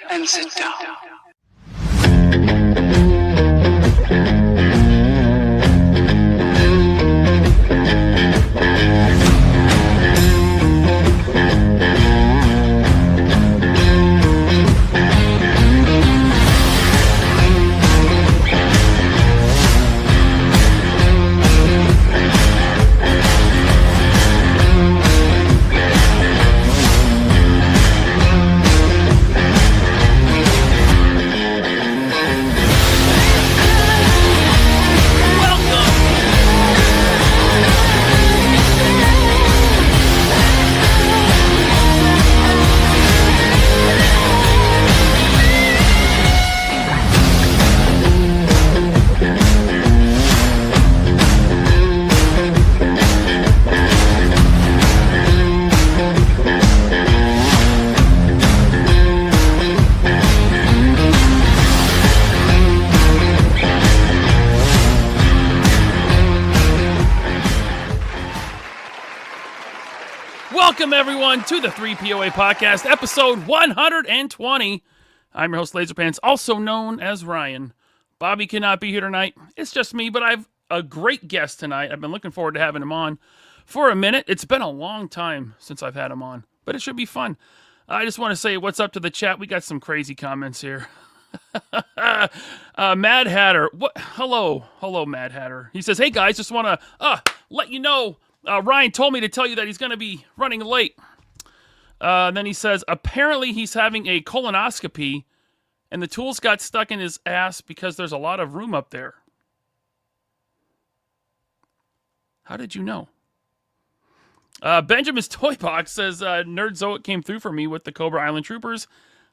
and sit down. Welcome, everyone, to the 3POA Podcast, episode 120. I'm your host, Laserpants, also known as Ryan. Bobby cannot be here tonight. It's just me, but I have a great guest tonight. I've been looking forward to having him on for a minute. It's been a long time since I've had him on, but it should be fun. I just want to say what's up to the chat. We got some crazy comments here. Mad Hatter. What? Hello, Mad Hatter. He says, hey, guys, just want to let you know Ryan told me to tell you that he's going to be running late. Then he says, apparently he's having a colonoscopy and the tools got stuck in his ass because there's a lot of room up there. How did you know? Benjamin's Toy Box says, Nerdzoic came through for me with the Cobra Island Troopers.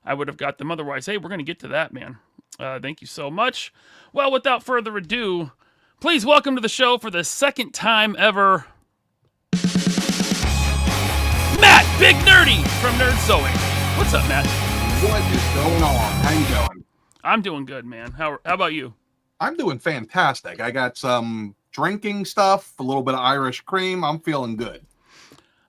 I would have got them otherwise. Hey, we're going to get to that, man. Thank you so much. Well, without further ado, please welcome to the show for the second time ever, Matt, Big Nerdy from Nerdzoic. What's up, Matt? What is going on? How you doing? I'm doing good, man. How about you? I'm doing fantastic. I got some drinking stuff, a little bit of Irish cream. I'm feeling good.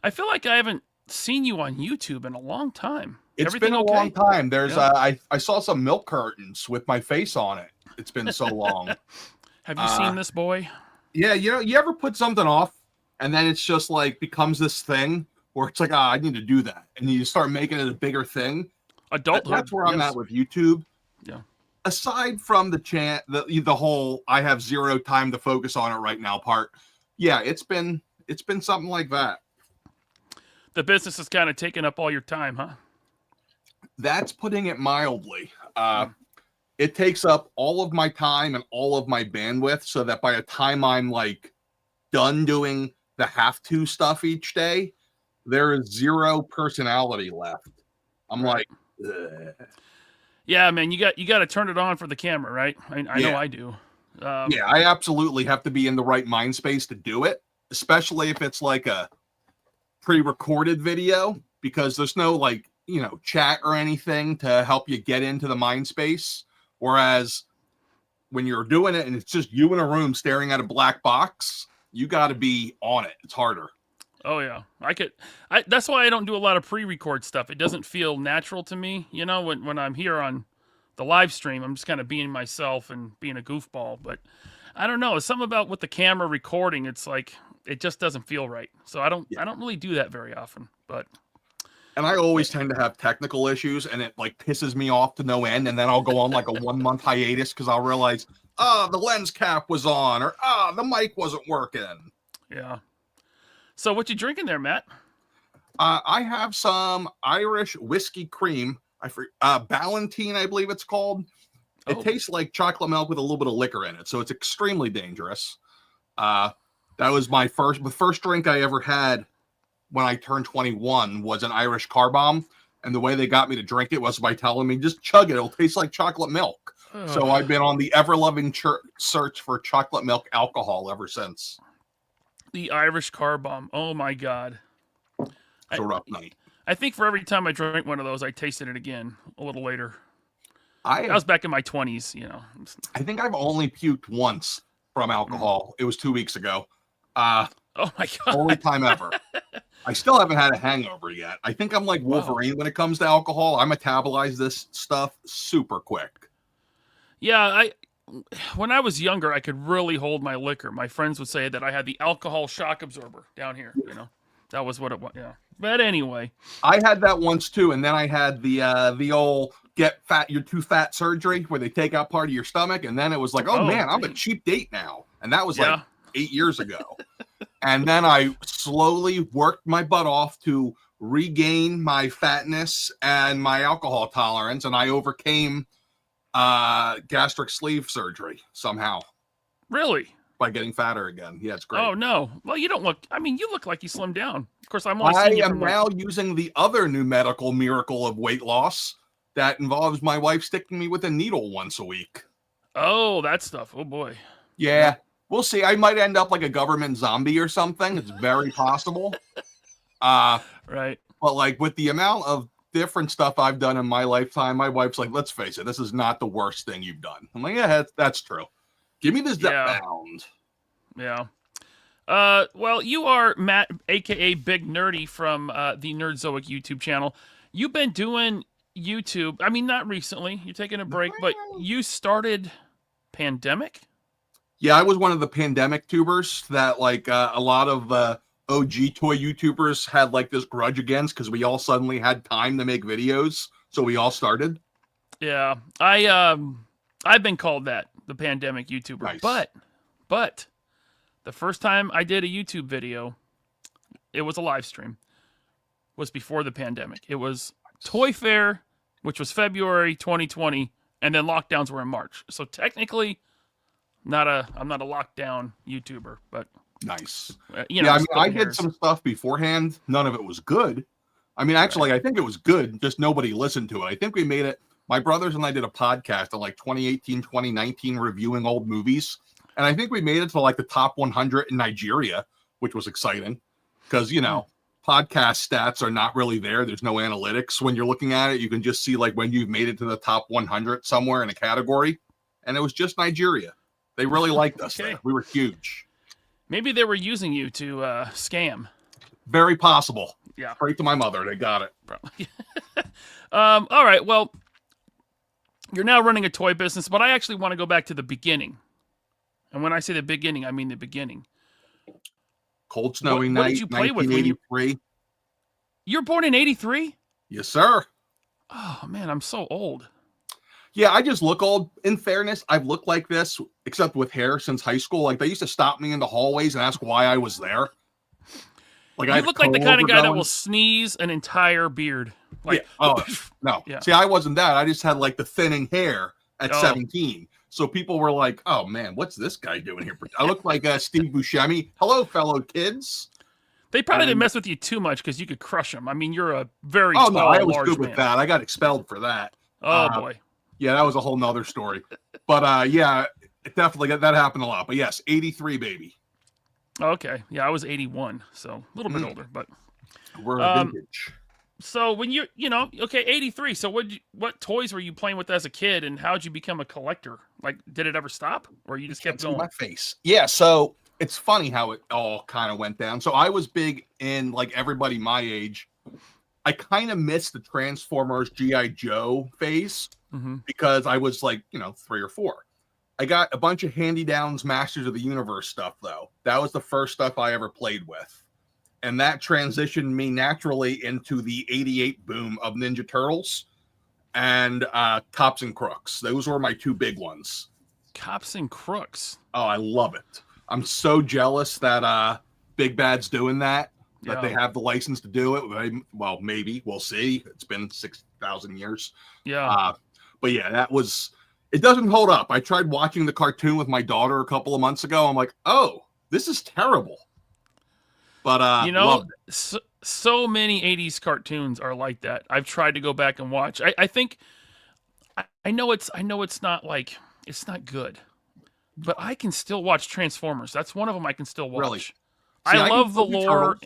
I feel like I haven't seen you on YouTube in a long time. It's Everything been a okay? long time. There's I saw some milk curtains with my face on it. It's been so long. Have you seen this boy? Yeah, you ever put something off and then it's just like becomes this thing where it's like, I need to do that. And you start making it a bigger thing. Adulthood. That's where I'm at with YouTube. Yeah. Aside from the whole I have zero time to focus on it right now part. Yeah, it's been something like that. The business has kind of taken up all your time, huh? That's putting it mildly. It takes up all of my time and all of my bandwidth so that by the time I'm like done doing the have-to stuff each day, there is zero personality left. I'm like, ugh. Yeah, man, you got to turn it on for the camera, right? I know I do. Yeah, I absolutely have to be in the right mind space to do it, especially if it's like a pre-recorded video, because there's no like, chat or anything to help you get into the mind space. Whereas when you're doing it and it's just you in a room staring at a black box, you got to be on it. It's harder. Oh yeah, that's why I don't do a lot of pre-record stuff. It doesn't feel natural to me, when I'm here on the live stream. I'm just kind of being myself and being a goofball. But I don't know, it's something about with the camera recording. It's like it just doesn't feel right. So I don't really do that very often. And I always tend to have technical issues, and it like pisses me off to no end. And then I'll go on like a 1 month hiatus because I'll realize, the lens cap was on, or the mic wasn't working. Yeah. So what you drinking there, Matt? I have some Irish whiskey cream. Ballantine, I believe it's called. It tastes like chocolate milk with a little bit of liquor in it, so it's extremely dangerous. That was the first drink I ever had when I turned 21 was an Irish car bomb, and the way they got me to drink it was by telling me, just chug it, it'll taste like chocolate milk. So I've been on the ever-loving search for chocolate milk alcohol ever since. The Irish car bomb. Oh my God. It's a rough night. I think for every time I drank one of those, I tasted it again a little later. I was back in my 20s, I think I've only puked once from alcohol. It was 2 weeks ago. Oh my God. Only time ever. I still haven't had a hangover yet. I think I'm like Wolverine when it comes to alcohol. I metabolize this stuff super quick. Yeah, when I was younger, I could really hold my liquor. My friends would say that I had the alcohol shock absorber down here. You know, that was what it was. Yeah. But anyway, I had that once too, and then I had the old get fat, you're too fat surgery where they take out part of your stomach, and then it was like, oh man, I'm a cheap date now, and that was like 8 years ago. And then I slowly worked my butt off to regain my fatness and my alcohol tolerance, and I overcame gastric sleeve surgery somehow. Really? By getting fatter again. Yeah, it's great. Oh no. Well, you don't look. I mean, you look like you slimmed down. Of course, I am now using the other new medical miracle of weight loss that involves my wife sticking me with a needle once a week. Oh, that stuff. Oh boy. Yeah. We'll see. I might end up like a government zombie or something. It's very possible. Right. But like with the amount of different stuff I've done in my lifetime, my wife's like, let's face it, this is not the worst thing you've done. I'm like, yeah, that's true. Give me this bound. Yeah. Well, you are Matt, aka Big Nerdy from the Nerdzoic YouTube channel. You've been doing YouTube. I mean, not recently. You're taking a break, but you started pandemic. Yeah, I was one of the pandemic tubers that like a lot of OG toy YouTubers had like this grudge against because we all suddenly had time to make videos, so we all started. Yeah, I've been called that, the pandemic YouTuber. Nice. But the first time I did a YouTube video, it was a live stream. Was before the pandemic. It was Toy Fair, which was February 2020, and then lockdowns were in March. So technically, I'm not a lockdown YouTuber, but nice. You know, yeah, I mean, I did some stuff beforehand. None of it was good. I mean, actually, I think it was good. Just nobody listened to it. I think we made it. My brothers and I did a podcast in like 2018, 2019, reviewing old movies. And I think we made it to like the top 100 in Nigeria, which was exciting because, you know, podcast stats are not really there. There's no analytics when you're looking at it. You can just see like when you've made it to the top 100 somewhere in a category. And it was just Nigeria. They really liked us there. We were huge. Maybe they were using you to scam. Very possible. Yeah. Straight to my mother. They got it. Probably. All right. Well, you're now running a toy business, but I actually want to go back to the beginning. And when I say the beginning, I mean the beginning. Cold snowy night. What did you play with when you were born in 83? Yes, sir. Oh, man, I'm so old. Yeah, I just look old. In fairness, I've looked like this, except with hair since high school. Like, they used to stop me in the hallways and ask why I was there. Like, you look like the kind of guy that will sneeze an entire beard. Like, yeah. Oh, no. Yeah. See, I wasn't that. I just had, like, the thinning hair at 17. So people were like, oh, man, what's this guy doing here? I look like Steve Buscemi. Hello, fellow kids. They probably didn't mess with you too much because you could crush them. I mean, you're a very tall, no, I was large good man. with that. I got expelled for that. Oh, boy. Yeah, that was a whole nother story. But, yeah, it definitely that happened a lot. But, yes, 83, baby. Okay. Yeah, I was 81, so a little bit older. But we're vintage. So when you know, okay, 83. So what toys were you playing with as a kid, and how'd you become a collector? Like, did it ever stop, or you just kept going? My face. Yeah. So it's funny how it all kind of went down. So I was big in like everybody my age. I kind of missed the Transformers G.I. Joe phase because I was like, 3 or 4. I got a bunch of hand-me-downs Masters of the Universe stuff though. That was the first stuff I ever played with. And that transitioned me naturally into the 88 boom of Ninja Turtles and Cops and Crooks. Those were my 2 big ones. Cops and Crooks. Oh, I love it. I'm so jealous that Big Bad's doing that they have the license to do it. Well, maybe. We'll see. It's been 6,000 years. Yeah. But yeah, it doesn't hold up. I tried watching the cartoon with my daughter a couple of months ago. I'm like, oh, this is terrible. But so many 80s cartoons are like that. I've tried to go back and watch. I think I know it's not like it's not good, but I can still watch Transformers. That's one of them I can still watch. Really? See, I love the lore.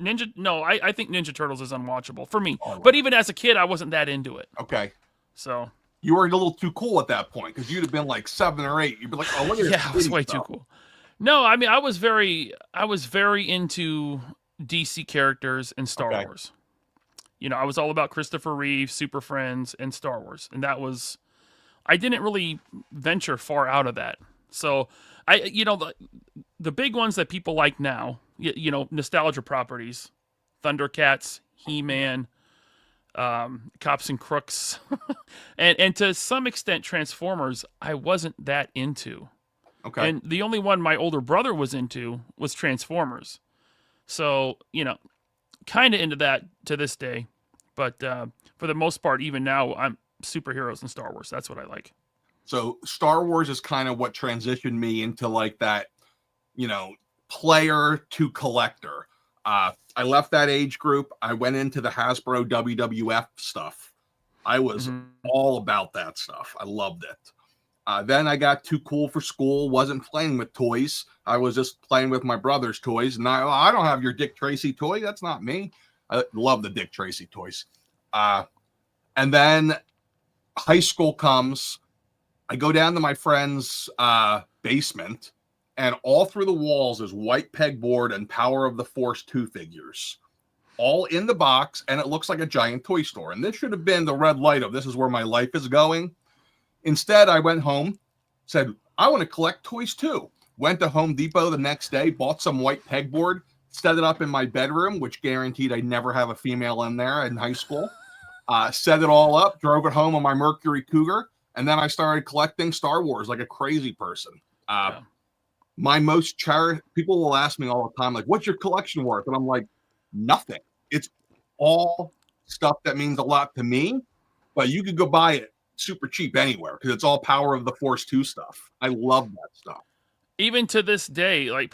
Ninja no, I think Ninja Turtles is unwatchable for me. But even as a kid, I wasn't that into it. Okay. So you were a little too cool at that point because you'd have been like 7 or 8. You'd be like, oh, look at this. Yeah, I was way too cool. No, I mean I was very into DC characters and Star Wars. You know, I was all about Christopher Reeve, Super Friends, and Star Wars, and that was. I didn't really venture far out of that. So the big ones that people like now, nostalgia properties, Thundercats, He-Man, Cops and Crooks, and to some extent Transformers, I wasn't that into. Okay. And the only one my older brother was into was Transformers. So, kind of into that to this day. But for the most part, even now, I'm superheroes and Star Wars. That's what I like. So Star Wars is kind of what transitioned me into like that, player to collector. I left that age group. I went into the Hasbro WWF stuff. I was all about that stuff. I loved it. Then I got too cool for school. Wasn't playing with toys. I was just playing with my brother's toys. And I don't have your Dick Tracy toy. That's not me. I love the Dick Tracy toys. And then high school comes. I go down to my friend's basement, and all through the walls is white pegboard and Power of the Force 2 figures, all in the box, and it looks like a giant toy store. And this should have been the red light of this is where my life is going. Instead, I went home, said, I want to collect toys too. Went to Home Depot the next day, bought some white pegboard, set it up in my bedroom, which guaranteed I'd never have a female in there in high school. Set it all up, drove it home on my Mercury Cougar, and then I started collecting Star Wars like a crazy person. My most cherished, people will ask me all the time, like, what's your collection worth? And I'm like, nothing. It's all stuff that means a lot to me, but you could go buy it super cheap anywhere because it's all Power of the Force 2 stuff. I love that stuff. Even to this day, like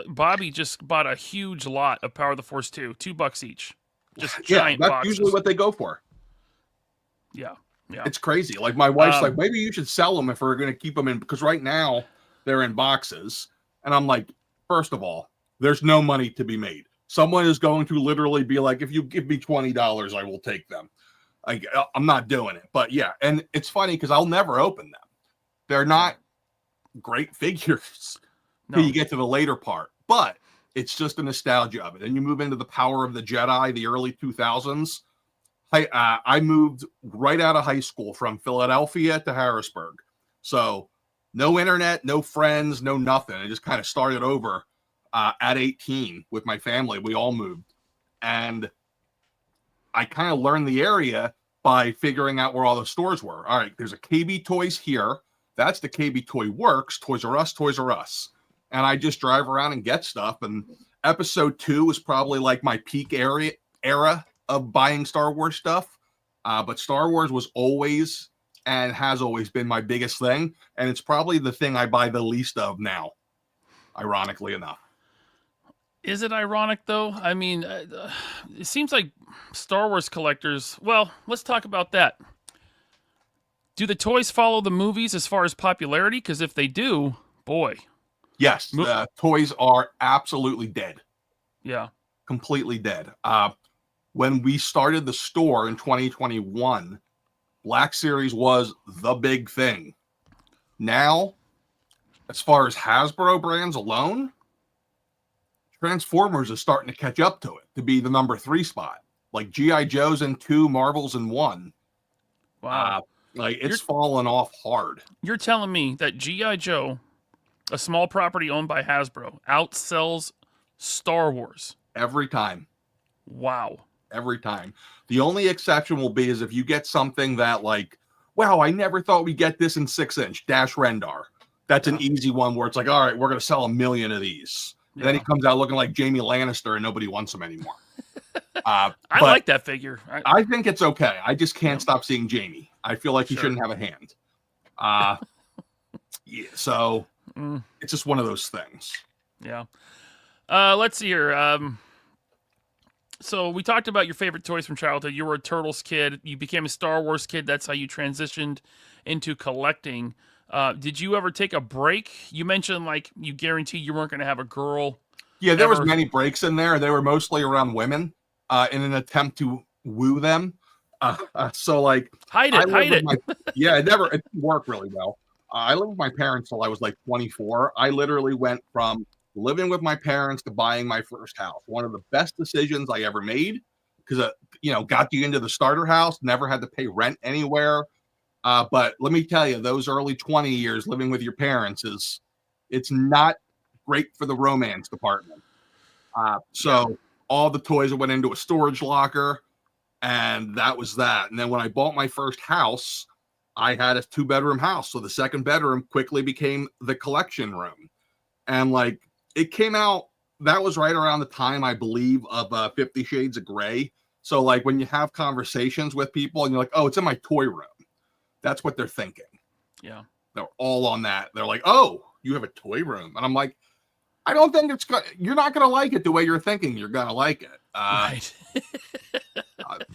Bobby just bought a huge lot of Power of the Force 2, $2 each. Just giant that's boxes. Usually what they go for. Yeah. It's crazy. Like my wife's like, maybe you should sell them if we're going to keep them in, because right now they're in boxes. And I'm like, first of all, there's no money to be made. Someone is going to literally be like, if you give me $20, I will take them. I'm not doing it. But yeah, and it's funny because I'll never open them. They're not great figures till you get to the later part. But it's just the nostalgia of it. And you move into the Power of the Jedi, the early 2000s. I moved right out of high school from Philadelphia to Harrisburg. So no internet, no friends, no nothing. I just kind of started over at 18 with my family. We all moved. And I kind of learned the area by figuring out where all the stores were. All right, there's a KB Toys here. That's the KB Toy Works, Toys R Us, Toys R Us. And I just drive around and get stuff. And episode 2 was probably like my peak era of buying Star Wars stuff. But Star Wars was always and has always been my biggest thing. And it's probably the thing I buy the least of now, ironically enough. Is it ironic, though? I mean, it seems like Star Wars collectors... Well, let's talk about that. Do the toys follow the movies as far as popularity? Because if they do, boy. Yes, the toys are absolutely dead. Yeah. Completely dead. When we started the store in 2021, Black Series was the big thing. Now, as far as Hasbro brands alone, Transformers is starting to catch up to it to be the number 3 spot. Like G.I. Joe's in 2, Marvel's in 1. Wow. It's fallen off hard. You're telling me that G.I. Joe, a small property owned by Hasbro, outsells Star Wars? Every time. Wow. Every time. The only exception will be is if you get something that like, wow, I never thought we'd get this in 6-inch, Dash Rendar. That's an easy one where it's like, all right, we're going to sell 1 million of these. Yeah. Then he comes out looking like Jamie Lannister and nobody wants him anymore. I like that figure. I think it's okay. I just can't stop seeing Jamie. I feel like he shouldn't have a hand. Yeah, so it's just one of those things. Yeah. Let's see here. So we talked about your favorite toys from childhood. You were a Turtles kid. You became a Star Wars kid. That's how you transitioned into collecting. Did you ever take a break? You mentioned like you guaranteed you weren't going to have a girl. Yeah, there was many breaks in there. They were mostly around women in an attempt to woo them. So like hide it. Yeah, it didn't work really well. I lived with my parents till I was like 24. I literally went from living with my parents to buying my first house. One of the best decisions I ever made because, got you into the starter house, never had to pay rent anywhere. But let me tell you, those early 20 years living with your parents it's not great for the romance department. So all the toys went into a storage locker, and that was that. And then when I bought my first house, I had a 2-bedroom house. So the second bedroom quickly became the collection room. And like it came out, that was right around the time, I believe, of 50 Shades of Grey. So like when you have conversations with people and you're like, oh, it's in my toy room. That's what they're thinking. Yeah. They're all on that. They're like, oh, you have a toy room. And I'm like, I don't think you're not going to like it the way you're thinking you're going to like it. Right.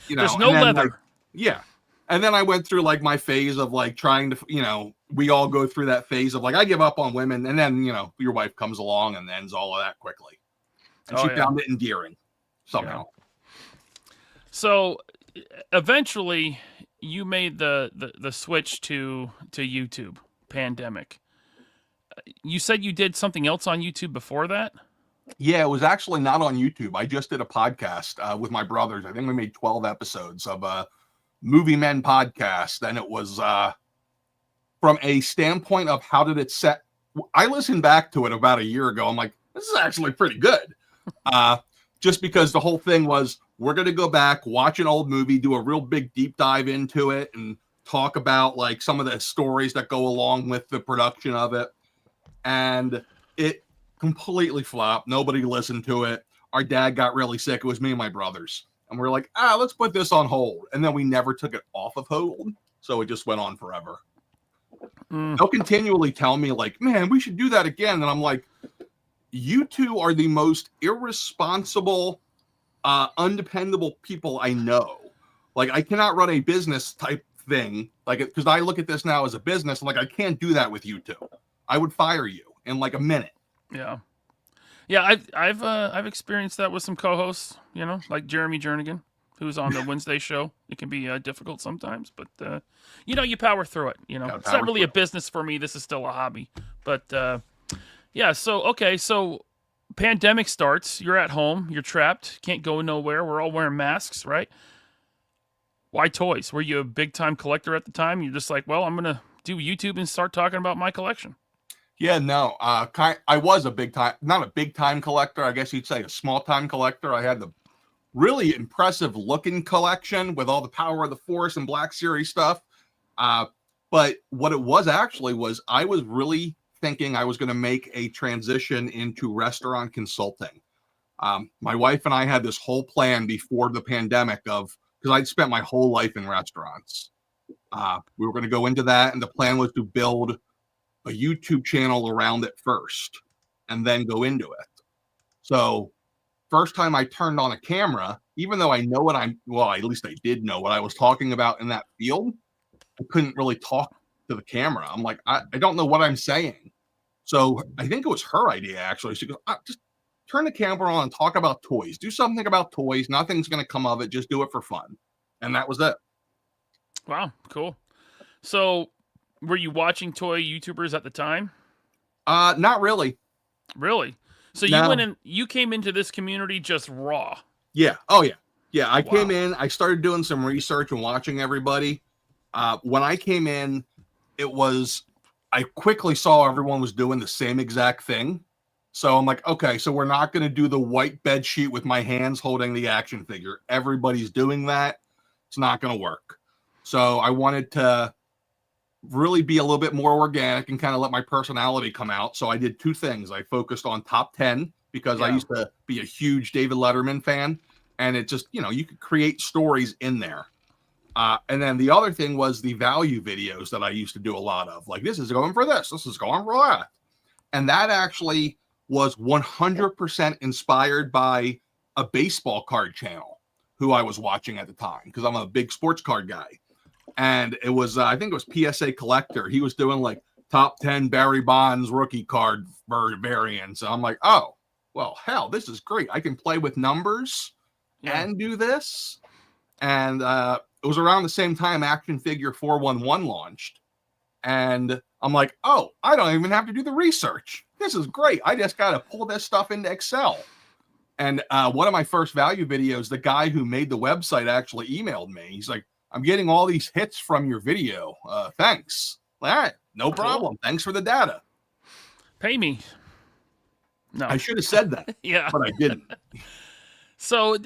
There's no leather. Yeah. And then I went through like my phase of like trying to, we all go through that phase of like, I give up on women. And then, your wife comes along and ends all of that quickly. And she found it endearing somehow. Yeah. So eventually you made the switch to YouTube, pandemic. You said you did something else on YouTube before that? Yeah, it was actually not on YouTube. I just did a podcast with my brothers. I think we made 12 episodes of Movie Men podcast. And it was from a standpoint of how did it set. I listened back to it about a year ago. I'm like, this is actually pretty good. Just because the whole thing was, we're going to go back, watch an old movie, do a real big deep dive into it, and talk about like some of the stories that go along with the production of it. And it completely flopped. Nobody listened to it. Our dad got really sick. It was me and my brothers. And we were like, let's put this on hold. And then we never took it off of hold. So it just went on forever. They'll continually tell me like, man, we should do that again. And I'm like, you two are the most irresponsible, undependable people I know. Like, I cannot run a business type thing. Like, because I look at this now as a business. I'm like, I can't do that with you two. I would fire you in like a minute. Yeah. Yeah, I've experienced that with some co-hosts, like Jeremy Jernigan, who's on the Wednesday show. It can be difficult sometimes, but you power through it. It's not really a business for me. This is still a hobby. But yeah, so pandemic starts. You're at home. You're trapped. Can't go nowhere. We're all wearing masks, right? Why toys? Were you a big time collector at the time? You're just like, well, I'm gonna do YouTube and start talking about my collection. Yeah, no, I was not a big time collector. I guess you'd say a small time collector. I had the really impressive looking collection with all the Power of the Force and Black Series stuff. But what it was actually was I was really thinking I was going to make a transition into restaurant consulting. My wife and I had this whole plan before the pandemic because I'd spent my whole life in restaurants. We were going to go into that, and the plan was to build a YouTube channel around it first and then go into it. So first time I turned on a camera, even though I know at least I did know what I was talking about in that field, I couldn't really talk to the camera. I'm like, I don't know what I'm saying. So I think it was her idea, actually. She goes, just turn the camera on and talk about toys. Do something about toys. Nothing's going to come of it. Just do it for fun. And that was it. Wow, cool. So were you watching toy YouTubers at the time? Not really. Really? So you came into this community just raw. Yeah. Oh yeah. Yeah. I came in, I started doing some research and watching everybody. When I came in, I quickly saw everyone was doing the same exact thing. So I'm like, okay, so we're not going to do the white bed sheet with my hands holding the action figure. Everybody's doing that. It's not going to work. So I wanted to really be a little bit more organic and kind of let my personality come out. So I did two things. I focused on top 10 because I used to be a huge David Letterman fan. And it just, you could create stories in there. And then the other thing was the value videos that I used to do a lot of. Like, this is going for this. This is going for that. And that actually was 100% inspired by a baseball card channel who I was watching at the time because I'm a big sports card guy. And it was, I think it was PSA Collector. He was doing like top 10 Barry Bonds rookie card variants. And I'm like, oh, well, hell, this is great. I can play with numbers and do this. And it was around the same time Action Figure 411 launched. And I'm like, oh, I don't even have to do the research. this is great. I just got to pull this stuff into Excel. And one of my first value videos, the guy who made the website actually emailed me. He's like, I'm getting all these hits from your video. Thanks. All right, no problem. Cool. Thanks for the data. Pay me. No. I should have said that. Yeah. But I didn't. So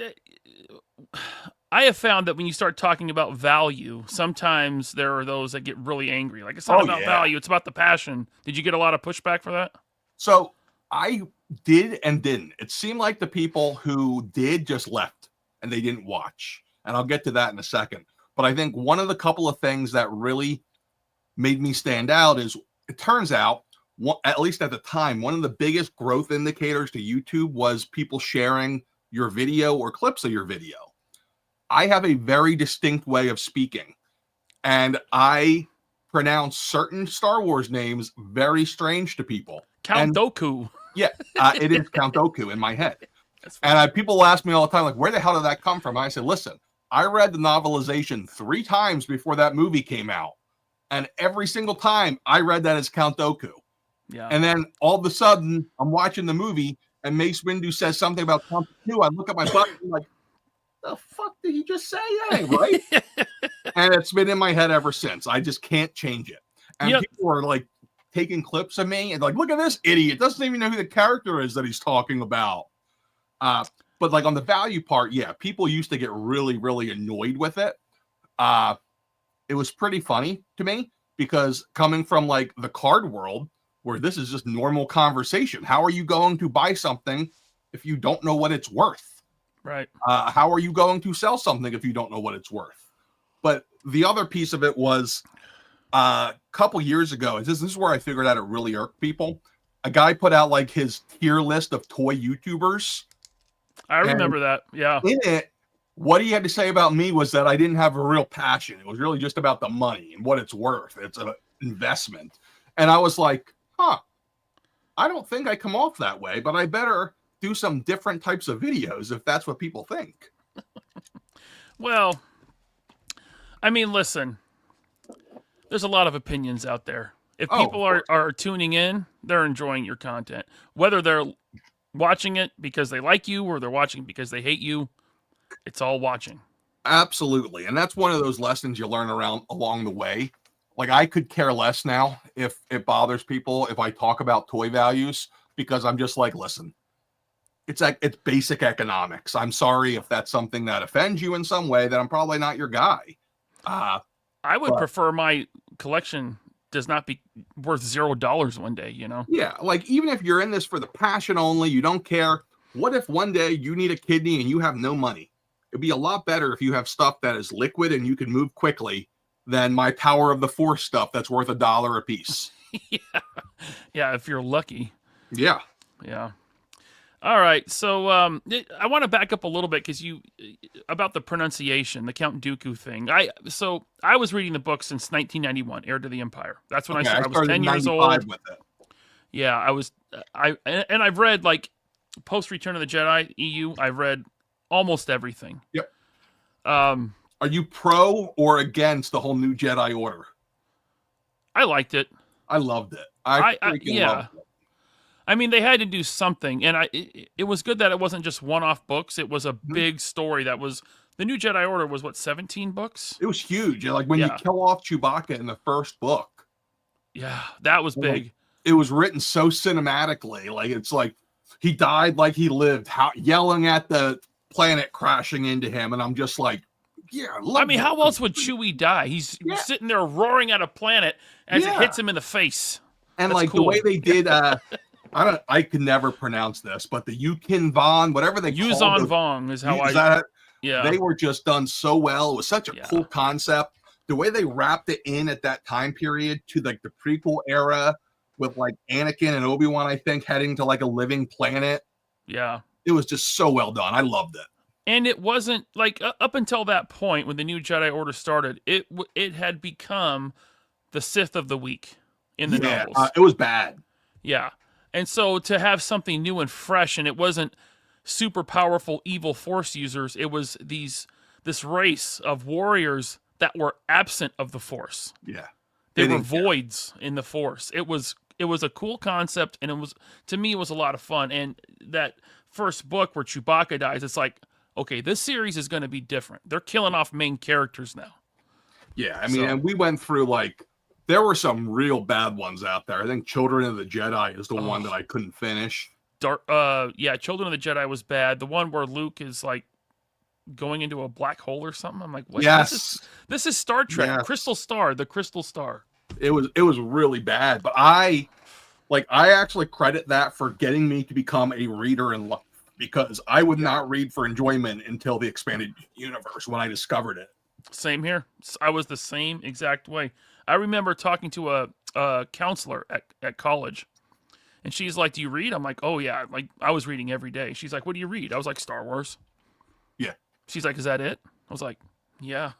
I have found that when you start talking about value, sometimes there are those that get really angry. Like, it's not about value, it's about the passion. Did you get a lot of pushback for that? So I did and didn't. It seemed like the people who did just left and they didn't watch. And I'll get to that in a second. But I think one of the couple of things that really made me stand out is it turns out, at least at the time, one of the biggest growth indicators to YouTube was people sharing your video or clips of your video. I have a very distinct way of speaking, and I pronounce certain Star Wars names very strange to people. Count Dooku. Yeah, it is Count Dooku in my head. And people ask me all the time, like, where the hell did that come from? And I said, listen, I read the novelization 3 times before that movie came out. And every single time I read that as Count Dooku. Yeah. And then all of a sudden I'm watching the movie and Mace Windu says something about Count Dooku. I look at my butt and I'm like, the fuck did he just say? That ain't right. And it's been in my head ever since. I just can't change it. And people are like taking clips of me and like, look at this idiot. Doesn't even know who the character is that he's talking about. But like on the value part, yeah, people used to get really, really annoyed with it. It was pretty funny to me because coming from like the card world where this is just normal conversation, how are you going to buy something if you don't know what it's worth? Right. How are you going to sell something if you don't know what it's worth? But the other piece of it was a couple years ago, this is where I figured out it really irked people. A guy put out like his tier list of toy YouTubers. I remember that. Yeah. In it, what he had to say about me was that I didn't have a real passion. It was really just about the money and what it's worth. It's an investment. And I was like, I don't think I come off that way, but I better do some different types of videos if that's what people think. Well, I mean, listen, there's a lot of opinions out there. If people are tuning in, they're enjoying your content. Whether they're watching it because they like you or they're watching because they hate you, it's all watching. Absolutely. And that's one of those lessons you learn along the way. Like, I could care less now if it bothers people if I talk about toy values, because I'm just like, listen, it's basic economics. I'm sorry if that's something that offends you in some way, that I'm probably not your guy. I would prefer my collection does not be worth $0 one day, you know? Yeah, like even if you're in this for the passion only, you don't care. What if one day you need a kidney and you have no money? It'd be a lot better if you have stuff that is liquid and you can move quickly than my Power of the Force stuff that's worth $1 a piece. Yeah, if you're lucky. Yeah. Yeah. All right, so I want to back up a little bit because about the pronunciation, the Count Dooku thing. I was reading the book since 1991, Heir to the Empire. That's when I started. I was 10 years old. With it. Yeah, I've read like post Return of the Jedi EU. I've read almost everything. Yep. Are you pro or against the whole new Jedi Order? I liked it. I loved it. I loved it. I mean, they had to do something, and it was good that it wasn't just one-off books. It was a big story. That was the new Jedi Order was what, 17 books? It was huge. Like when you kill off Chewbacca in the first book. Yeah, that was big. It was written so cinematically. Like it's like he died like he lived, yelling at the planet crashing into him, and I'm just like, yeah. I mean, how else would Chewie die? He's sitting there roaring at a planet as it hits him in the face. And that's like cool. The way they did, I could never pronounce this, but the Yuuzhan Vong, whatever they call it. Yuuzhan Vong is how they were just done so well. It was such a cool concept. The way they wrapped it in at that time period to like the prequel era with like Anakin and Obi-Wan, I think, heading to like a living planet. Yeah. It was just so well done. I loved it. And it wasn't like up until that point when the new Jedi Order started, it had become the Sith of the week in the novels. It was bad. Yeah. And so to have something new and fresh, and it wasn't super powerful evil Force users, it was this race of warriors that were absent of the Force. Yeah. They were voids in the Force. It was a cool concept, and it was, to me, it was a lot of fun. And that first book where Chewbacca dies, it's like, okay, this series is going to be different. They're killing off main characters now. Yeah, I mean, and we went through like there were some real bad ones out there. I think Children of the Jedi is the one that I couldn't finish. Children of the Jedi was bad. The one where Luke is like going into a black hole or something. I'm like, what? Yes, this is Star Trek. Yes. Crystal Star, the Crystal Star. It was really bad, but I actually credit that for getting me to become a reader in life, because I would not read for enjoyment until the expanded universe when I discovered it. Same here. I was the same exact way. I remember talking to a counselor at college, and she's like, "Do you read?" I'm like, "Oh yeah." Like, I was reading every day. She's like, "What do you read?" I was like, "Star Wars." Yeah. She's like, "Is that it?" I was like, "Yeah."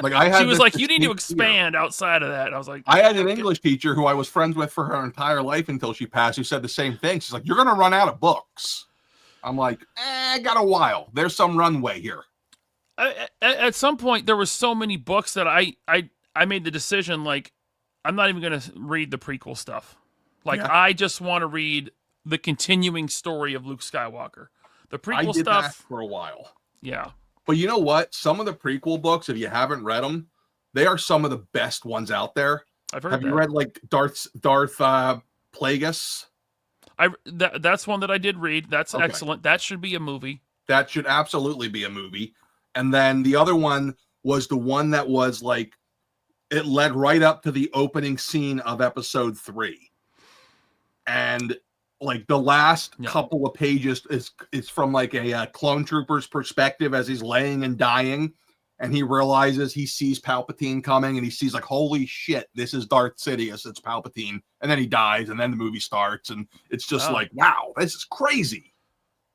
Like I had. She was like, "You need to expand outside of that." And I was like, I had an English teacher who I was friends with for her entire life until she passed, who said the same thing. She's like, "You're going to run out of books." I'm like, I got a while. There's some runway here. At some point, there was so many books that I made the decision, like, I'm not even going to read the prequel stuff. Like, I just want to read the continuing story of Luke Skywalker. The prequel I did stuff that for a while. Yeah. But you know what? Some of the prequel books, if you haven't read them, they are some of the best ones out there. I've heard Have that. you read like Darth Plagueis? That's one that I did read. That's excellent. That should be a movie. That should absolutely be a movie. And then the other one was the one that was like, it led right up to the opening scene of episode 3. And like the last couple of pages is from like a clone trooper's perspective as he's laying and dying. And he realizes he sees Palpatine coming, and he sees like, holy shit, this is Darth Sidious. It's Palpatine. And then he dies, and then the movie starts. And it's just like, wow, this is crazy.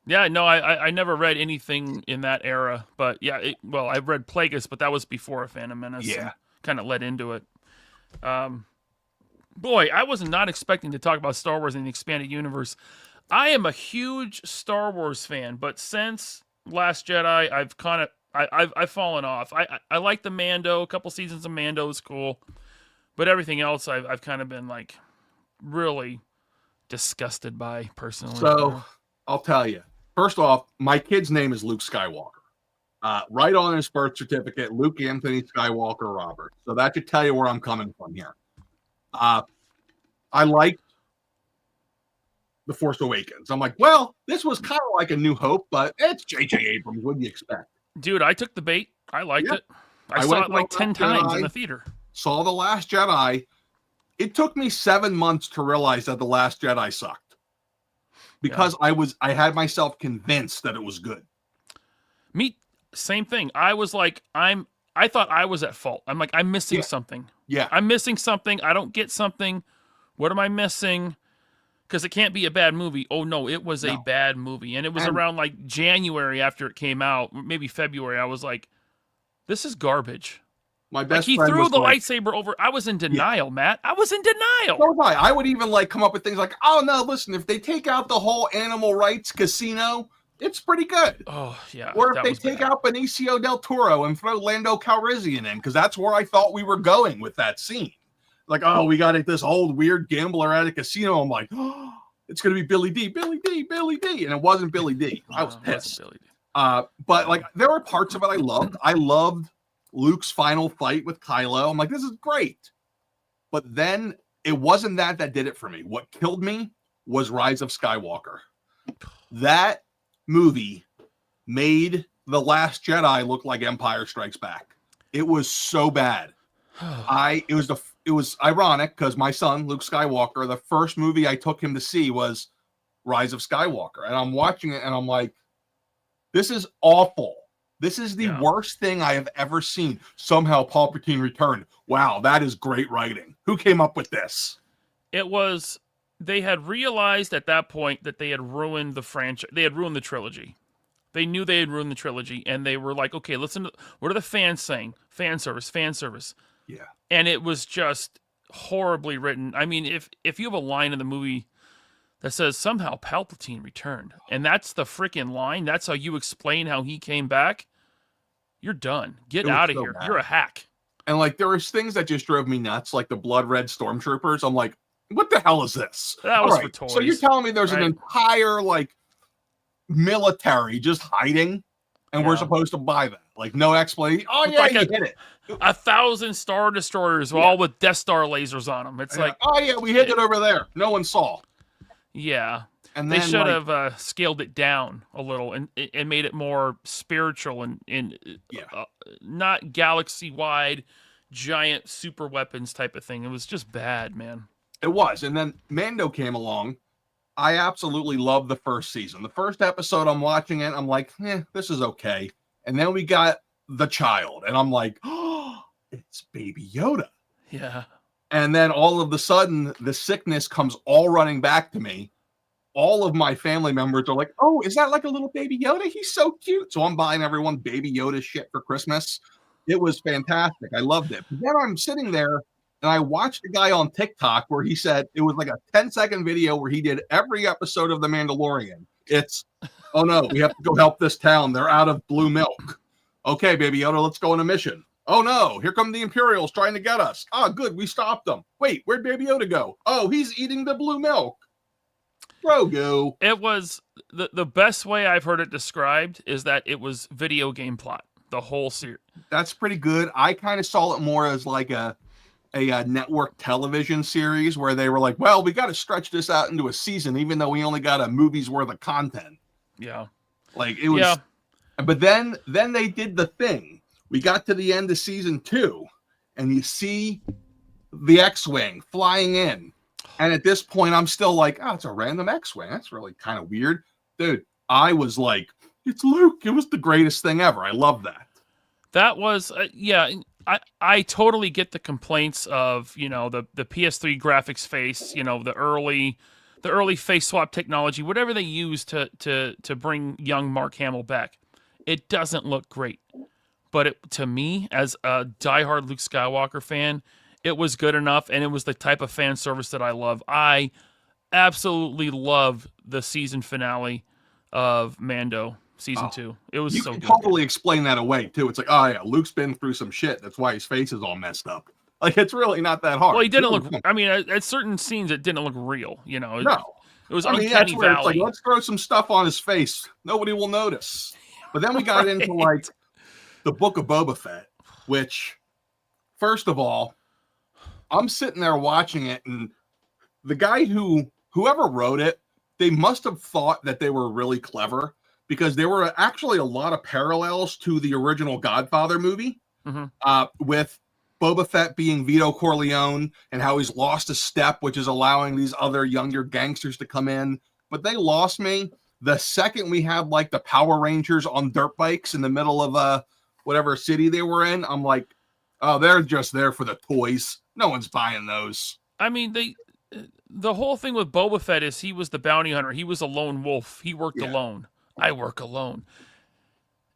Yeah, no, I never read anything in that era. But yeah, I read Plagueis, but that was before A Phantom Menace. Yeah. Kind of led into it. Boy, I was not expecting to talk about Star Wars in the expanded universe. I am a huge Star Wars fan, but since Last Jedi, I've fallen off. I like the Mando. A couple seasons of Mando is cool, but everything else I've kind of been like really disgusted by personally. So I'll tell you. First off, my kid's name is Luke Skywalker. Right on his birth certificate, Luke Anthony Skywalker Robert. So that should tell you where I'm coming from here. I liked The Force Awakens. I'm like, well, this was kind of like A New Hope, but it's J.J. Abrams. What do you expect? Dude, I took the bait. I liked it. I saw it like 10 times in the theater. Saw The Last Jedi. It took me 7 months to realize that The Last Jedi sucked. Because I had myself convinced that it was good. Me, same thing. I was like, I thought I was at fault. I'm like, I'm missing something. Yeah. I'm missing something. I don't get something. What am I missing? Because it can't be a bad movie. Oh, no, it was a bad movie. And it was around like January after it came out, maybe February. I was like, this is garbage. My best he friend threw the lightsaber over. I was in denial, Matt. I was in denial. So was I. I would even like come up with things like, oh, no, listen, if they take out the whole animal rights casino, it's pretty good. Oh, yeah. Or if they take out Benicio del Toro and throw Lando Calrissian in, because that's where I thought we were going with that scene. Like, oh, we got this old weird gambler at a casino. I'm like, oh, it's going to be Billy D. And it wasn't Billy D. I was pissed. But like, there were parts of it I loved. I loved Luke's final fight with Kylo. I'm like, this is great. But then it wasn't that did it for me. What killed me was Rise of Skywalker. That movie made The Last Jedi look like Empire Strikes Back. It was so bad. It was ironic because my son, Luke Skywalker, the first movie I took him to see was Rise of Skywalker. And I'm watching it and I'm like, this is awful. This is the worst thing I have ever seen. Somehow Palpatine returned. Wow, that is great writing. Who came up with this? They had realized at that point that they had ruined the franchise. They had ruined the trilogy. They knew they had ruined the trilogy, and they were like, okay, listen to what are the fans saying? Fan service. Yeah. And it was just horribly written. I mean, if you have a line in the movie that says somehow Palpatine returned, and that's the freaking line, that's how you explain how he came back, you're done. Get out of here. Bad. You're a hack. And like there was things that just drove me nuts, like the blood red stormtroopers. I'm like, What the hell is this? That All was for right, toys. so you're telling me there's an right? entire like military just hiding, and we're Yeah. supposed to buy that? Like no explanation. Oh With yeah, like you hit it. 1,000 Star Destroyers, Yeah. all with Death Star lasers on them. It's Yeah. like, Oh yeah, we hit it over there. No one saw. yeah. And They then should like, have scaled it down a little and made it more spiritual and yeah, not galaxy-wide giant super weapons type of thing. It was just bad, man. it was. And then Mando came along. I absolutely love the first season. The first episode, I'm watching it. I'm like, this is okay. And then we got the child, and I'm like, oh, it's Baby Yoda. Yeah. And then all of a sudden, the sickness comes all running back to me. All of my family members are like, oh, is that like a little Baby Yoda? He's so cute. So I'm buying everyone Baby Yoda shit for Christmas. It was fantastic. I loved it. But then I'm sitting there and I watched a guy on TikTok where he said it was like a 10-second video where he did every episode of The Mandalorian. It's, oh no, we have to go help this town. They're out of blue milk. Okay, Baby Yoda, let's go on a mission. Oh no, here come the Imperials trying to get us. Oh, good, we stopped them. Wait, where'd Baby Yoda go? Oh, he's eating the blue milk. Grogu. It was the best way I've heard it described is that it was video game plot, the whole series. That's pretty good. I kind of saw it more as like a network television series where they were like, well, we got to stretch this out into a season, even though we only got a movie's worth of content. Yeah. Like it was, but then they did the thing. We got to the end of season 2 and you see the X-Wing flying in. And at this point, I'm still like, oh, it's a random X-Wing. That's really kind of weird. Dude, I was like, it's Luke. It was the greatest thing ever. I love that. That was, I totally get the complaints of, the PS3 graphics face, the early face swap technology, whatever they used to bring young Mark Hamill back. It doesn't look great. But to me, as a diehard Luke Skywalker fan, it was good enough, and it was the type of fan service that I love. I absolutely love the season finale of Mando season 2. It was so good. You can totally explain that away, too. It's like, oh, yeah, Luke's been through some shit. That's why his face is all messed up. Like, it's really not that hard. Well, he didn't look, I mean, at certain scenes, it didn't look real, No. It was Uncanny that's where Valley. It's like, let's throw some stuff on his face. Nobody will notice. But then we got into, like, the Book of Boba Fett, which, first of all, I'm sitting there watching it, and the guy whoever wrote it, they must have thought that they were really clever because there were actually a lot of parallels to the original Godfather movie, with Boba Fett being Vito Corleone and how he's lost a step, which is allowing these other younger gangsters to come in. But they lost me the second we had like the Power Rangers on dirt bikes in the middle of whatever city they were in. I'm like, oh, they're just there for the toys. No one's buying those. I mean, the whole thing with Boba Fett is he was the bounty hunter. He was a lone wolf. He worked alone. I work alone.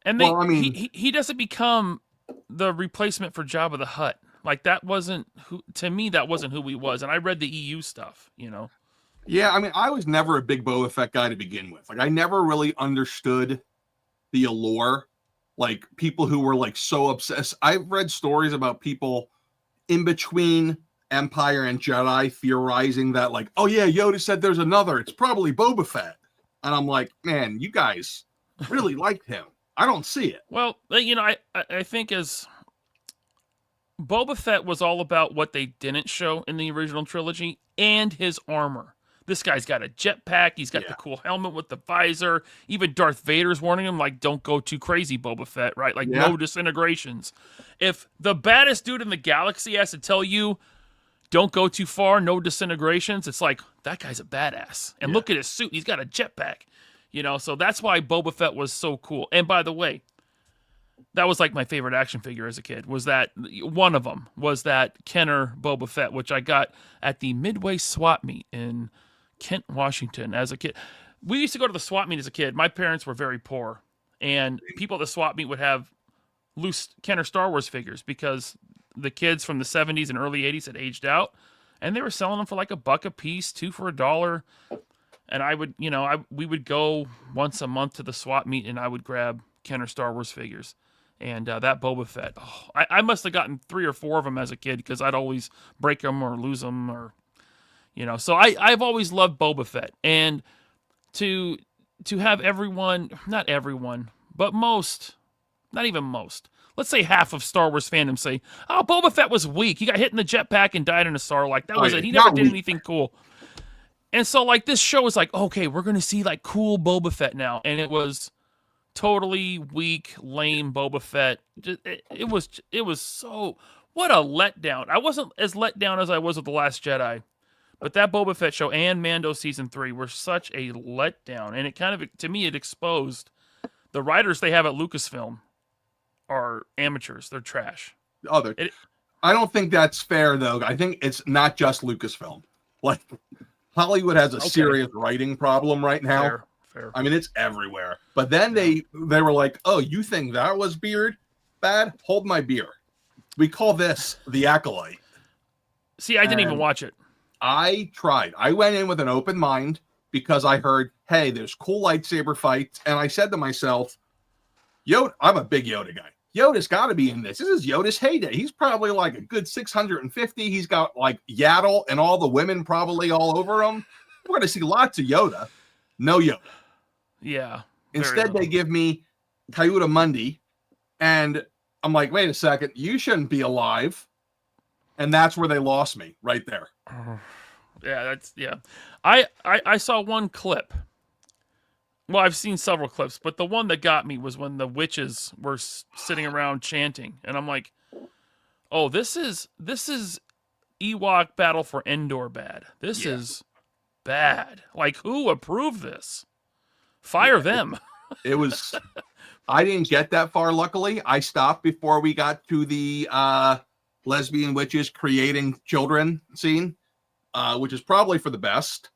And he doesn't become the replacement for Jabba the Hutt. Like that wasn't to me, that wasn't who he was. And I read the EU stuff, Yeah, I mean, I was never a big Boba Fett guy to begin with. Like I never really understood the allure. Like people who were like so obsessed. I've read stories about people in between Empire and Jedi theorizing that like, oh yeah, Yoda said there's another. It's probably Boba Fett. And I'm like, man, you guys really liked him. I don't see it. Well, I think as Boba Fett was all about what they didn't show in the original trilogy and his armor. This guy's got a jetpack. He's got the cool helmet with the visor. Even Darth Vader's warning him, like, don't go too crazy, Boba Fett, right? Like, no disintegrations. If the baddest dude in the galaxy has to tell you, don't go too far, no disintegrations, it's like, that guy's a badass. And look at his suit. He's got a jetpack. So that's why Boba Fett was so cool. And by the way, that was like my favorite action figure as a kid. Was that one of them was that Kenner Boba Fett, which I got at the Midway swap meet in Kent, Washington as a kid. We used to go to the swap meet as a kid. My parents were very poor, and people at the swap meet would have loose Kenner Star Wars figures because the kids from the 70s and early 80s had aged out, and they were selling them for like $1 a piece, 2 for $1. And I would, we would go once a month to the swap meet, and I would grab Kenner Star Wars figures. And that Boba Fett, I must have gotten 3 or 4 of them as a kid because I'd always break them or lose them or, So I've always loved Boba Fett, and to have everyone, not everyone, but most, not even most, let's say half of Star Wars fandom say, oh, Boba Fett was weak. He got hit in the jetpack and died in a Sarlacc. That was it. He never did anything cool. And so, like, this show is like, okay, we're going to see, like, cool Boba Fett now. And it was totally weak, lame Boba Fett. It was so, what a letdown. I wasn't as let down as I was with The Last Jedi. But that Boba Fett show and Mando Season 3 were such a letdown. And it kind of, to me, it exposed the writers they have at Lucasfilm are amateurs. They're trash. I don't think that's fair, though. I think it's not just Lucasfilm. Like, Hollywood has a serious writing problem right now. Fair. I mean, it's everywhere. But then they were like, oh, you think that was bad? Hold my beer. We call this The Acolyte. See, I didn't even watch it. I tried. I went in with an open mind because I heard, hey, there's cool lightsaber fights. And I said to myself, Yoda, I'm a big Yoda guy. Yoda's got to be in this. This is Yoda's heyday. He's probably like a good 650. He's got like Yaddle and all the women probably all over him. We're going to see lots of Yoda. No Yoda. Yeah. Instead, they give me Coyote Mundi. And I'm like, wait a second. You shouldn't be alive. And that's where they lost me right there. Yeah. I saw one clip. Well, I've seen several clips, but the one that got me was when the witches were sitting around chanting, and I'm like, "Oh, this is Ewok Battle for Endor bad. This is bad. Like, who approved this? Fire them." It was. I didn't get that far. Luckily, I stopped before we got to the lesbian witches creating children scene, which is probably for the best.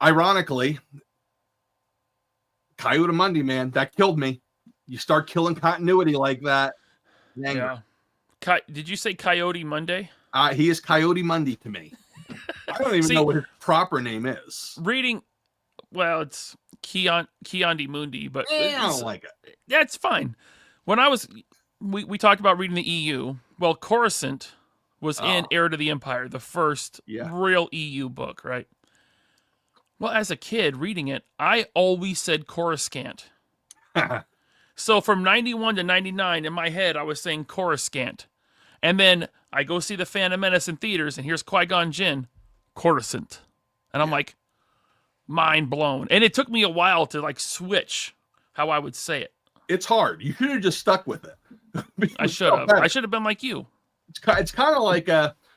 Ironically. Coyote Mundi, man, that killed me. You start killing continuity like that. Yeah. Did you say Coyote Monday? He is Coyote Mundi to me. I don't even know what his proper name is. It's Kiondi Mundi, but I don't like it. That's fine. When we talked about reading the EU. Well, Coruscant was in Heir to the Empire, the first real EU book, right? Well, as a kid reading it, I always said Coruscant. So from 91 to 99, in my head, I was saying Coruscant. And then I go see The Phantom Menace in theaters, and here's Qui-Gon Jinn, Coruscant. And I'm like, mind blown. And it took me a while to like switch how I would say it. It's hard. You should have just stuck with it. I should have. I should have been like you. It's kind of like,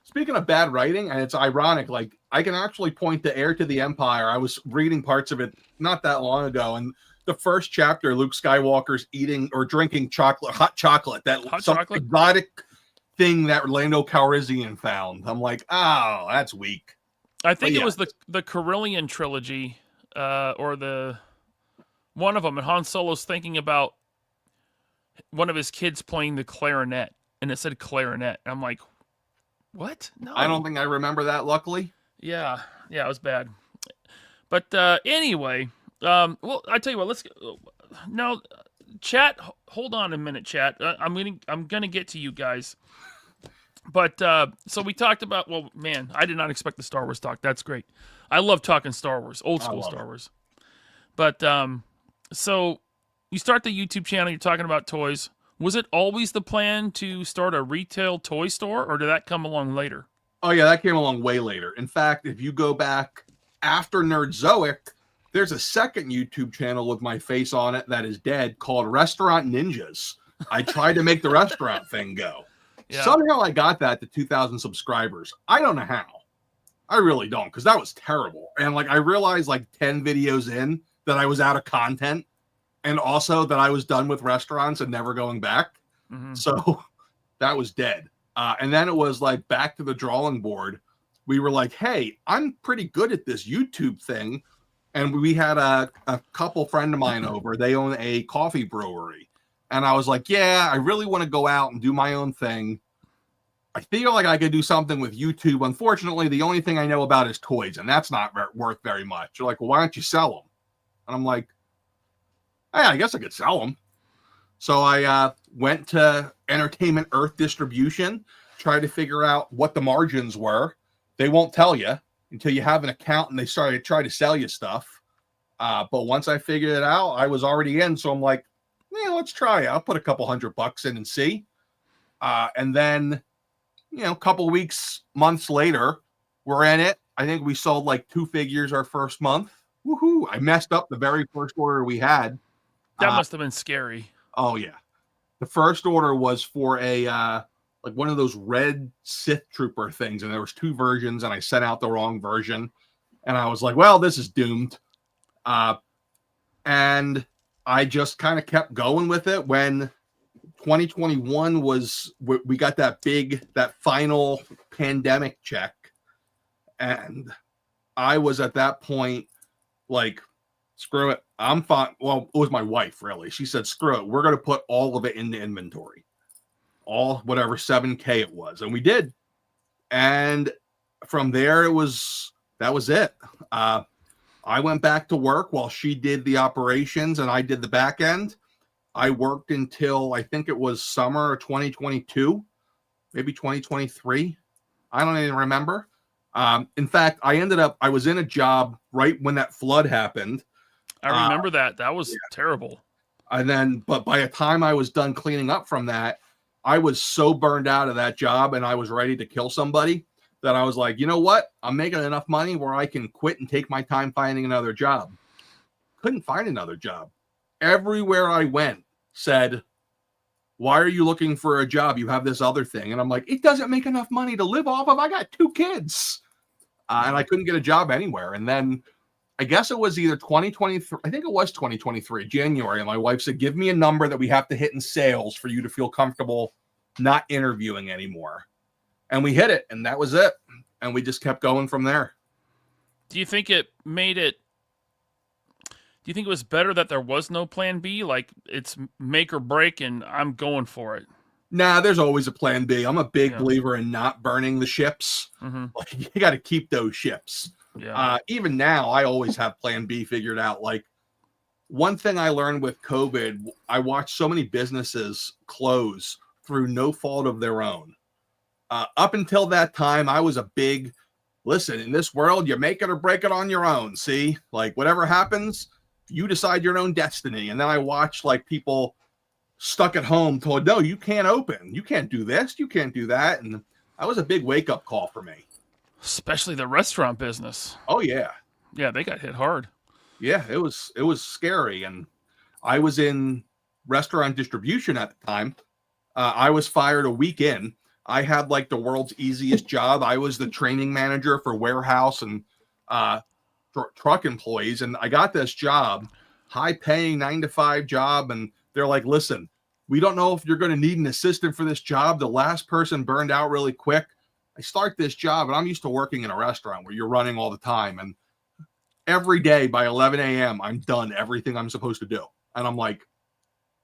speaking of bad writing, and it's ironic, like, I can actually point to Heir to the Empire. I was reading parts of it not that long ago, and the first chapter, Luke Skywalker's eating or drinking hot chocolate, exotic thing that Lando Calrissian found. I'm like, oh, that's weak. I think it was the Carillion trilogy, or the one of them, and Han Solo's thinking about one of his kids playing the clarinet, and it said clarinet. And I'm like, what? No, I don't think I remember that. Luckily, yeah, it was bad. But anyway, well, I tell you what. Let's now, chat. Hold on a minute, chat. I'm gonna get to you guys. But so we talked about. Well, man, I did not expect the Star Wars talk. That's great. I love talking Star Wars, old school Star Wars. But so you start the YouTube channel. You're talking about toys. Was it always the plan to start a retail toy store, or did that come along later? Oh, yeah, that came along way later. In fact, if you go back after Nerdzoic, there's a second YouTube channel with my face on it that is dead called Restaurant Ninjas. I tried to make the restaurant thing go. Yeah. Somehow I got that to 2,000 subscribers. I don't know how. I really don't, because that was terrible. And like I realized like 10 videos in that I was out of content. And also that I was done with restaurants and never going back. Mm-hmm. So that was dead. And then it was like back to the drawing board. We were like, hey, I'm pretty good at this YouTube thing. And we had a couple friend of mine over. They own a coffee brewery. And I was like, yeah, I really want to go out and do my own thing. I feel like I could do something with YouTube. Unfortunately, the only thing I know about is toys. And that's not worth very much. They're like, well, why don't you sell them? And I'm like, hey, I guess I could sell them. So I went to Entertainment Earth Distribution, tried to figure out what the margins were. They won't tell you. until you have an account and they started to try to sell you stuff. But once I figured it out, I was already in. So I'm like, yeah, let's try it. I'll put a couple $100 in and see. And then, a couple weeks, months later, we're in it. I think we sold like 2 figures our first month. Woohoo! I messed up the very first order we had. That must have been scary. Oh yeah, the first order was for a like one of those red Sith Trooper things, and there was 2 versions, and I sent out the wrong version, and I was like, well, this is doomed. And I just kind of kept going with it. When 2021 was, we got that final pandemic check, and I was at that point like, screw it, I'm fine. Well, it was my wife, really. She said, screw it, we're going to put all of it into inventory, all whatever 7K it was, and we did. And from there, that was it. I went back to work while she did the operations and I did the back end. I worked until I think it was summer of 2022, maybe 2023. I don't even remember. In fact, I was in a job right when that flood happened. I remember that. That was terrible. And then, but by the time I was done cleaning up from that, I was so burned out of that job and I was ready to kill somebody that I was like, you know what? I'm making enough money where I can quit and take my time finding another job. Couldn't find another job. Everywhere I went said, why are you looking for a job? You have this other thing. And I'm like, it doesn't make enough money to live off of. I got 2 kids. And I couldn't get a job anywhere. And then I guess it was either 2023. I think it was 2023, January. And my wife said, give me a number that we have to hit in sales for you to feel comfortable not interviewing anymore. And we hit it, and that was it. And we just kept going from there. Do you think it was better that there was no plan B? Like, it's make or break and I'm going for it. Nah, there's always a plan B. I'm a big believer in not burning the ships. Mm-hmm. Like, you got to keep those ships. Yeah. Even now, I always have plan B figured out. Like, one thing I learned with COVID, I watched so many businesses close through no fault of their own. Up until that time, I was a big, listen, in this world, you make it or break it on your own. See, like, whatever happens, you decide your own destiny. And then I watched like people stuck at home told, no, you can't open. You can't do this. You can't do that. And that was a big wake up call for me. Especially the restaurant business. Oh, yeah. Yeah, they got hit hard. Yeah, it was scary. And I was in restaurant distribution at the time. I was fired a week in. I had like the world's easiest job. I was the training manager for warehouse and truck employees. And I got this job, high paying 9-to-5 job. And they're like, listen, we don't know if you're going to need an assistant for this job. The last person burned out really quick. I start this job and I'm used to working in a restaurant where you're running all the time. And every day by 11 a.m., I'm done everything I'm supposed to do. And I'm like,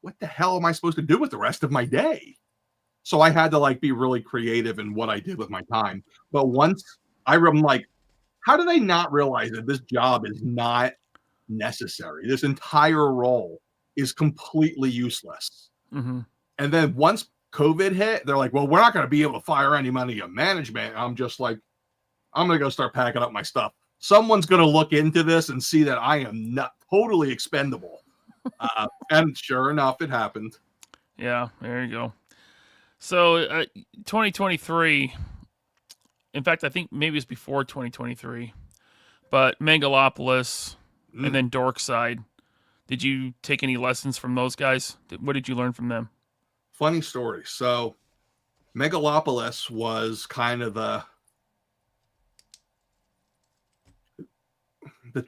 what the hell am I supposed to do with the rest of my day? So I had to like be really creative in what I did with my time. But once I'm like, how do they not realize that this job is not necessary? This entire role is completely useless. Mm-hmm. And then once COVID hit, they're like, well, we're not going to be able to fire anybody in management. I'm just like, I'm going to go start packing up my stuff. Someone's going to look into this and see that I am not totally expendable. And sure enough, it happened. Yeah, there you go. So 2023, in fact, I think maybe it's before 2023, but Megalopolis and then Dorkside. Did you take any lessons from those guys? What did you learn from them? Funny story. So Megalopolis was kind of the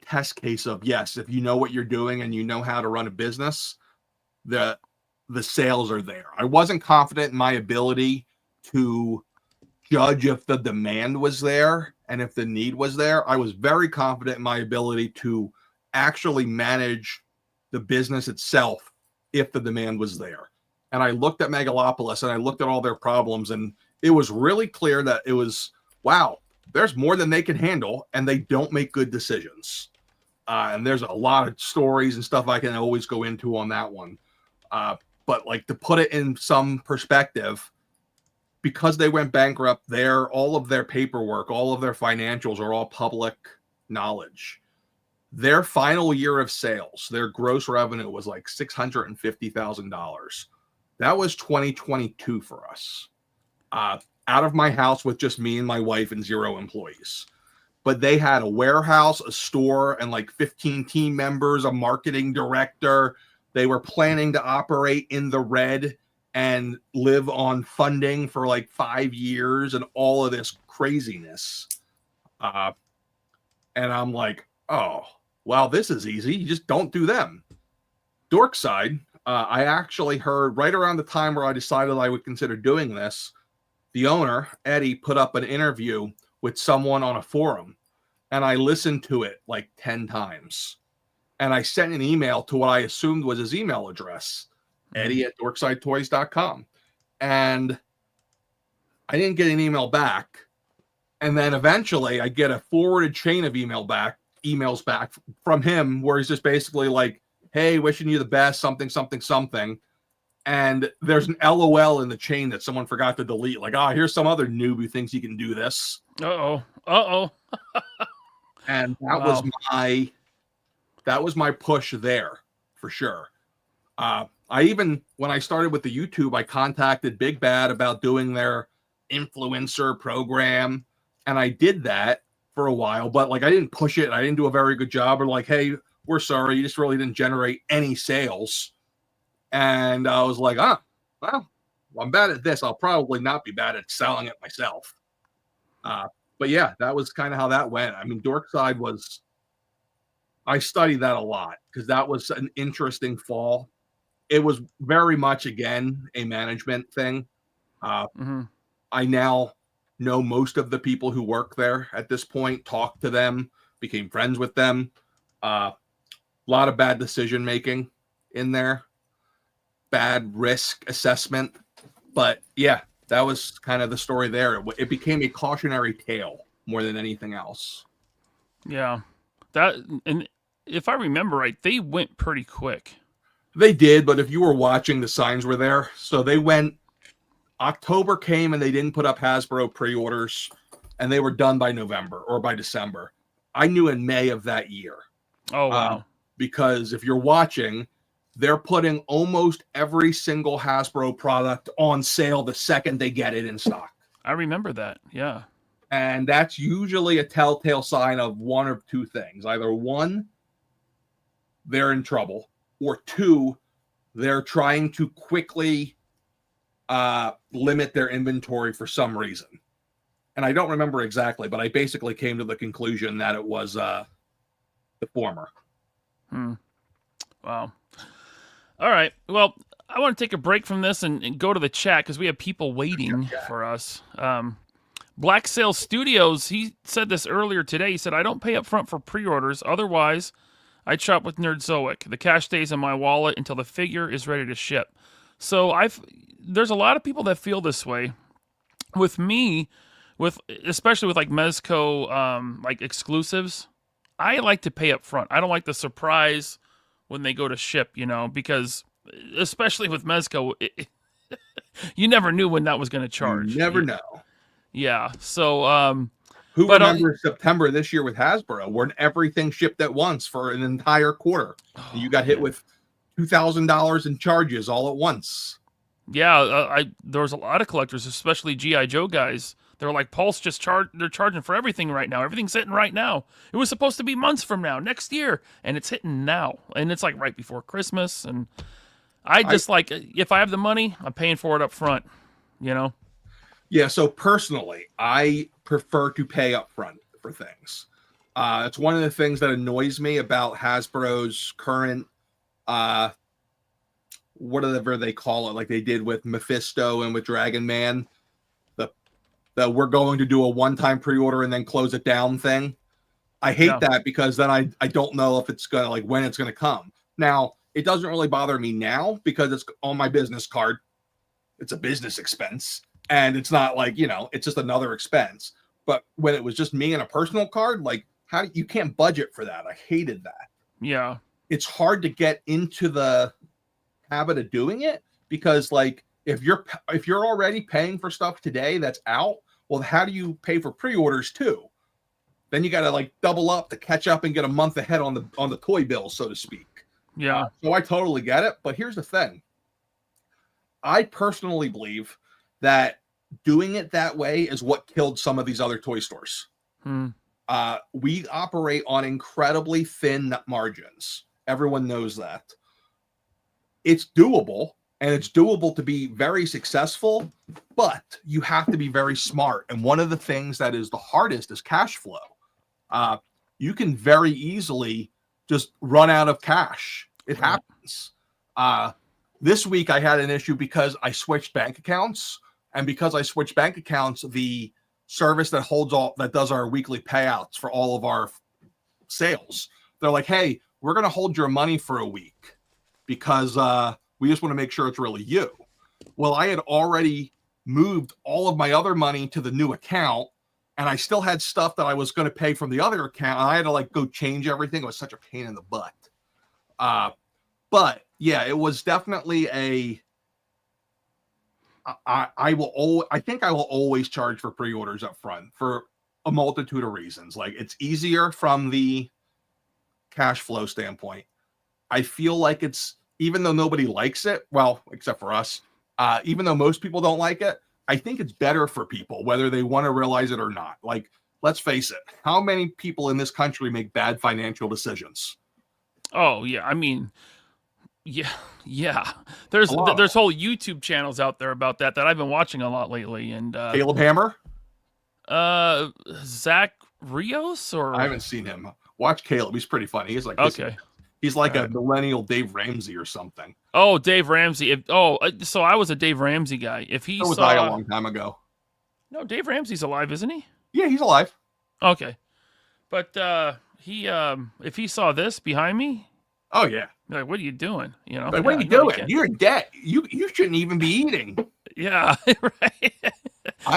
test case of, yes, if you know what you're doing and you know how to run a business, the sales are there. I wasn't confident in my ability to judge if the demand was there and if the need was there. I was very confident in my ability to actually manage the business itself if the demand was there. And I looked at Megalopolis and I looked at all their problems, and it was really clear that it was, wow, there's more than they can handle, and they don't make good decisions. And there's a lot of stories and stuff I can always go into on that one. But like, to put it in some perspective, because they went bankrupt, all of their paperwork, all of their financials are all public knowledge. Their final year of sales, their gross revenue was like $650,000. That was 2022 for us. Out of my house with just me and my wife and 0 employees. But they had a warehouse, a store, and like 15 team members, a marketing director. They were planning to operate in the red and live on funding for like 5 years and all of this craziness. And I'm like, oh, well, this is easy. You just don't do them. Dorkside, I actually heard right around the time where I decided I would consider doing this, the owner, Eddie, put up an interview with someone on a forum, and I listened to it like 10 times. And I sent an email to what I assumed was his email address, Eddie@dorksidetoys.com. And I didn't get an email back. And then eventually I get a forwarded chain of emails back from him where he's just basically like, hey, wishing you the best, something, something, something. And there's an LOL in the chain that someone forgot to delete. Like, here's some other noob who thinks he can do this. Uh-oh. And that was my push there for sure. When I started with the YouTube, I contacted Big Bad about doing their influencer program. And I did that for a while, but like I didn't push it. I didn't do a very good job. Or like, hey, we're sorry, you just really didn't generate any sales. And I was like, well, I'm bad at this. I'll probably not be bad at selling it myself. But yeah, that was kind of how that went. I mean, Dorkside I studied that a lot because that was an interesting fall. It was very much, again, a management thing. I now know most of the people who work there at this point, talked to them, became friends with them. A lot of bad decision making in there. Bad risk assessment. But yeah, that was kind of the story there. It became a cautionary tale more than anything else. Yeah. And if I remember right, they went pretty quick. They did, but if you were watching, the signs were there. So they went, October came and they didn't put up Hasbro pre-orders, and they were done by November or by December. I knew in May of that year. Oh, wow. Because if you're watching, they're putting almost every single Hasbro product on sale the second they get it in stock. I remember that, yeah. And that's usually a telltale sign of one of two things. Either one, they're in trouble, or two, they're trying to quickly limit their inventory for some reason. And I don't remember exactly, but I basically came to the conclusion that it was the former. Wow. All right. Well, I want to take a break from this and go to the chat because we have people waiting for us. Black Sail Studios, he said this earlier today. He said, I don't pay up front for pre-orders. Otherwise, I'd shop with Nerdzoic. The cash stays in my wallet until the figure is ready to ship. So there's a lot of people that feel this way. With me, especially with like Mezco like exclusives, I like to pay up front. I don't like the surprise when they go to ship, because especially with Mezco, you never knew when that was going to charge. You never know. Yeah. So, who remembers September this year with Hasbro, when everything shipped at once for an entire quarter? You got hit with $2,000 in charges all at once. Yeah, there was a lot of collectors, especially G.I. Joe guys. They're like, Pulse they're charging for everything right now. Everything's hitting right now. It was supposed to be months from now, next year, and it's hitting now. And it's like right before Christmas. And if I have the money, I'm paying for it up front, Yeah, so personally, I prefer to pay up front for things. It's one of the things that annoys me about Hasbro's current, whatever they call it, like they did with Mephisto and with Dragon Man, that we're going to do a one-time pre-order and then close it down thing. I hate that because then I don't know if it's going to, like, when it's going to come. Now, it doesn't really bother me now because it's on my business card. It's a business expense. And it's not like, it's just another expense. But when it was just me and a personal card, like, you can't budget for that. I hated that. Yeah. It's hard to get into the habit of doing it because, like, if you're already paying for stuff today that's out, well, how do you pay for pre-orders too? Then you got to like double up to catch up and get a month ahead on the toy bill, so to speak. Yeah. So I totally get it. But here's the thing. I personally believe that doing it that way is what killed some of these other toy stores. We operate on incredibly thin margins. Everyone knows that. It's doable, and it's doable to be very successful, but you have to be very smart. And one of the things that is the hardest is cash flow. You can very easily just run out of cash. It happens. This week I had an issue because I switched bank accounts, and because I switched bank accounts, the service that does our weekly payouts for all of our sales, they're like, hey, we're going to hold your money for a week because we just want to make sure it's really you. Well, I had already moved all of my other money to the new account, and I still had stuff that I was going to pay from the other account. And I had to like go change everything. It was such a pain in the butt. But yeah, it was definitely I think I will always charge for pre-orders up front for a multitude of reasons. Like, it's easier from the cash flow standpoint. I feel like it's, even though nobody likes it, well, except for us, even though most people don't like it, I think it's better for people, whether they want to realize it or not. Like, let's face it, how many people in this country make bad financial decisions? Oh, yeah. I mean, yeah. There's whole YouTube channels out there about that I've been watching a lot lately. And Caleb Hammer? Zach Rios? Or I haven't seen him. Watch Caleb. He's pretty funny. He's like, okay. He's like a millennial Dave Ramsey or something. Oh, Dave Ramsey. So I was a Dave Ramsey guy. If he was I a long time ago. No, Dave Ramsey's alive, isn't he? Yeah, he's alive. Okay. But he if he saw this behind me, oh yeah. Like, what are you doing? You know? Like, what are you doing? You're in debt. You shouldn't even be eating. Yeah, right.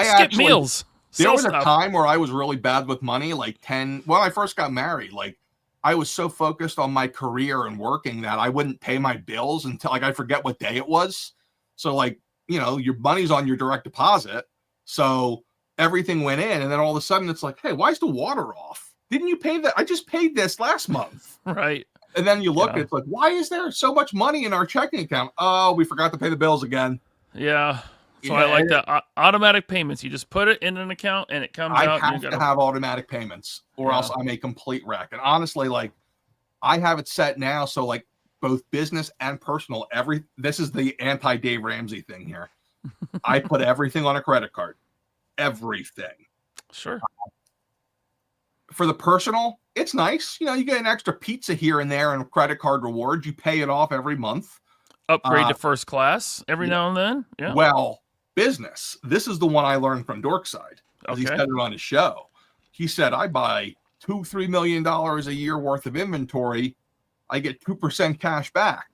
Skip meals. There was a time where I was really bad with money, like when I first got married, like I was so focused on my career and working that I wouldn't pay my bills until like I forget what day it was. So like, you know, your money's on your direct deposit. So everything went in, and then all of a sudden it's like, hey, why is the water off? Didn't you pay that? I just paid this last month. Right. And then you look, it's like, why is there so much money in our checking account? Oh, we forgot to pay the bills again. Yeah. So I like that automatic payments. You just put it in an account and it comes out. I have to have automatic payments, or else I'm a complete wreck. And honestly, like, I have it set now so like both business and personal, this is the anti-Dave Ramsey thing here. I put everything on a credit card. Everything. Sure. For the personal, it's nice. You know, you get an extra pizza here and there and credit card rewards. You pay it off every month. Upgrade to first class every now and then. Yeah. Well, business. This is the one I learned from Dorkside. He said it on his show. He said, I buy $2-3 million a year worth of inventory. I get 2% cash back.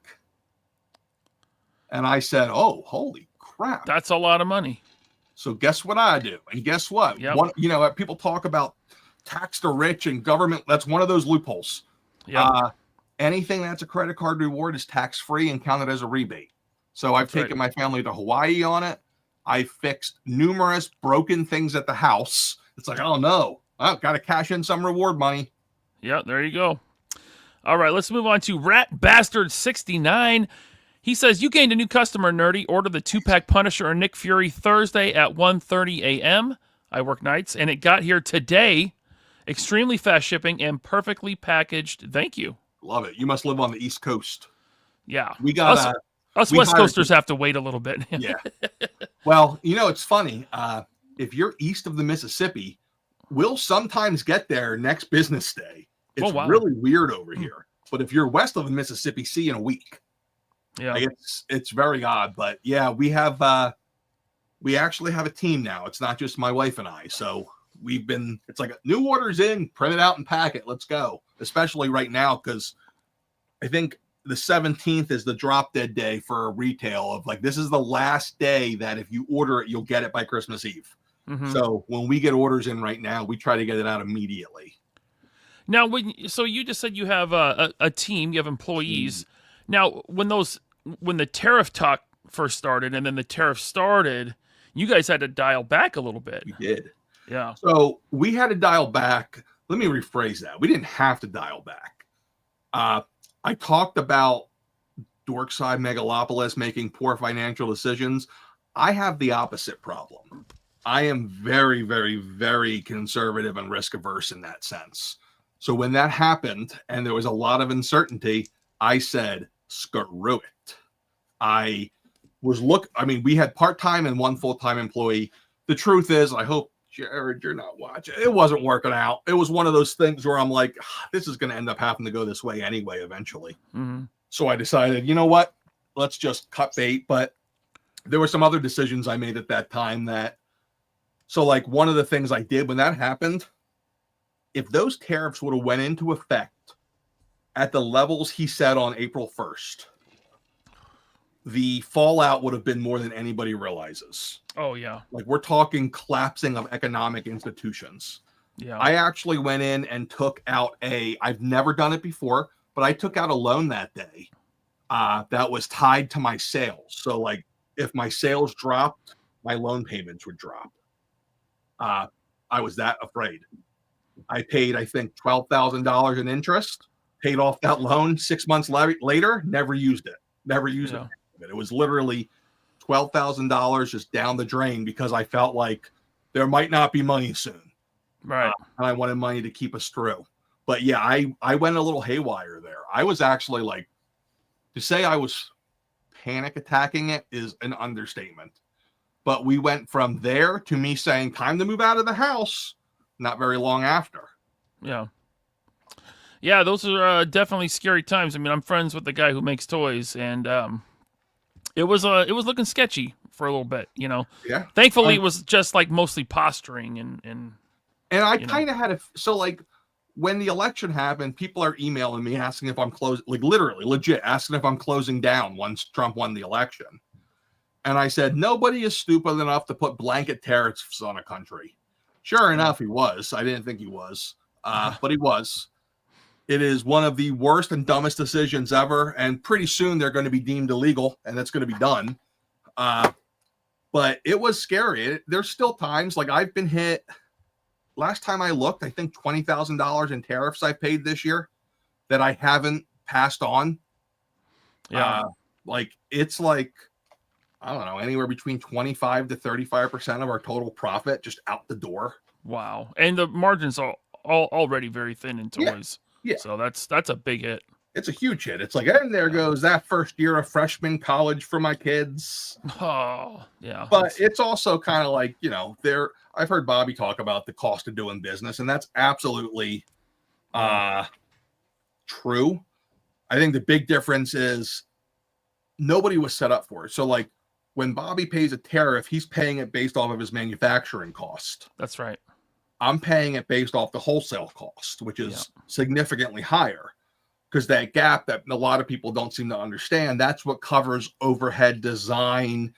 And I said, oh, holy crap. That's a lot of money. So guess what I do? And guess what? Yep. You know, people talk about tax the rich and government. That's one of those loopholes. Yeah. Anything that's a credit card reward is tax-free and counted as a rebate. So I've taken my family to Hawaii on it. I fixed numerous broken things at the house. It's like, oh no, I've got to cash in some reward money. Yeah, there you go. All right, let's move on to Rat Bastard 69. He says, you gained a new customer, Nerdy. Order the 2-pack Punisher or Nick Fury Thursday at 1:30 a.m. I work nights, and it got here today. Extremely fast shipping and perfectly packaged. Thank you. Love it. You must live on the East Coast. Yeah. We got us West Coasters have to wait a little bit. Yeah. Well, you know, it's funny. If you're east of the Mississippi, we'll sometimes get there next business day. It's really weird over here. But if you're west of the Mississippi, see you in a week. Yeah. Like, it's very odd. But yeah, we actually have a team now. It's not just my wife and I. So it's like new orders in, print it out and pack it. Let's go. Especially right now, because I think the 17th is the drop dead day for retail of like, this is the last day that if you order it, you'll get it by Christmas Eve. Mm-hmm. So when we get orders in right now, we try to get it out immediately. Now, so you just said you have a team, you have employees. Now, when the tariff talk first started, and then the tariffs started, you guys had to dial back a little bit. We did. Yeah. So we had to dial back. Let me rephrase that. We didn't have to dial back. I talked about Dorkside Megalopolis making poor financial decisions. I have the opposite problem. I am very, very, very conservative and risk averse in that sense. So when that happened and there was a lot of uncertainty, I said, screw it. I mean, we had part-time and one full-time employee. The truth is, I hope, Jared, you're not watching. It wasn't working out. It was one of those things where I'm like, this is going to end up having to go this way anyway, eventually. Mm-hmm. So I decided, you know what? Let's just cut bait. But there were some other decisions I made at that time so like one of the things I did when that happened, if those tariffs would have went into effect at the levels he said on April 1st, the fallout would have been more than anybody realizes. Oh, yeah. Like we're talking collapsing of economic institutions. Yeah. I actually went in and took out I've never done it before, but I took out a loan that day that was tied to my sales. So like if my sales dropped, my loan payments would drop. I was that afraid. I paid, I think, $12,000 in interest, paid off that loan 6 months later, never used it. Never used it. It was literally $12,000 just down the drain because I felt like there might not be money soon. Right. And I wanted money to keep us through. But yeah, I went a little haywire there. I was actually like, to say I was panic attacking it is an understatement. But we went from there to me saying, time to move out of the house, not very long after. Yeah. Yeah, those are definitely scary times. I mean, I'm friends with the guy who makes toys, and it was looking sketchy for a little bit, you know. Yeah. Thankfully, it was just like mostly posturing and I kind of had so like when the election happened, people are emailing me asking if I'm closing, like literally, legit, asking if I'm closing down once Trump won the election. And I said, nobody is stupid enough to put blanket tariffs on a country. Sure enough, he was. I didn't think he was, but he was. It is one of the worst and dumbest decisions ever. And pretty soon they're going to be deemed illegal and that's going to be done. But it was scary. There's still times like I've been hit. Last time I looked, I think $20,000 in tariffs I paid this year that I haven't passed on. yeah. Like it's like, I don't know, anywhere between 25 to 35% of our total profit just out the door. Wow. And the margins are already very thin in toys. Yeah. So that's a big hit. It's a huge hit. It's like, and there goes that first year of freshman college for my kids. Oh, yeah. But it's also kind of like, you know, I've heard Bobby talk about the cost of doing business, and that's absolutely true. I think the big difference is nobody was set up for it. So like when Bobby pays a tariff, he's paying it based off of his manufacturing cost. That's right. I'm paying it based off the wholesale cost, which is significantly higher. Because that gap that a lot of people don't seem to understand, that's what covers overhead design,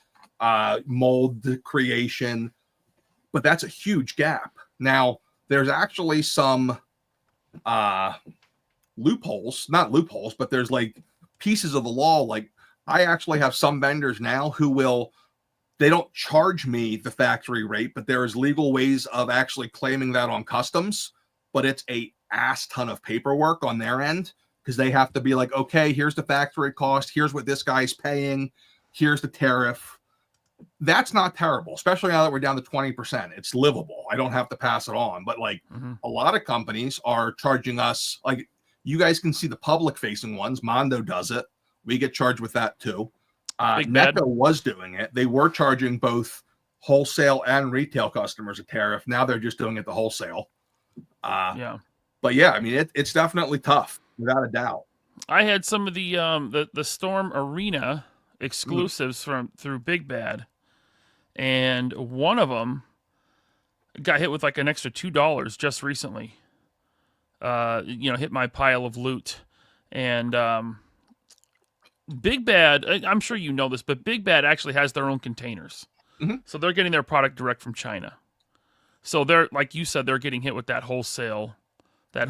mold creation. But that's a huge gap. Now, there's actually some loopholes, not loopholes, but there's like pieces of the law. Like I actually have some vendors now who they don't charge me the factory rate, but there is legal ways of actually claiming that on customs. But it's a ass ton of paperwork on their end. Because they have to be like, okay, here's the factory cost. Here's what this guy's paying. Here's the tariff. That's not terrible, especially now that we're down to 20%. It's livable. I don't have to pass it on. But like a lot of companies are charging us, like you guys can see the public facing ones. Mondo does it. We get charged with that too. NECA was doing it. They were charging both wholesale and retail customers a tariff. Now they're just doing it the wholesale. But yeah, I mean, it's definitely tough. Without a doubt. I had some of the Storm Arena exclusives through Big Bad, and one of them got hit with like an extra $2 just recently. Hit my pile of loot, and Big Bad. I'm sure you know this, but Big Bad actually has their own containers, so they're getting their product direct from China. So they're like you said, they're getting hit with that wholesale.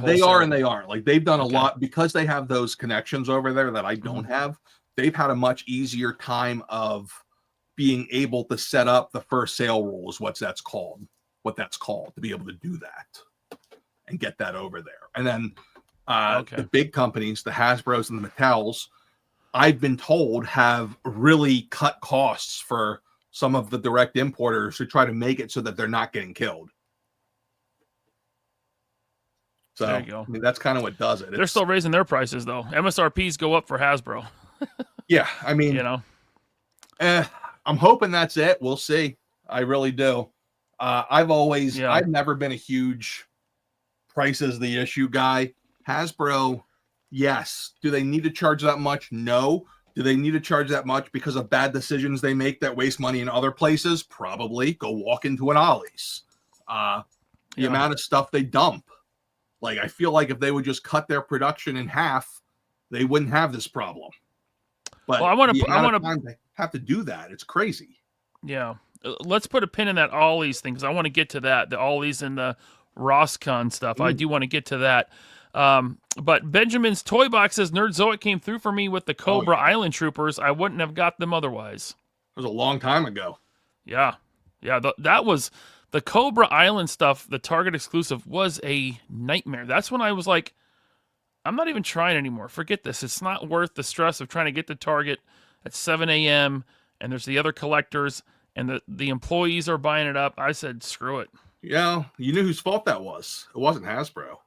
They are and they aren't. Like they've done a lot because they have those connections over there that I don't have. they've had a much easier time of being able to set up the first sale rule is what that's called, to be able to do that and get that over there. And then the big companies, the Hasbros and the Mattels, I've been told have really cut costs for some of the direct importers to try to make it so that they're not getting killed. So there you go. I mean, that's kind of what does it. They're still raising their prices though. MSRPs go up for Hasbro. Yeah, I mean, you know, I'm hoping that's it. We'll see. I really do. I've never been a huge price is the issue guy. Hasbro, yes. Do they need to charge that much? No. Do they need to charge that much because of bad decisions they make that waste money in other places? Probably. Go walk into an Ollie's. The amount of stuff they dump. Like, I feel like if they would just cut their production in half, they wouldn't have this problem. But well, I want to they have to do that. It's crazy. Yeah. Let's put a pin in that Ollie's thing because I want to get to that. The Ollie's and the Rosscon stuff. I do want to get to that. But Benjamin's Toy Box says Nerdzoic came through for me with the Cobra Island Troopers. I wouldn't have got them otherwise. It was a long time ago. Yeah. Yeah. That was the Cobra Island stuff. The Target exclusive was a nightmare. That's when I was like, I'm not even trying anymore. Forget this. It's not worth the stress of trying to get to Target at 7 a.m. and there's the other collectors and the employees are buying it up. I said, screw it. Yeah, you knew whose fault that was. It wasn't Hasbro.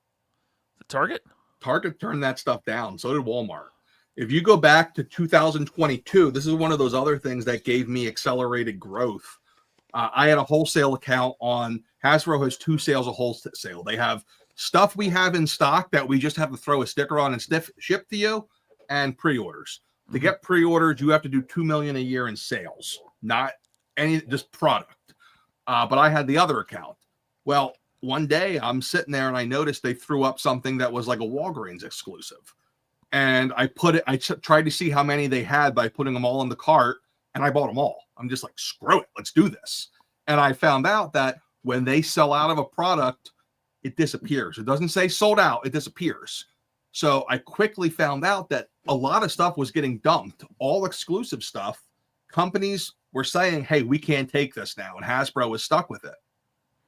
The Target? Target turned that stuff down. So did Walmart. If you go back to 2022, this is one of those other things that gave me accelerated growth. I had a wholesale account on Hasbro has 2 sales of wholesale. They have stuff we have in stock that we just have to throw a sticker on and ship to you, and pre-orders. Mm-hmm. To get pre-orders, you have to do $2 million a year in sales, not just product. But I had the other account. Well, one day I'm sitting there and I noticed they threw up something that was like a Walgreens exclusive. And I tried to see how many they had by putting them all in the cart, and I bought them all. I'm just like, screw it, let's do this. And I found out that when they sell out of a product, it disappears. It doesn't say sold out, it disappears. So I quickly found out that a lot of stuff was getting dumped, all exclusive stuff. Companies were saying, hey, we can't take this now. And Hasbro was stuck with it.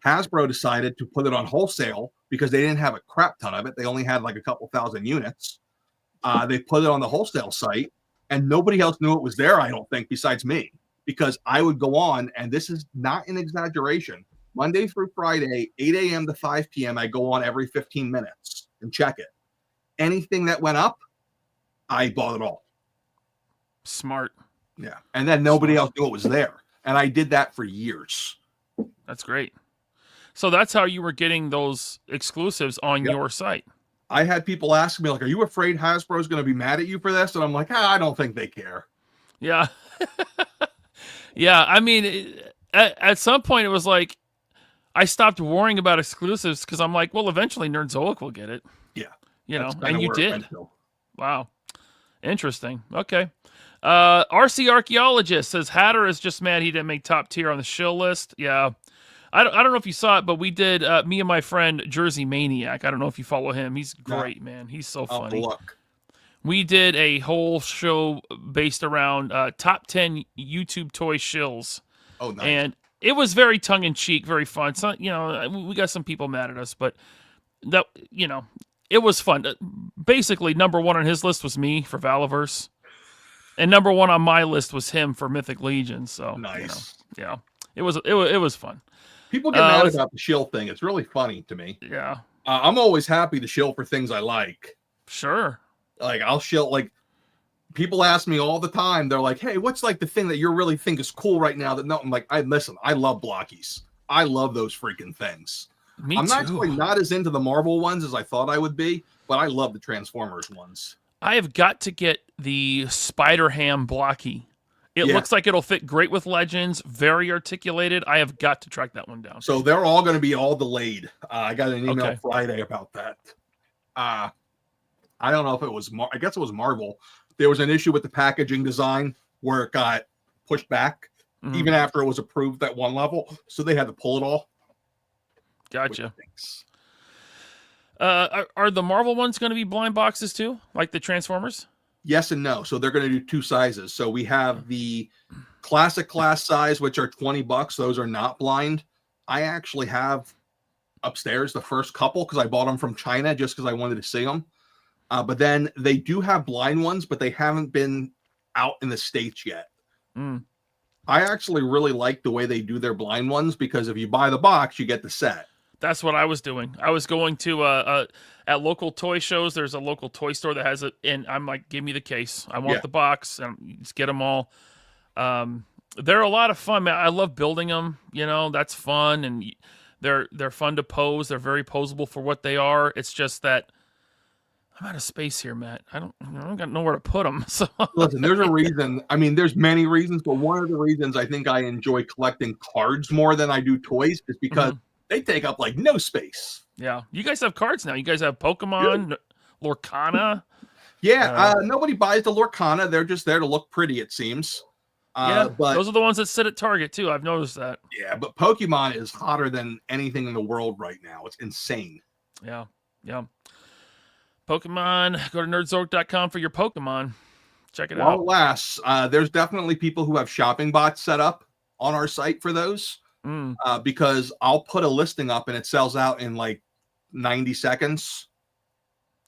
Hasbro decided to put it on wholesale because they didn't have a crap ton of it. They only had like a couple thousand units. They put it on the wholesale site and nobody else knew it was there, I don't think, besides me, because I would go on, and this is not an exaggeration, Monday through Friday, 8 a.m. to 5 p.m., I go on every 15 minutes and check it. Anything that went up, I bought it all. Smart. Yeah. And then nobody else knew it was there. And I did that for years. That's great. So that's how you were getting those exclusives on your site. I had people ask me, like, are you afraid Hasbro's going to be mad at you for this? And I'm like, I don't think they care. Yeah. Yeah. I mean, at some point it was like, I stopped worrying about exclusives because I'm like, well, eventually Nerdzoic will get it. Yeah. You know, and you did. Wow. Interesting. Okay. RC Archaeologist says Hatter is just mad he didn't make top tier on the shill list. Yeah. I don't know if you saw it, but we did, me and my friend Jersey Maniac. I don't know if you follow him. He's great, man. He's so funny. Look. We did a whole show based around top 10 YouTube toy shills. Oh, nice. And it was very tongue-in-cheek, very fun. So, you know, we got some people mad at us, but that, you know, it was fun. Basically, number 1 on his list was me for Valiverse. And number 1 on my list was him for Mythic Legion. So, nice. You know, yeah, it was fun. People get mad about the shill thing. It's really funny to me. Yeah. I'm always happy to shill for things I like. Sure. Like, I'll shill, like, people ask me all the time. They're like, hey, what's like the thing that you really think is cool right now? I'm like, listen, I love blockies. I love those freaking things. I'm actually not as into the Marvel ones as I thought I would be, but I love the Transformers ones. I have got to get the Spider-Ham blocky. It looks like it'll fit great with Legends. Very articulated. I have got to track that one down. So they're all going to be all delayed. I got an email Friday about that. I don't know if it was, I guess it was Marvel. There was an issue with the packaging design where it got pushed back, even after it was approved at one level. So they had to pull it all. Gotcha. Are the Marvel ones going to be blind boxes too, like the Transformers? Yes and no. So they're going to do 2 sizes. So we have the classic class size, which are $20. Those are not blind. I actually have upstairs the first couple because I bought them from China just because I wanted to see them. But then they do have blind ones, but they haven't been out in the States yet. Mm. I actually really like the way they do their blind ones because if you buy the box, you get the set. That's what I was doing. I was going to at local toy shows. There's a local toy store that has it, and I'm like, give me the case. I want the box, and just get them all. They're a lot of fun, man. I love building them. You know, that's fun, and they're fun to pose. They're very posable for what they are. It's just that I'm out of space here, Matt. I don't got nowhere to put them. So listen, there's a reason. I mean, there's many reasons, but one of the reasons I think I enjoy collecting cards more than I do toys is because they take up like no space. Yeah, you guys have cards now. You guys have Pokemon, Lorcana. Yeah, nobody buys the Lorcana. They're just there to look pretty, it seems. But those are the ones that sit at Target too. I've noticed that. Yeah, but Pokemon is hotter than anything in the world right now. It's insane. Yeah. Pokemon. Go to nerdzoic.com for your Pokemon. Check it out. Well, lasts. There's definitely people who have shopping bots set up on our site for those. Because I'll put a listing up and it sells out in like 90 seconds.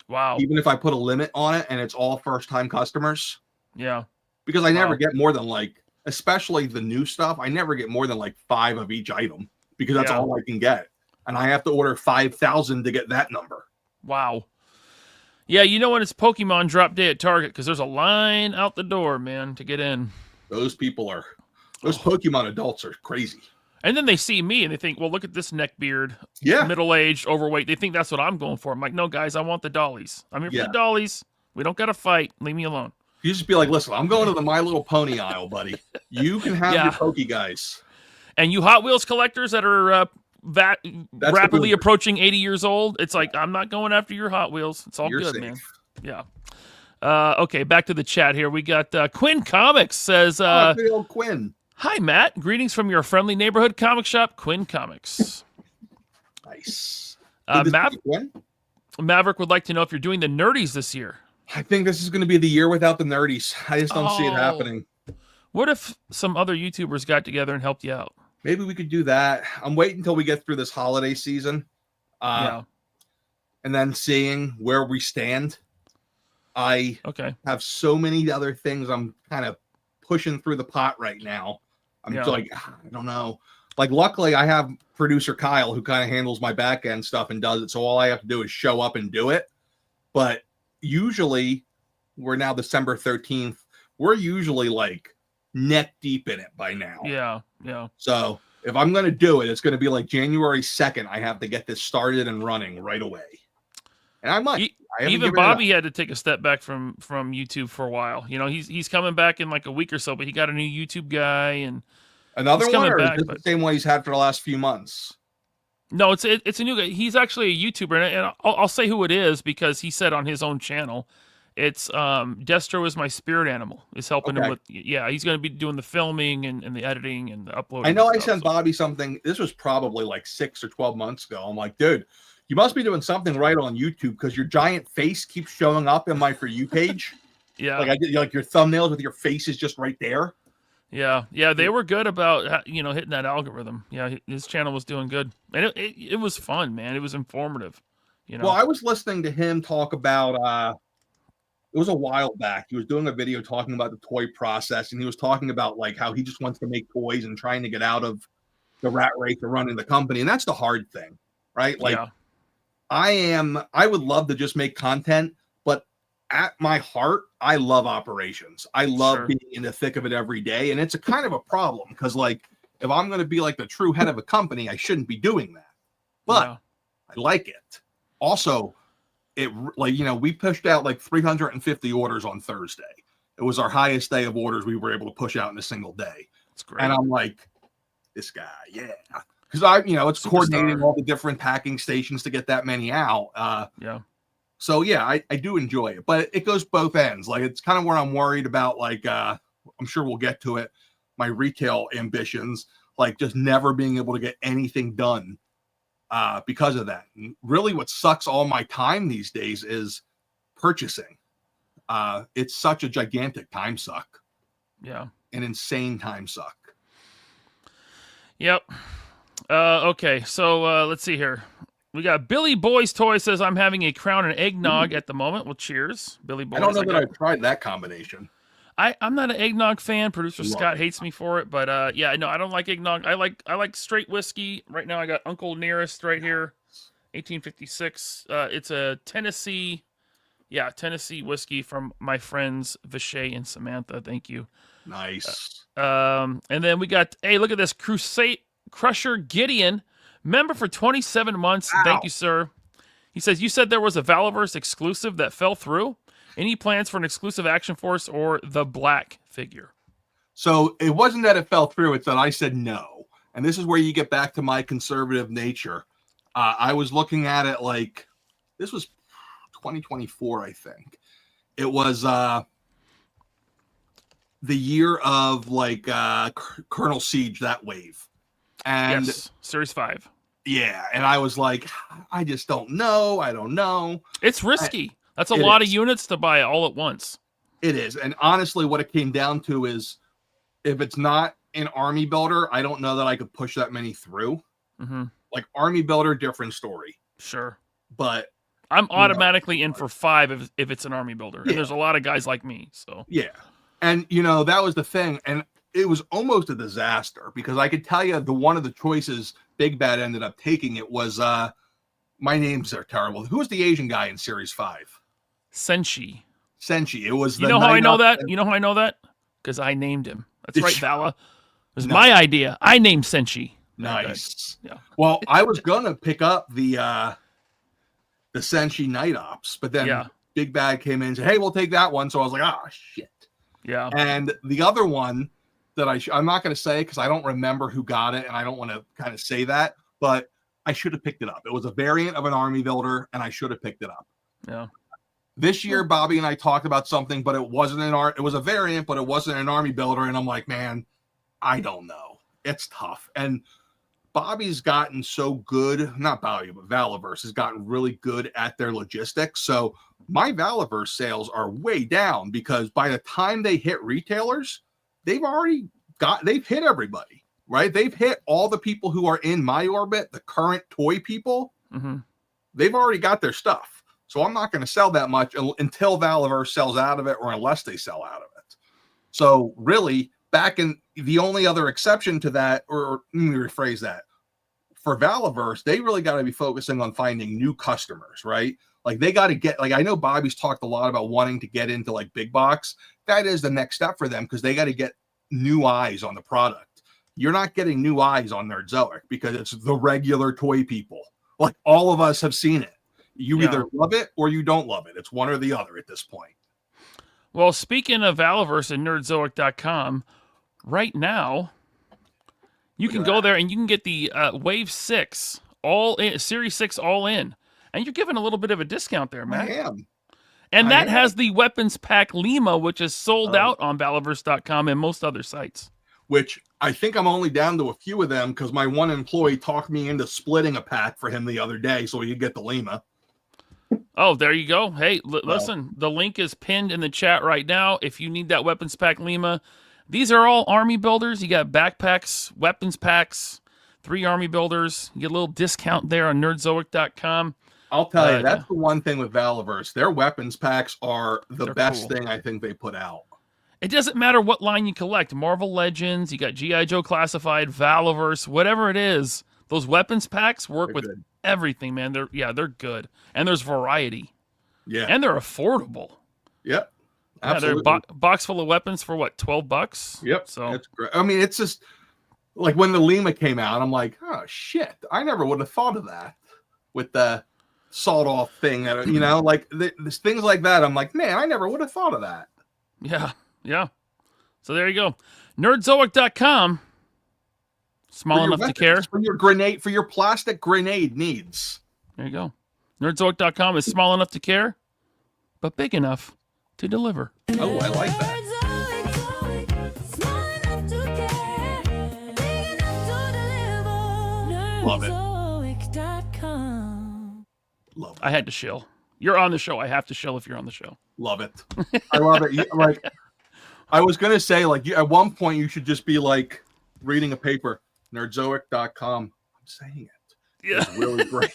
Wow. Even if I put a limit on it and it's all first-time customers. Yeah. Because I never get more than like, especially the new stuff, I never get more than like 5 of each item because that's all I can get. And I have to order 5,000 to get that number. Wow. Yeah, you know when it's Pokemon drop day at Target because there's a line out the door, man, to get in. Those Pokemon adults are crazy. And then they see me and they think, well, look at this neck beard. Yeah. Middle-aged, overweight. They think that's what I'm going for. I'm like, no, guys, I want the dollies. I'm here for the dollies. We don't got to fight. Leave me alone. You just be like, listen, I'm going to the My Little Pony aisle, buddy. You can have your Poke guys. And you Hot Wheels collectors that are rapidly approaching 80 years old, it's like, I'm not going after your Hot Wheels. It's all good, safe. Man. Yeah. Okay, back to the chat here. We got Quinn Comics says... the old Quinn. Hi, Matt. Greetings from your friendly neighborhood comic shop, Quinn Comics. Nice. Maverick would like to know if you're doing the Nerdies this year. I think this is going to be the year without the Nerdies. I just don't see it happening. What if some other YouTubers got together and helped you out? Maybe we could do that. I'm waiting until we get through this holiday season. And then seeing where we stand. I have so many other things I'm kind of pushing through the pot right now. I'm like, I don't know. Like, luckily, I have producer Kyle who kind of handles my back end stuff and does it. So all I have to do is show up and do it. But usually, we're now December 13th. We're usually like neck deep in it by now. Yeah. So if I'm going to do it, it's going to be like January 2nd. I have to get this started and running right away. And I might. Even Bobby had to take a step back from YouTube for a while. You know, he's coming back in like a week or so, but he got a new YouTube guy and another one, or is it the same one he's had for the last few months? No, it's a new guy. He's actually a YouTuber, and I'll say who it is because he said on his own channel, it's Destro is my spirit animal. Is helping him with he's going to be doing the filming and the editing and the uploading. I know I sent Bobby something. This was probably like 6 or 12 months ago. I'm like, dude, you must be doing something right on YouTube because your giant face keeps showing up in my For You page. Like like your thumbnails with your face is just right there. Yeah, they were good about hitting that algorithm. Yeah, his channel was doing good, and it was fun, man. It was informative. Well, I was listening to him talk about. It was a while back. He was doing a video talking about the toy process, and he was talking about like how he just wants to make toys and trying to get out of the rat race of running the company, and that's the hard thing, right? Like, I would love to just make content, but at my heart, I love operations. I love being in the thick of it every day. And it's a kind of a problem because, like, if I'm going to be like the true head of a company, I shouldn't be doing that. But I like it. Also, we pushed out like 350 orders on Thursday. It was our highest day of orders we were able to push out in a single day. That's great. And I'm like, this guy, because it's coordinating all the different packing stations to get that many out. So I do enjoy it, but it goes both ends. Like, it's kind of where I'm worried about, like, I'm sure we'll get to it. My retail ambitions, like just never being able to get anything done because of that. And really what sucks all my time these days is purchasing. It's such a gigantic time suck. Yeah. An insane time suck. Yep. Okay, so let's see here. We got Billy Boy's Toy says, I'm having a crown and eggnog at the moment. Well, cheers, Billy Boy's. I don't know that I've tried that combination. I'm not an eggnog fan. Producer Love Scott it. hates me for it, but yeah, no, I don't like eggnog. I like straight whiskey. Right now I got Uncle Nearest right here, 1856. It's a Tennessee whiskey from my friends Vishay and Samantha. Thank you. Nice. And then we got, hey, look at this, Crusher Gideon, member for 27 months. Wow. Thank you, sir. He says, you said there was a Valaverse exclusive that fell through. Any plans for an exclusive Action Force or the Black figure? So it wasn't that it fell through, it's that I said no. And this is where you get back to my conservative nature. I was looking at it like, this was 2024, I think. It was the year of like Colonel Siege, that wave. And yes, Series 5. Yeah, and I was like, I just don't know. I don't know. It's risky. That's a lot of units to buy all at once. It is. And honestly, what it came down to is if it's not an army builder, I don't know that I could push that many through. Mm-hmm. Like army builder, different story. Sure. But I'm automatically in for 5 if it's an army builder. Yeah. And there's a lot of guys like me. So yeah. And that was the thing. And it was almost a disaster because I could tell you one of the choices Big Bad ended up taking it was my names are terrible. Who was the Asian guy in Series 5? Senshi. It was you know how I know that? You know how I know that? Because I named him. That's right, Vala. It was my idea. I named Senshi. Nice. Yeah. Well, I was gonna pick up the Senshi Night Ops, but then Big Bad came in and said, "Hey, we'll take that one." So I was like, "Ah, shit." Yeah. And the other one that I'm not going to say because I don't remember who got it, and I don't want to kind of say that, but I should have picked it up. It was a variant of an army builder, and I should have picked it up. Yeah. This year, Bobby and I talked about something, but it wasn't it was a variant, but it wasn't an army builder, and I'm like, man, I don't know. It's tough. And Bobby's gotten so good, not Bobby, but Valaverse has gotten really good at their logistics. So my Valaverse sales are way down because by the time they hit retailers, they've hit everybody, right? They've hit all the people who are in my orbit, the current toy people. Mm-hmm. They've already got their stuff. So I'm not going to sell that much until Valaverse sells out of it or unless they sell out of it. So really, back in the only other exception to that, or let me rephrase that, for Valaverse, they really got to be focusing on finding new customers, right? Like they got to get, like I know Bobby's talked a lot about wanting to get into like big box. That is the next step for them because they got to get new eyes on the product. You're not getting new eyes on Nerdzoic because it's the regular toy people. Like all of us have seen it. You either love it or you don't love it. It's one or the other at this point. Well, speaking of Valaverse and Nerdzoic.com, right now, you can go there and you can get the Wave 6, all in, Series 6 all in. And you're giving a little bit of a discount there, Matt. I am. And that has the Weapons Pack Lima, which is sold out on Valaverse.com and most other sites. Which I think I'm only down to a few of them because my one employee talked me into splitting a pack for him the other day so he could get the Lima. Oh, there you go. Hey, listen, the link is pinned in the chat right now. If you need that Weapons Pack Lima, these are all army builders. You got backpacks, weapons packs, 3 army builders. You get a little discount there on Nerdzoic.com. I'll tell you, that's the one thing with Valaverse. Their weapons packs are the best thing I think they put out. It doesn't matter what line you collect. Marvel Legends, you got G.I. Joe Classified, Valaverse, whatever it is. Those weapons packs work with everything, man. They're good. And there's variety. Yeah. And they're affordable. Yep. Absolutely. Yeah, they're box full of weapons for what, $12? Yep. So that's great. I mean, it's just like when the Lima came out, I'm like, oh shit. I never would have thought of that with the sawed off thing, like there's things like that. I'm like, man, I never would have thought of that. Yeah. So there you go. Nerdzoic.com. Small enough to care. For your grenade, for your plastic grenade needs. There you go. Nerdzoic.com is small enough to care, but big enough to deliver. Oh, I like that. Love it. Love it. I had to shill. You're on the show. I have to shill if you're on the show. Love it. I love it. Like, I was going to say, like, at one point you should just be like reading a paper, nerdzoic.com. I'm saying it. Yeah. It's really great.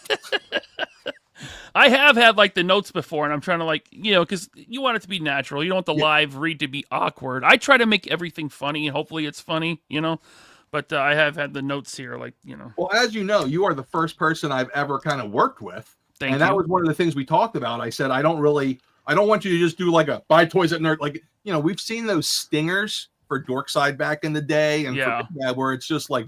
I have had like the notes before, and I'm trying to like, because you want it to be natural. You don't want the live read to be awkward. I try to make everything funny, and hopefully it's funny, But I have had the notes here, like, Well, as you know, you are the first person I've ever kind of worked with. Thank you. That was one of the things we talked about. I said, I don't want you to just do like a buy toys at Nerd. Like, we've seen those stingers for Dorkside back in the day. And where it's just like,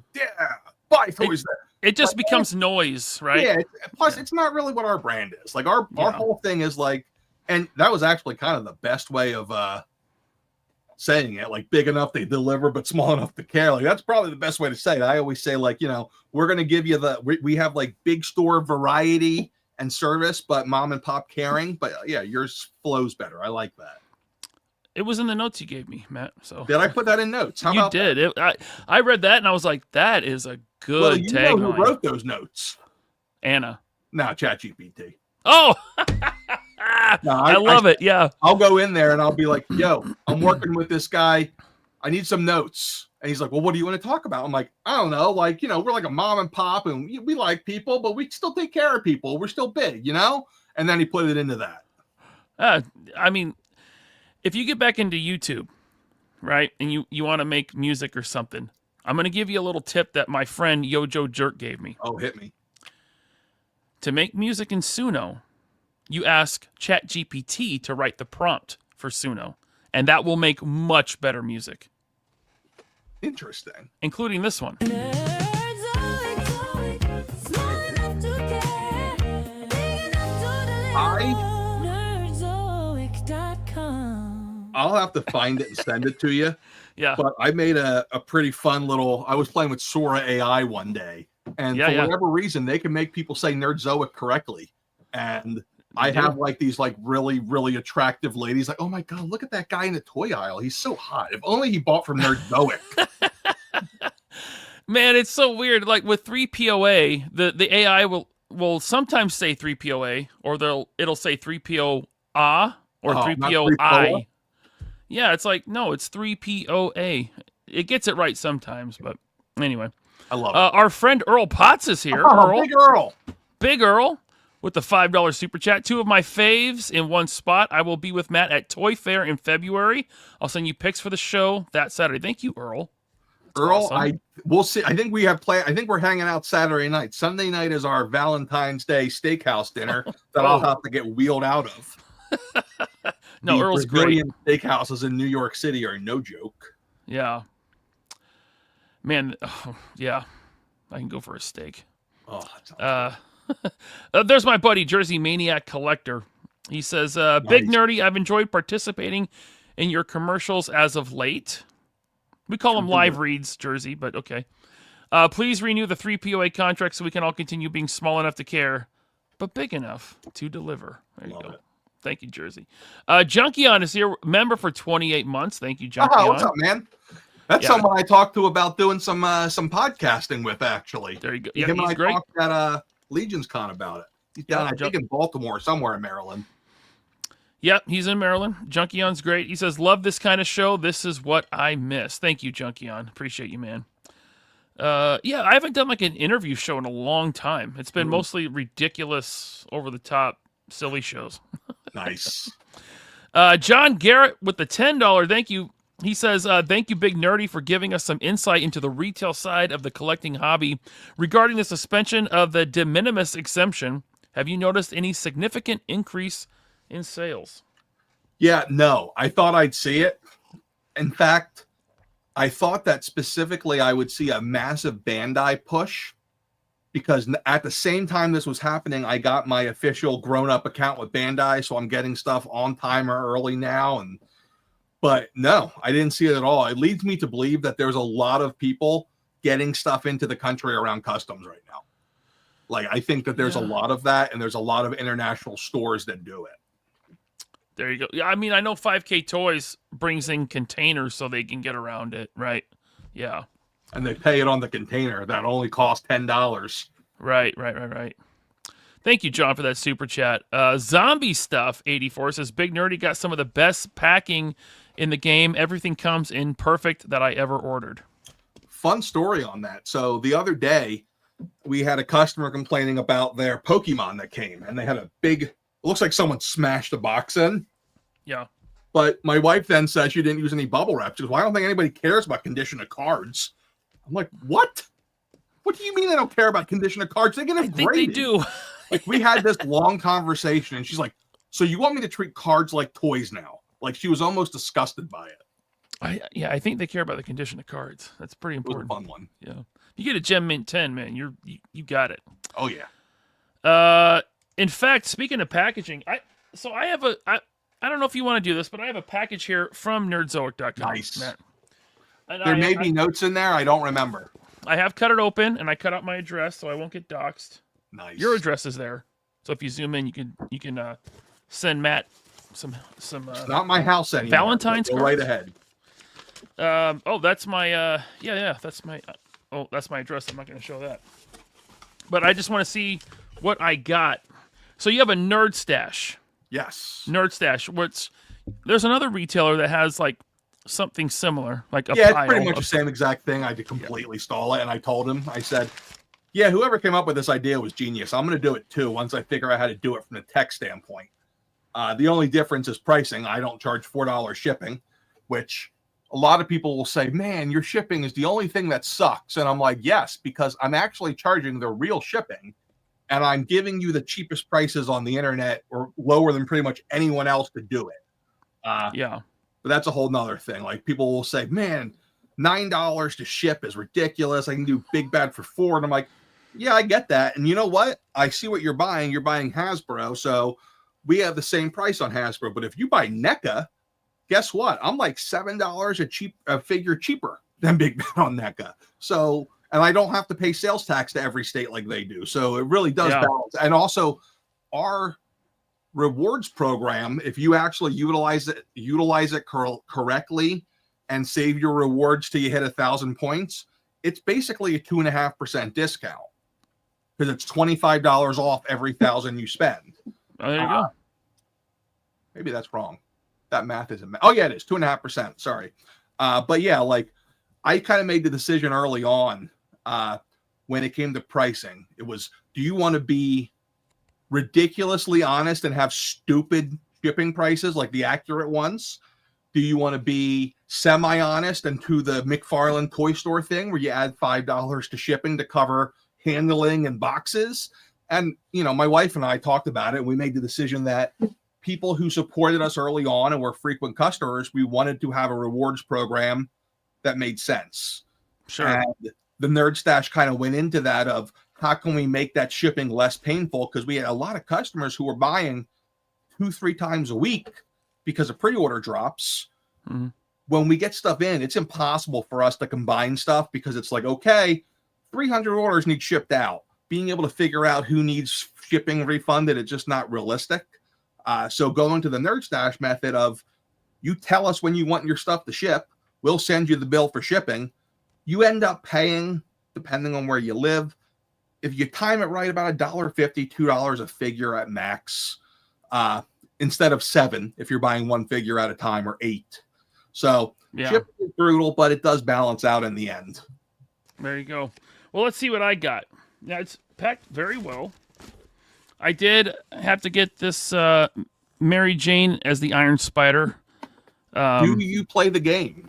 buy toys there. It just becomes noise, right? Yeah. Plus, it's not really what our brand is. Like, our whole thing is like, and that was actually kind of the best way of saying it, like big enough they deliver, but small enough to care. Like, that's probably the best way to say it. I always say, like, we're going to give you we have like big store variety and service, but mom and pop caring. But yeah, yours flows better. I like that. It was in the notes you gave me, Matt. So did I put that in notes? How you did. I read that and I was like, that is a good tagline. Well, who wrote those notes? Anna. No, ChatGPT. Oh, no, I love it. Yeah. I'll go in there and I'll be like, yo, I'm working with this guy. I need some notes. And he's like, well, what do you want to talk about? I'm like, I don't know. Like, we're like a mom and pop and we like people, but we still take care of people. We're still big, And then he put it into that. I mean, if you get back into YouTube, right, and you want to make music or something, I'm going to give you a little tip that my friend Yojo Jerk gave me. Oh, hit me. To make music in Suno, you ask ChatGPT to write the prompt for Suno, and that will make much better music. Interesting. Including this one. I'll have to find it and send it to you. Yeah. But I made a pretty fun I was playing with Sora AI one day. And for whatever reason, they can make people say Nerdzoic correctly. And I have like these like really, really attractive ladies like, oh my God, look at that guy in the toy aisle. He's so hot. If only he bought from Nerdzoic. Man, it's so weird. Like with 3POA, the AI will sometimes say 3POA, or it'll say 3PO or 3PO. Yeah, it's like, no, it's 3POA. It gets it right sometimes, but anyway. I love it. Our friend Earl Potts is here. Big Earl with the $5 super chat. 2 of my faves in one spot. I will be with Matt at Toy Fair in February. I'll send you pics for the show that Saturday. Thank you, Earl. That's Earl, awesome. We'll see. I think we have I think we're hanging out Saturday night. Sunday night is our Valentine's Day steakhouse dinner that I'll have to get wheeled out of. No, Earl's great. Steakhouses in New York City are no joke. Yeah. Man, yeah. I can go for a steak. Oh, that's there's my buddy, Jersey Maniac Collector. He says, nice. Big Nerdy, I've enjoyed participating in your commercials as of late. We call them live reads, Jersey, but okay. Please renew the 3POA contract so we can all continue being small enough to care, but big enough to deliver. There you go. Thank you, Jersey. Junkion is here, member for 28 months. Thank you, Junkion. Oh, what's up, man? That's someone I talked to about doing some podcasting with, actually. There you go. Yeah, him and I talked at Legion's Con about it. He's down, I think, in Baltimore, somewhere in Maryland. Yep, he's in Maryland. Junkion's great. He says, love this kind of show. This is what I miss. Thank you, Junkion. Appreciate you, man. I haven't done like an interview show in a long time. It's been mostly ridiculous, over-the-top, silly shows. Nice. John Garrett with the $10. Thank you. He says, thank you, Big Nerdy, for giving us some insight into the retail side of the collecting hobby. Regarding the suspension of the de minimis exemption, have you noticed any significant increase in sales? Yeah, no. I thought I'd see it. In fact, I thought that specifically I would see a massive Bandai push, because at the same time this was happening, I got my official grown-up account with Bandai, so I'm getting stuff on time or early now. But no, I didn't see it at all. It leads me to believe that there's a lot of people getting stuff into the country around customs right now. Like, I think that there's a lot of that, and there's a lot of international stores that do it. There you go. Yeah, I mean, I know 5K Toys brings in containers so they can get around it, right? Yeah. And they pay it on the container. That only costs $10. Right. Thank you, John, for that super chat. Zombie Stuff 84 says, Big Nerdy got some of the best packing in the game. Everything comes in perfect that I ever ordered. Fun story on that. So the other day, we had a customer complaining about their Pokemon that came, and they had a big, it looks like someone smashed the box in. Yeah. But my wife then said she didn't use any bubble wrap. She goes, well, I don't think anybody cares about condition of cards. I'm like, what? What do you mean they don't care about condition of cards? They get them graded. I think they do. Like, we had this long conversation, and she's like, so you want me to treat cards like toys now? Like, she was almost disgusted by it. I think they care about the condition of cards. That's pretty important. It was a fun one. Yeah. You get a Gem Mint 10, man. You got it. Oh, yeah. In fact, speaking of packaging, I don't know if you want to do this, but I have a package here from Nerdzoic.com. Nice. Matt. And There may be notes in there. I don't remember. I have cut it open, and I cut out my address so I won't get doxxed. Nice. Your address is there, so if you zoom in, you can send Matt some. It's not my house anymore. Valentine's Go cards. right ahead. That's my that's my that's my address. I'm not going to show that, but I just want to see what I got. So you have a Nerd Stash. Yes. Nerd Stash. There's another retailer that has like something similar, like a it's pile pretty much the same exact thing. I had to completely stall it, and I told him, I said, yeah, whoever came up with this idea was genius. I'm going to do it too once I figure out how to do it from the tech standpoint. The only difference is pricing. I don't charge $4 shipping, which a lot of people will say, man, your shipping is the only thing that sucks. And I'm like, yes, because I'm actually charging the real shipping, and I'm giving you the cheapest prices on the internet, or lower than pretty much anyone else to do it. Yeah. But that's a whole nother thing. Like, people will say, man, $9 to ship is ridiculous. I can do Big Bad for $4. And I'm like, yeah, I get that. And you know what? I see what you're buying. You're buying Hasbro. So we have the same price on Hasbro. But if you buy NECA, guess what? I'm like $7 a figure cheaper than Big Bad on NECA. So, and I don't have to pay sales tax to every state like they do. So it really does balance. And also, our rewards program, if you actually utilize it correctly and save your rewards till you hit 1,000 points, it's basically a 2.5% discount, because it's $25 off every 1,000 you spend. Oh, there you go. Maybe that's wrong. That math isn't. Oh yeah, it is 2.5%. Sorry. But yeah, like, I kind of made the decision early on when it came to pricing. It was, do you want to be ridiculously honest and have stupid shipping prices like the accurate ones? Do you want to be semi-honest and do the McFarlane toy store thing where you add $5 to shipping to cover handling and boxes? And, you know, my wife and I talked about it, and we made the decision that people who supported us early on and were frequent customers, we wanted to have a rewards program that made sense. Sure. And the Nerd Stash kind of went into that of, how can we make that shipping less painful? Because we had a lot of customers who were buying 2-3 times a week because of pre-order drops. Mm-hmm. When we get stuff in, it's impossible for us to combine stuff, because it's like, okay, 300 orders need shipped out. Being able to figure out who needs shipping refunded, it's just not realistic. So going to the Nerd Stash method of, you tell us when you want your stuff to ship, we'll send you the bill for shipping. You end up paying, depending on where you live, if you time it right, about $1.50, $2 a figure at max, instead of $7 if you're buying one figure at a time, or $8. So shipping is brutal, but it does balance out in the end. There you go. Well, let's see what I got. Now, it's packed very well. I did have to get this Mary Jane as the Iron Spider. Do you play the game?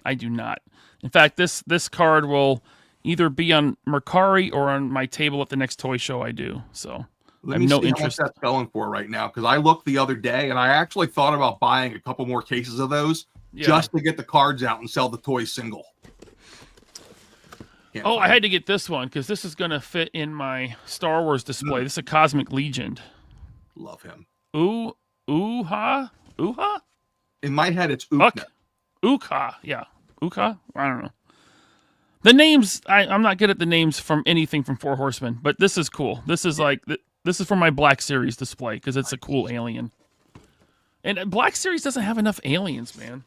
I do not. In fact, this card will either be on Mercari or on my table at the next toy show I do. So I have no interest. How much that's going for right now, because I looked the other day and I actually thought about buying a couple more cases of those just to get the cards out and sell the toys single. I had to get this one because this is going to fit in my Star Wars display. This is a Cosmic Legion. Love him. Ooha? In my head, it's Ukna. Ukha, yeah. Ukha? I don't know. The names, I'm not good at the names from anything from Four Horsemen, but this is cool. This is like, this is for my Black Series display because it's a cool alien. And Black Series doesn't have enough aliens, man.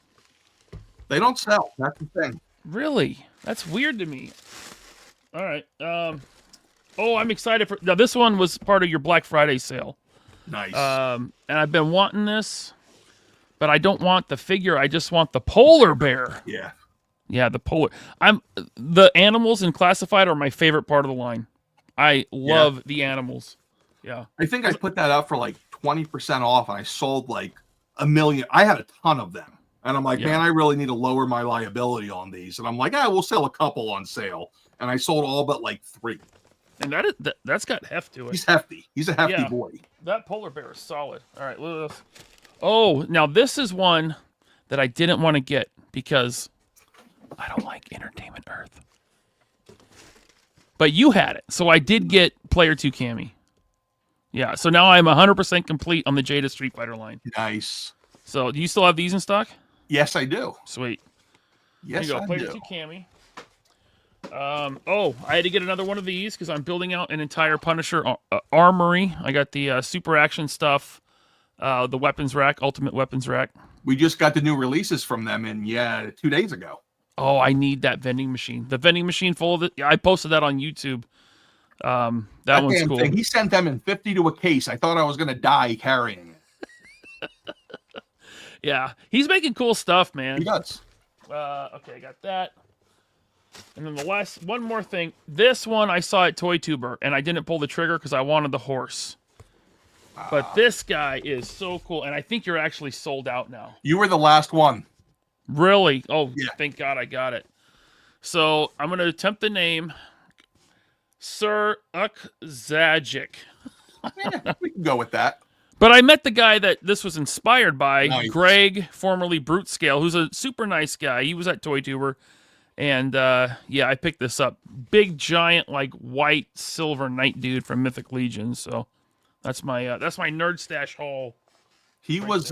They don't sell. That's the thing. Really? That's weird to me. All right. Oh, I'm excited for now. This one was part of your Black Friday sale. Nice. And I've been wanting this, but I don't want the figure. I just want the polar bear. Yeah. Yeah, the polar. The animals in Classified are my favorite part of the line. I love the animals. Yeah. I think I put that up for like 20% off, and I sold like 1 million. I had a ton of them. And I'm like, man, I really need to lower my liability on these. And I'm like, we'll sell a couple on sale. And I sold all but like 3. And that's got heft to it. He's hefty. He's a hefty boy. That polar bear is solid. All right, look at this. Oh, now this is one that I didn't want to get because I don't like Entertainment Earth. But you had it, so I did get Player 2 Cammy. Yeah, so now I'm 100% complete on the Jada Street Fighter line. Nice. So do you still have these in stock? Yes, I do. Sweet. Yes, Here you go, Player 2 Cammy. I had to get another one of these because I'm building out an entire Punisher armory. I got the super action stuff, the weapons rack, ultimate weapons rack. We just got the new releases from them in 2 days ago. Oh, I need that vending machine. The vending machine full of it. I posted that on YouTube. That one's cool. He sent them in 50 to a case. I thought I was going to die carrying it. Yeah, he's making cool stuff, man. He does. Okay, I got that. And then one more thing. This one I saw at Toy Tuber, and I didn't pull the trigger because I wanted the horse. But this guy is so cool, and I think you're actually sold out now. You were the last one. Really? Oh, yeah. Thank God I got it. So I'm going to attempt the name. Sir Ukzajic. We can go with that. But I met the guy that this was inspired by, nice. Greg, formerly Brute Scale, who's a super nice guy. He was at Toy Tuber. And, I picked this up. Big, giant, like, white, silver knight dude from Mythic Legion. So that's my Nerd Stash haul. He was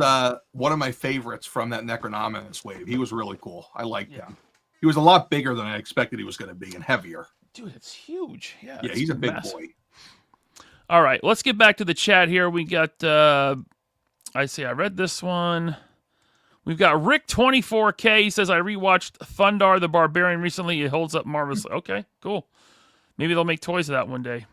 one of my favorites from that Necronominus wave. He was really cool. I liked him. He was a lot bigger than I expected he was going to be and heavier. Dude, it's huge. Yeah, he's a big boy. All right, let's get back to the chat here. We got, I read this one. We've got Rick24K. He says, I rewatched Thundar the Barbarian recently. It holds up marvelously. Okay, cool. Maybe they'll make toys of that one day.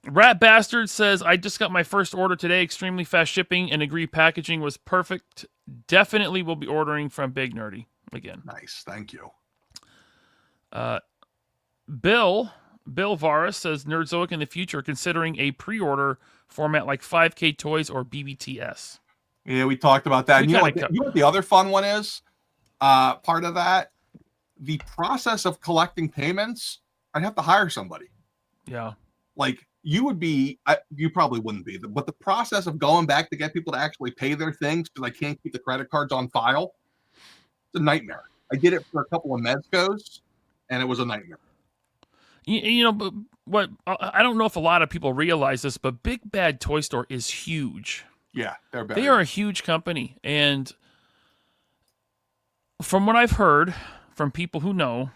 Rat Bastard says, I just got my first order today. Extremely fast shipping and agree packaging was perfect. Definitely will be ordering from Big Nerdy again. Nice. Thank you. Bill Varas says, Nerdzoic in the future considering a pre-order format like 5K Toys or BBTS. Yeah, we talked about that. And you know what the other fun one is? Part of that, the process of collecting payments, I'd have to hire somebody. Yeah. Like, you would be, you probably wouldn't be, but the process of going back to get people to actually pay their things because I can't keep the credit cards on file, it's a nightmare. I did it for a couple of Mezcos, and it was a nightmare. But what I don't know if a lot of people realize this, but Big Bad Toy Store is huge. Yeah, they're bad. They are a huge company, and from what I've heard from people who know,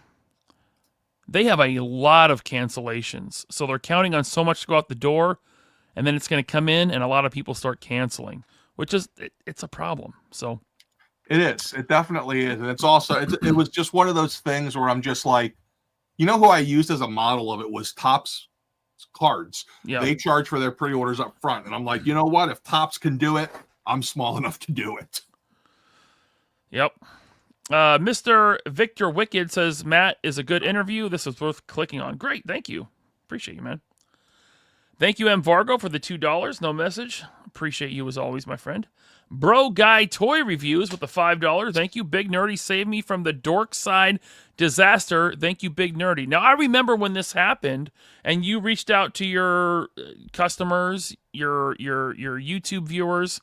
they have a lot of cancellations. So they're counting on so much to go out the door, and then it's going to come in, and a lot of people start canceling, which is it's a problem. So it is. It definitely is, and it's also it was just one of those things where I'm just like, who I used as a model of it was Topps cards. Yeah. They charge for their pre-orders up front, and I'm like, you know what? If Topps can do it, I'm small enough to do it. Yep. Mr. Victor Wicked says, Matt is a good interview. This is worth clicking on. Great. Thank you. Appreciate you, man. Thank you, M. Vargo, for the $2. No message. Appreciate you as always, my friend. Bro Guy Toy Reviews with the $5. Thank you, Big Nerdy. Saved me from the dork side disaster. Thank you, Big Nerdy. Now, I remember when this happened, and you reached out to your customers, your YouTube viewers,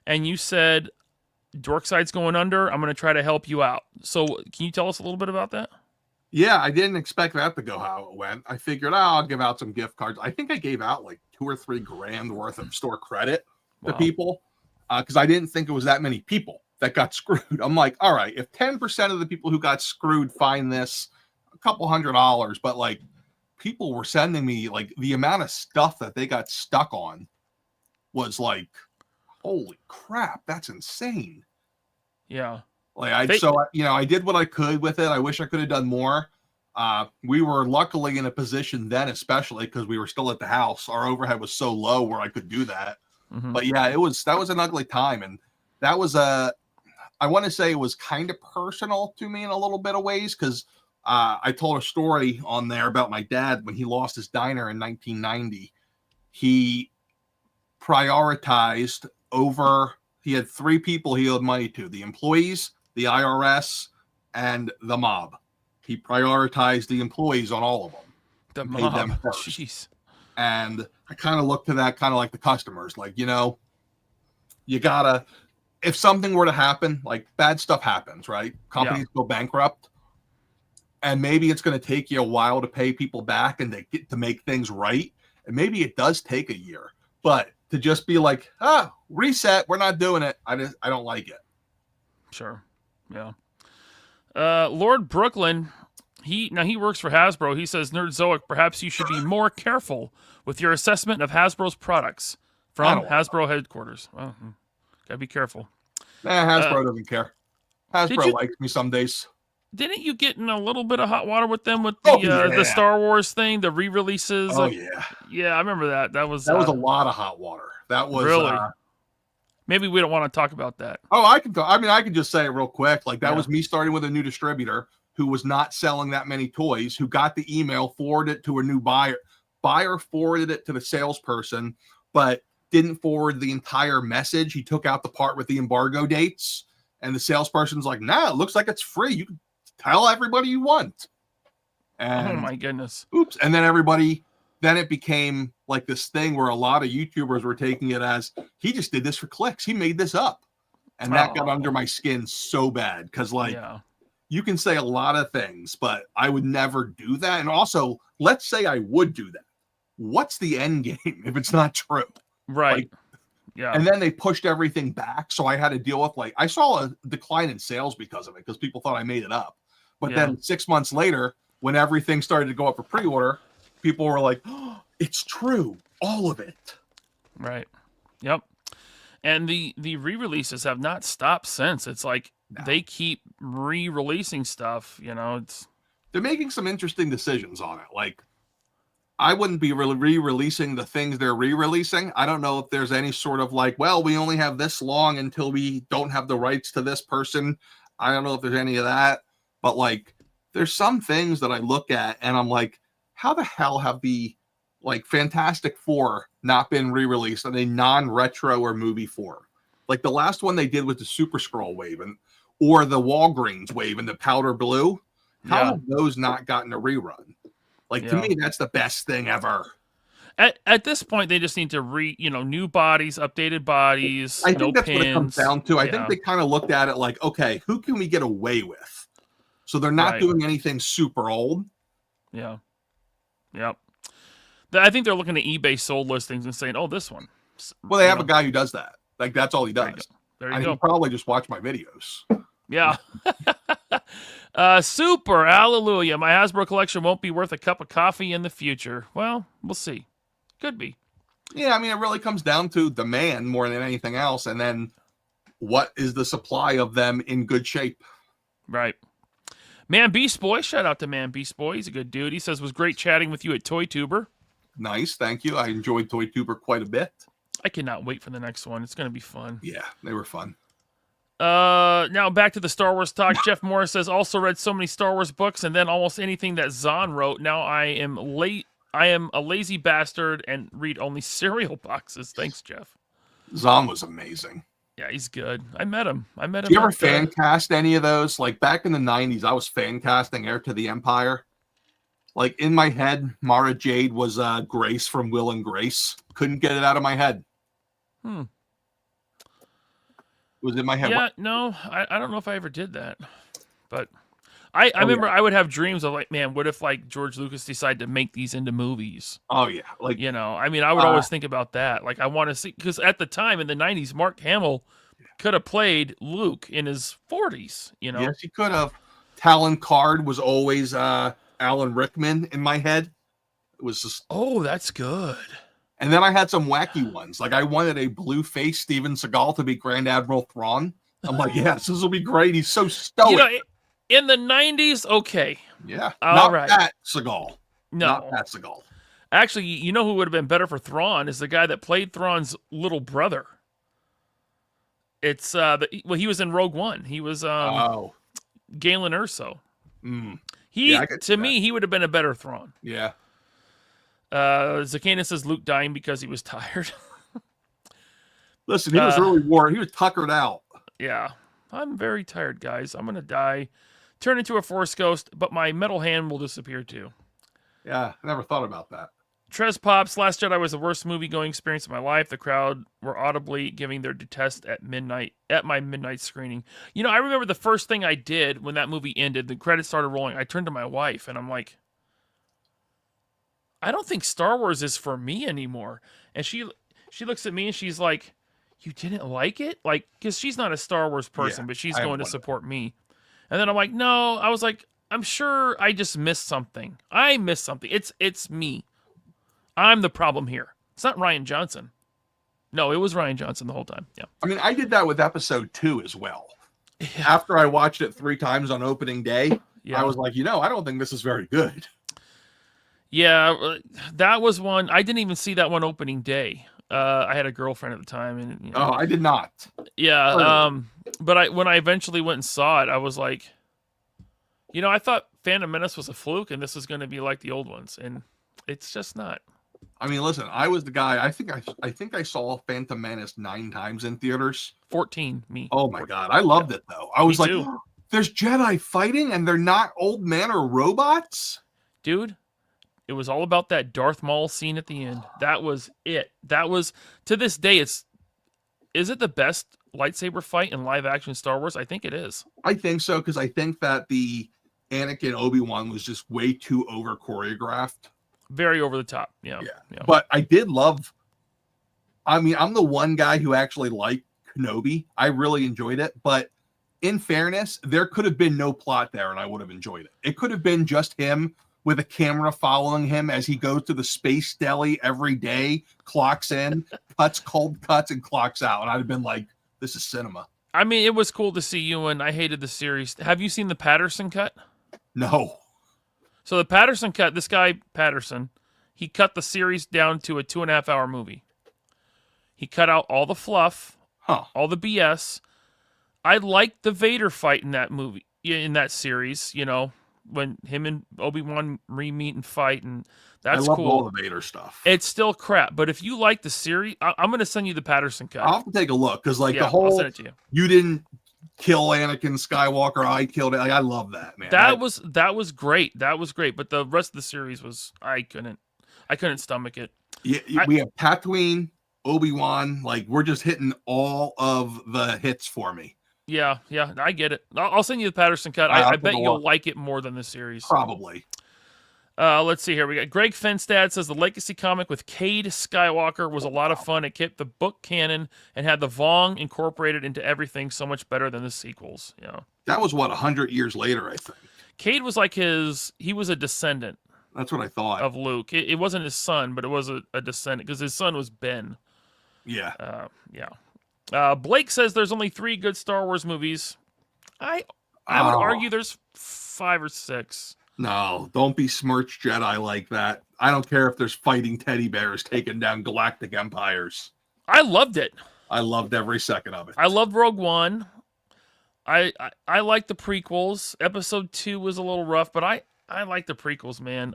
and you said, Dorkside's going under. I'm going to try to help you out. So can you tell us a little bit about that? Yeah, I didn't expect that to go how it went. I figured, I'll give out some gift cards. I think I gave out like $2 or $3 grand worth of store credit to people because I didn't think it was that many people that got screwed. I'm like, all right, if 10% of the people who got screwed find this, a couple $100, but like people were sending me like the amount of stuff that they got stuck on was like, holy crap, that's insane. Yeah. Like I did what I could with it. I wish I could have done more. We were luckily in a position then, especially because we were still at the house. Our overhead was so low where I could do that. Mm-hmm. But yeah, that was an ugly time, and that was I want to say it was kind of personal to me in a little bit of ways because I told a story on there about my dad when he lost his diner in 1990. He prioritized over. He had 3 people he owed money to: the employees, the IRS, and the mob. He prioritized the employees on all of them. The Paid mob. them first. Jeez. And I kind of look to that kind of like the customers. Like, you know, you gotta, if something were to happen, like bad stuff happens, right? Companies go bankrupt. And maybe it's going to take you a while to pay people back and to get to make things right. And maybe it does take a year. But to just be like, reset, we're not doing it. I don't like it. Sure. Yeah. Lord Brooklyn, he works for Hasbro. He says, Nerdzoic, perhaps you should be more careful with your assessment of Hasbro's products from Hasbro headquarters. Well, gotta be careful. Hasbro doesn't care. Hasbro likes me some days. Didn't you get in a little bit of hot water with them with the Star Wars thing, the re-releases? Oh, yeah. Yeah, I remember that. That was a lot of hot water. That was really. Maybe we don't want to talk about that. Oh, I can. I can just say it real quick. Like that was me starting with a new distributor who was not selling that many toys. Who got the email, forwarded it to a new buyer. Buyer forwarded it to the salesperson, but didn't forward the entire message. He took out the part with the embargo dates, and the salesperson's like, "Nah, it looks like it's free. You can tell everybody you want." And, oh my goodness! Oops! And then then it became like this thing where a lot of YouTubers were taking it as he just did this for clicks. He made this up. And that got under my skin so bad. Cause you can say a lot of things, but I would never do that. And also, let's say I would do that. What's the end game if it's not true? Right. Yeah. And then they pushed everything back. So I had to deal with I saw a decline in sales because of it, because people thought I made it up. But then 6 months later, when everything started to go up for pre-order, people were like, "Oh, it's true, all of it." Right. Yep. And the re-releases have not stopped since. It's like they keep re-releasing stuff. You know, they're making some interesting decisions on it. Like, I wouldn't be really re-releasing the things they're re-releasing. I don't know if there's any sort of we only have this long until we don't have the rights to this person. I don't know if there's any of that. But there's some things that I look at and I'm like, how the hell have the Fantastic Four not been re-released in a non-retro or movie form? Like the last one they did was the Super Skrull wave or the Walgreens wave in the powder blue. How have those not gotten a rerun? To me, that's the best thing ever. At this point, they just need to new bodies, updated bodies. I think that's what it comes down to. I think they kind of looked at it like, okay, who can we get away with? So they're not doing anything super old. Yeah. Yep. I think they're looking at eBay sold listings and saying, "Oh, this one." Well, they have a guy who does that. That's all he does. There you go. He probably just watch my videos. Yeah. Super. Hallelujah. My Hasbro collection won't be worth a cup of coffee in the future. Well, we'll see. Could be. Yeah, I mean, it really comes down to demand more than anything else. And then what is the supply of them in good shape? Right. Man Beast Boy, shout out to Man Beast Boy. He's a good dude. He says, was great chatting with you at Toy Tuber. Nice, thank you. I enjoyed Toy Tuber quite a bit. I cannot wait for the next one. It's going to be fun. Yeah, they were fun. Now back to the Star Wars talk. Jeff Morris says, also read so many Star Wars books and then almost anything that Zahn wrote. Now I am a lazy bastard and read only cereal boxes. Thanks, Jeff. Zahn was amazing. Yeah, he's good. I met him. Did you ever fan cast any of those? Back in the 90s, I was fan casting Heir to the Empire. In my head, Mara Jade was Grace from Will and Grace. Couldn't get it out of my head. It was in my head. Yeah, no, I don't know if I ever did that. But I remember I would have dreams of man, what if George Lucas decided to make these into movies? Oh yeah. I mean, I would always think about that. I want to see, because at the time in the 90s, Mark Hamill could have played Luke in his 40s, Yes, he could have. Talon Card was always Alan Rickman in my head. It was just that's good. And then I had some wacky ones. I wanted a blue-faced Steven Seagal to be Grand Admiral Thrawn. I'm like, yes, this will be great. He's so stoic. In the 90s, okay. Yeah. All Not right. Pat Seagal. Not No. Pat Seagal. Actually, you know who would have been better for Thrawn is the guy that played Thrawn's little brother. It's he was in Rogue One. He was Oh. Galen Erso. Mm. He Yeah, I could see to that. me he would have been a better Thrawn. Yeah. Zacchaeus says Luke dying because he was tired. Listen, he was really worn. He was tuckered out. Yeah. I'm very tired, guys. I'm gonna die. Turn into a Force ghost, but my metal hand will disappear too. Yeah, I never thought about that. Trez Pops, Last Jedi was the worst movie-going experience of my life. The crowd were audibly giving their detest at my midnight screening. You know, I remember the first thing I did when that movie ended, the credits started rolling. I turned to my wife and I'm like, I don't think Star Wars is for me anymore. And she looks at me and she's like, you didn't like it? Like, because she's not a Star Wars person, but she's going to support me. And then I'm like, no. I was like, I'm sure I just missed something. I missed something. It's me. I'm the problem here. It's not Rian Johnson. No, it was Rian Johnson the whole time. Yeah. I mean, I did that with episode 2 as well. Yeah. After I watched it 3 times on opening day, I was like, I don't think this is very good. Yeah, that was one. I didn't even see that one opening day. I had a girlfriend at the time, and Oh, I did not. Yeah, but when I eventually went and saw it, I was like, I thought Phantom Menace was a fluke, and this is going to be like the old ones, and it's just not. I mean, listen, I was the guy. I think I saw Phantom Menace 9 times in theaters. 14, me. Oh my God, I loved it though. I was like, there's Jedi fighting, and they're not old men or robots, dude. It was all about that Darth Maul scene at the end. That was it. That was, to this day, is it the best lightsaber fight in live action Star Wars? I think it is. I think so, because I think that the Anakin Obi-Wan was just way too over choreographed. Very over the top. Yeah. But I did love, I'm the one guy who actually liked Kenobi. I really enjoyed it. But in fairness, there could have been no plot there and I would have enjoyed it. It could have been just him with a camera following him as he goes to the space deli every day, clocks in, cuts cold cuts, and clocks out. And I'd have been like, this is cinema. I mean, it was cool to see you, and I hated the series. Have you seen the Patterson cut? No. So the Patterson cut, this guy, Patterson, he cut the series down to a 2.5-hour movie. He cut out all the fluff, all the BS. I liked the Vader fight in that movie, in that series, when him and Obi-Wan re-meet and fight, and that's cool. I love all the Vader stuff. It's still crap, but if you like the series, I'm going to send you the Patterson cut. I'll have to take a look, because the whole, I'll send it to you didn't kill Anakin Skywalker, I killed it. I love that, man. That was great. That was great, but the rest of the series was, I couldn't stomach it. Yeah, we have Tatooine, Obi-Wan, we're just hitting all of the hits for me. Yeah, I get it. I'll send you the Patterson cut. I bet you'll like it more than the series. Probably. Let's see here. We got Greg Fenstad says the Legacy comic with Cade Skywalker was a lot of fun. It kept the book canon and had the Vong incorporated into everything so much better than the sequels. Yeah. That was 100 years later, I think. Cade was like he was a descendant. That's what I thought. Of Luke. It wasn't his son, but it was a descendant because his son was Ben. Yeah. Blake says there's only 3 good Star Wars movies. I would argue there's 5 or 6. No, don't be smirch Jedi like that. I don't care if there's fighting teddy bears taking down galactic empires. I loved it. I loved every second of it. I loved Rogue One. I like the prequels. Episode 2 was a little rough, but I like the prequels, man.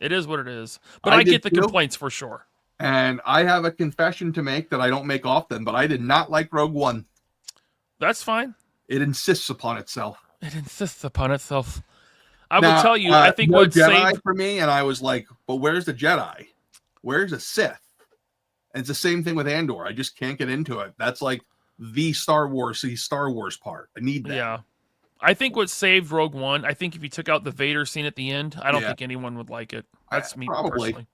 It is what it is. But I get the complaints for sure. And I have a confession to make that I don't make often, but I did not like Rogue One. That's fine. It insists upon itself. I will tell you, I think what Jedi for me, and I was like, but where's the Jedi? Where's the Sith? And it's the same thing with Andor. I just can't get into it. That's like the Star Wars part. I need that. Yeah. I think what saved Rogue One, I think if you took out the Vader scene at the end, I don't think anyone would like it. That's me personally.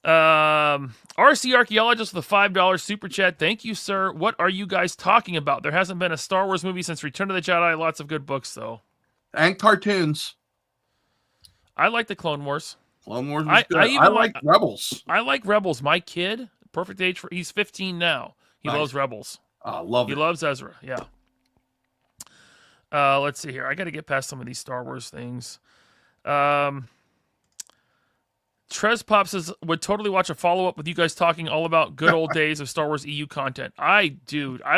RC Archaeologist with a $5 super chat. Thank you, sir. What are you guys talking about? There hasn't been a Star Wars movie since Return of the Jedi. Lots of good books, though. And cartoons. I like the Clone Wars. Clone Wars was good. I like Rebels. I like Rebels. My kid, perfect age for, he's 15 now. He loves Rebels. Love it. He loves Ezra, yeah. Let's see here. I got to get past some of these Star Wars things. Trez Pop says, would totally watch a follow-up with you guys talking all about good old days of Star Wars EU content. I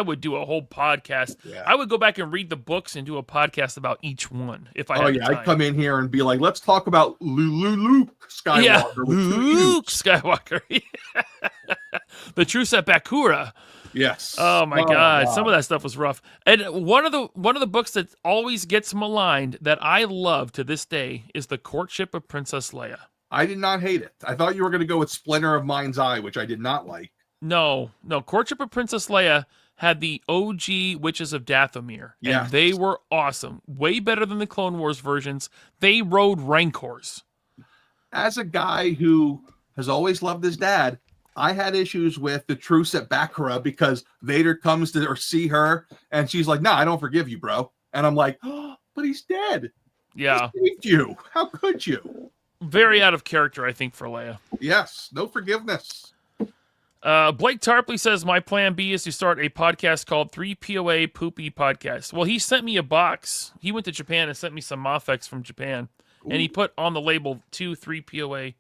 would do a whole podcast. Yeah. I would go back and read the books and do a podcast about each one if I had the time. I'd come in here and be like, let's talk about Luke Skywalker. Yeah, with Luke Skywalker. The Truce at Bakura. Yes. Oh my God. Wow. Some of that stuff was rough. And one of the books that always gets maligned that I love to this day is The Courtship of Princess Leia. I did not hate it. I thought you were going to go with Splinter of Mind's Eye, which I did not like. No. Courtship of Princess Leia had the OG Witches of Dathomir. Yeah. And they were awesome. Way better than the Clone Wars versions. They rode Rancors. As a guy who has always loved his dad, I had issues with the Truce at Bakura because Vader comes to see her and she's like, "Nah, I don't forgive you, bro." And I'm like, "Oh, but he's dead." Yeah. He saved you. How could you? Very out of character, I think, for Leia. Yes, no forgiveness. Blake Tarpley says, my plan B is to start a podcast called 3POA Poopy Podcast. Well, he sent me a box. He went to Japan and sent me some Mafex from Japan. Ooh. And he put on the label 3POA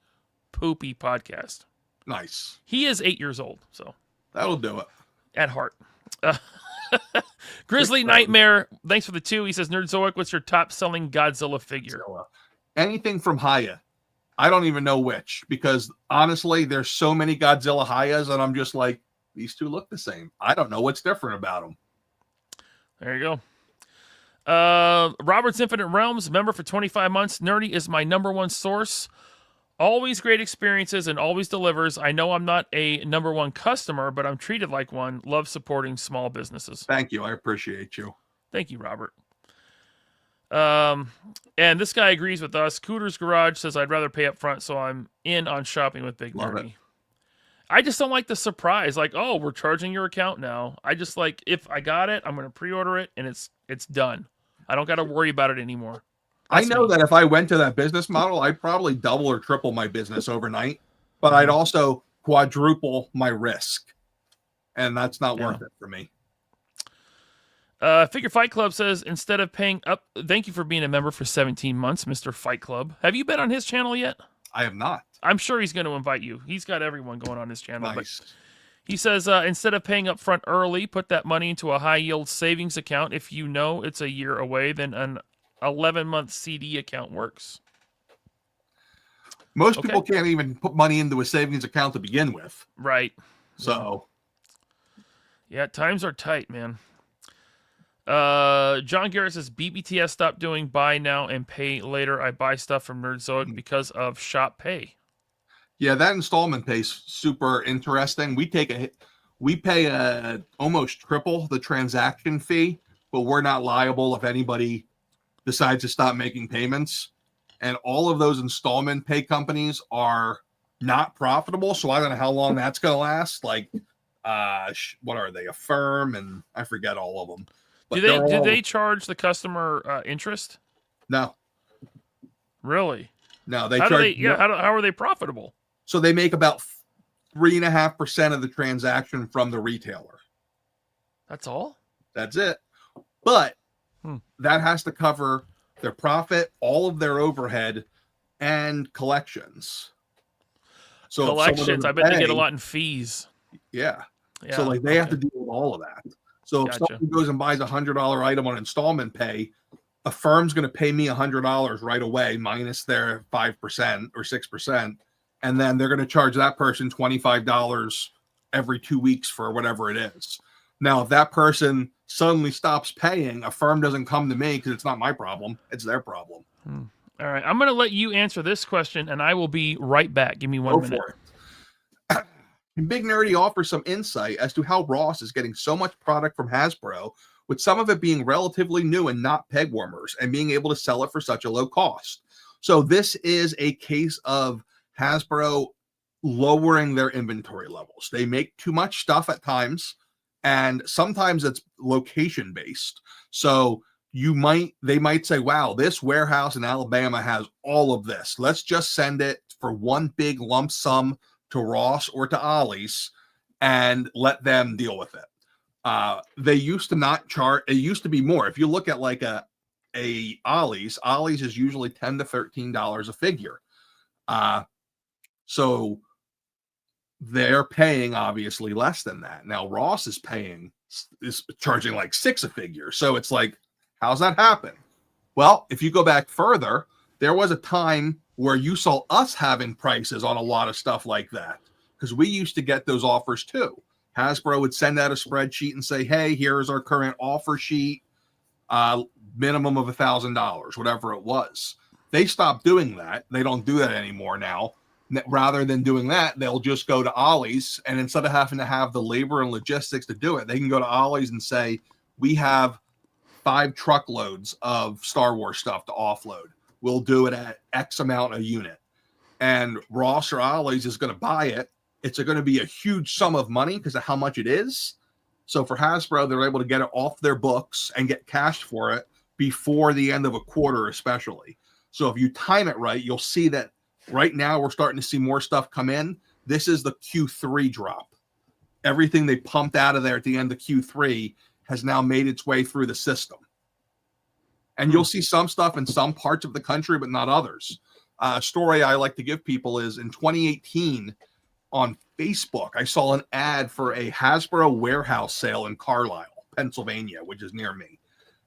Poopy Podcast. Nice. He is 8 years old, so. That'll do it. At heart. Grizzly Nightmare, thanks for the 2. He says, Nerdzoic, what's your top-selling Godzilla figure? Anything from Haya. I don't even know which, because honestly, there's so many Godzilla Hayas, and I'm just like, these two look the same. I don't know what's different about them. There you go. Robert's Infinite Realms, member for 25 months. Nerdy is my number one source. Always great experiences and always delivers. I know I'm not a number one customer, but I'm treated like one. Love supporting small businesses. Thank you. I appreciate you. Thank you, Robert. And this guy agrees with us. Cooter's Garage says, I'd rather pay up front, so I'm in on shopping with Big Nerdy. I just don't like the surprise. Like, oh, we're charging your account now. I just like, if I got it, I'm going to pre-order it, and it's done. I don't got to worry about it anymore. That's I know that if I went to that business model, I'd probably double or triple my business overnight, but I'd also quadruple my risk, and that's not worth it for me. Figure Fight Club says, instead of paying up, thank you for being a member for 17 months, Mr. Fight Club. Have you been on his channel yet? I have not. I'm sure he's going to invite you. He's got everyone going on his channel. Nice. But he says, instead of paying up front early, put that money into a high-yield savings account. If you know it's a year away, then an 11-month CD account works. Most people can't even put money into a savings account to begin with. Right. So. Yeah, times are tight, man. John Garrett says, BBTS stopped doing buy now and pay later. I buy stuff from Nerdzoic because of shop pay. Yeah, that installment pay is super interesting. We pay almost triple the transaction fee, but we're not liable if anybody decides to stop making payments. And all of those installment pay companies are not profitable. So I don't know how long that's going to last. Like, what are they? Affirm, and I forget all of them. But do they charge the customer interest? No. Really? No, they charge. How are they profitable? So they make about 3.5% of the transaction from the retailer. That's all? That's it. But that has to cover their profit, all of their overhead, and collections. So collections, I bet they get a lot in fees. Yeah. So like they have to deal with all of that. So if someone goes and buys $100 item on installment pay, a firm's going to pay me $100 right away minus their 5% or 6%. And then they're going to charge that person $25 every 2 weeks for whatever it is. Now, if that person suddenly stops paying, a firm doesn't come to me because it's not my problem. It's their problem. All right. I'm going to let you answer this question, and I will be right back. Give me 1 minute. For it. Big Nerdy offers some insight as to how Ross is getting so much product from Hasbro, with some of it being relatively new and not peg warmers, and being able to sell it for such a low cost. So this is a case of Hasbro lowering their inventory levels. They make too much stuff at times, and sometimes it's location based. So they might say, wow, this warehouse in Alabama has all of this. Let's just send it for one big lump sum to Ross or to Ollie's and let them deal with it. They used to not charge. It used to be more. If you look at like a Ollie's is usually $10 to $13 a figure. So they're paying obviously less than that. Now Ross is charging like $6 a figure. So it's like, how's that happen? Well, if you go back further, there was a time where you saw us having prices on a lot of stuff like that, because we used to get those offers too. Hasbro would send out a spreadsheet and say, hey, here's our current offer sheet, minimum of $1,000, whatever it was. They stopped doing that. They don't do that anymore now. Rather than doing that, they'll just go to Ollie's, and instead of having to have the labor and logistics to do it, they can go to Ollie's and say, we have 5 truckloads of Star Wars stuff to offload. We'll do it at X amount a unit. And Ross or Ollie's is going to buy it. It's going to be a huge sum of money because of how much it is. So for Hasbro, they're able to get it off their books and get cashed for it before the end of a quarter, especially. So if you time it right, you'll see that right now we're starting to see more stuff come in. This is the Q3 drop. Everything they pumped out of there at the end of Q3 has now made its way through the system. And you'll see some stuff in some parts of the country, but not others. A story I like to give people is in 2018 on Facebook, I saw an ad for a Hasbro warehouse sale in Carlisle, Pennsylvania, which is near me.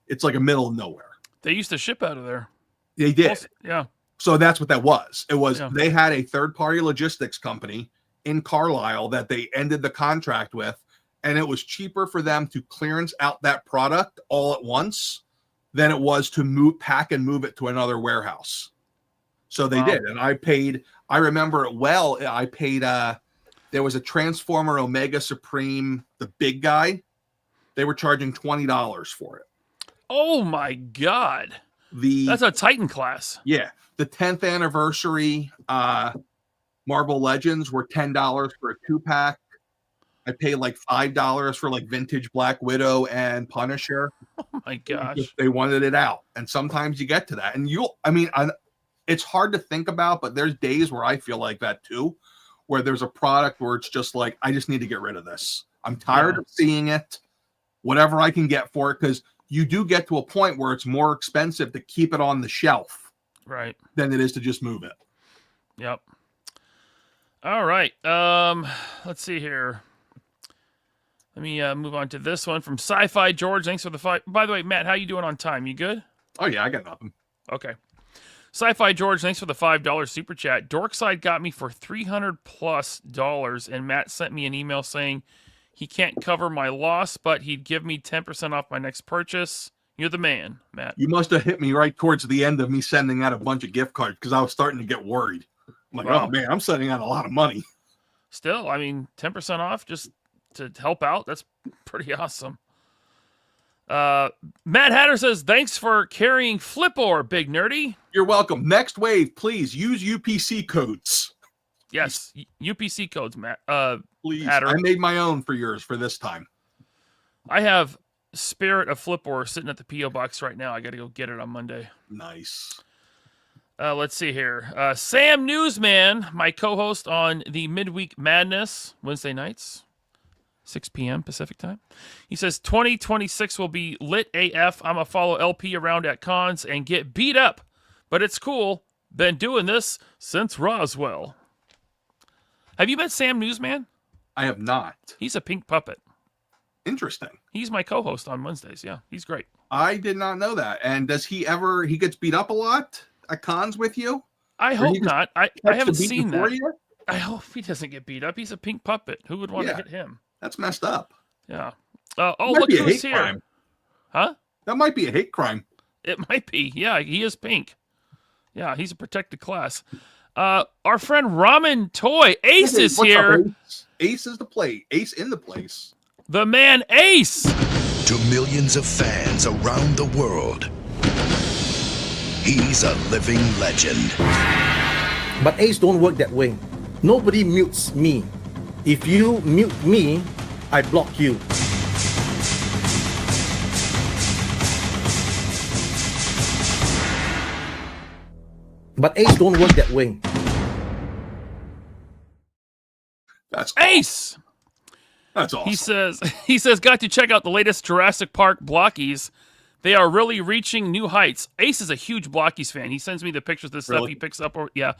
It's like a middle of nowhere. They used to ship out of there. They did. Yeah. So that's what that was. It was, They had a third-party logistics company in Carlisle that they ended the contract with, and it was cheaper for them to clearance out that product all at once than it was to pack and move it to another warehouse. So they did. And I remember it well. I paid, there was a Transformer Omega Supreme, the big guy. They were charging $20 for it. Oh my God. That's a Titan class. Yeah. The 10th anniversary Marvel Legends were $10 for a 2-pack. I paid like $5 for like vintage Black Widow and Punisher. Oh my gosh. They wanted it out. And sometimes you get to that. And it's hard to think about, but there's days where I feel like that too, where there's a product where it's just like, I just need to get rid of this. I'm tired of seeing it, whatever I can get for it. Because you do get to a point where it's more expensive to keep it on the shelf. Right. Than it is to just move it. Yep. All right. Let's see here. Let me move on to this one from Sci-Fi George. Thanks for the fight. By the way, Matt, how you doing on time? You good? Oh yeah, I got nothing. Okay. Sci-Fi George, thanks for the $5 super chat. Dorkside got me for $300+, and Matt sent me an email saying he can't cover my loss, but he'd give me 10% off my next purchase. You're the man, Matt. You must have hit me right towards the end of me sending out a bunch of gift cards because I was starting to get worried. I'm like, oh man, I'm sending out a lot of money. Still, 10% off just to help out. That's pretty awesome. Matt Hatter says, thanks for carrying Flipor, Big Nerdy. You're welcome. Next wave, please use UPC codes. Yes, UPC codes, Matt. Please. Hatter. I made my own for yours for this time. I have Spirit of Flipor sitting at the P.O. box right now. I got to go get it on Monday. Nice. Let's see here. Sam Newsman, my co-host on the Midweek Madness Wednesday nights, 6 p.m. Pacific time. He says 2026 will be lit AF. I'm going to follow LP around at cons and get beat up, but it's cool. Been doing this since Roswell. Have you met Sam Newsman? I have not. He's a pink puppet. Interesting. He's my co-host on Wednesdays. Yeah, he's great. I did not know that. And does he gets beat up a lot at cons with you? I hope not. I haven't seen that. You? I hope he doesn't get beat up. He's a pink puppet. Who would want to hit him? That's messed up. Yeah. Look who's here. Crime. Huh? That might be a hate crime. It might be. Yeah, he is pink. Yeah, he's a protected class. Our friend Ramen Toy Ace is here. Up, Ace is the play. Ace in the place. The man Ace. To millions of fans around the world, he's a living legend. But Ace don't work that way. Nobody mutes me. If you mute me, I block you. But Ace don't work that way. That's Ace. That's awesome. He says, got to check out the latest Jurassic Park blockies. They are really reaching new heights. Ace is a huge blockies fan. He sends me the pictures of the stuff he picks up. Yeah.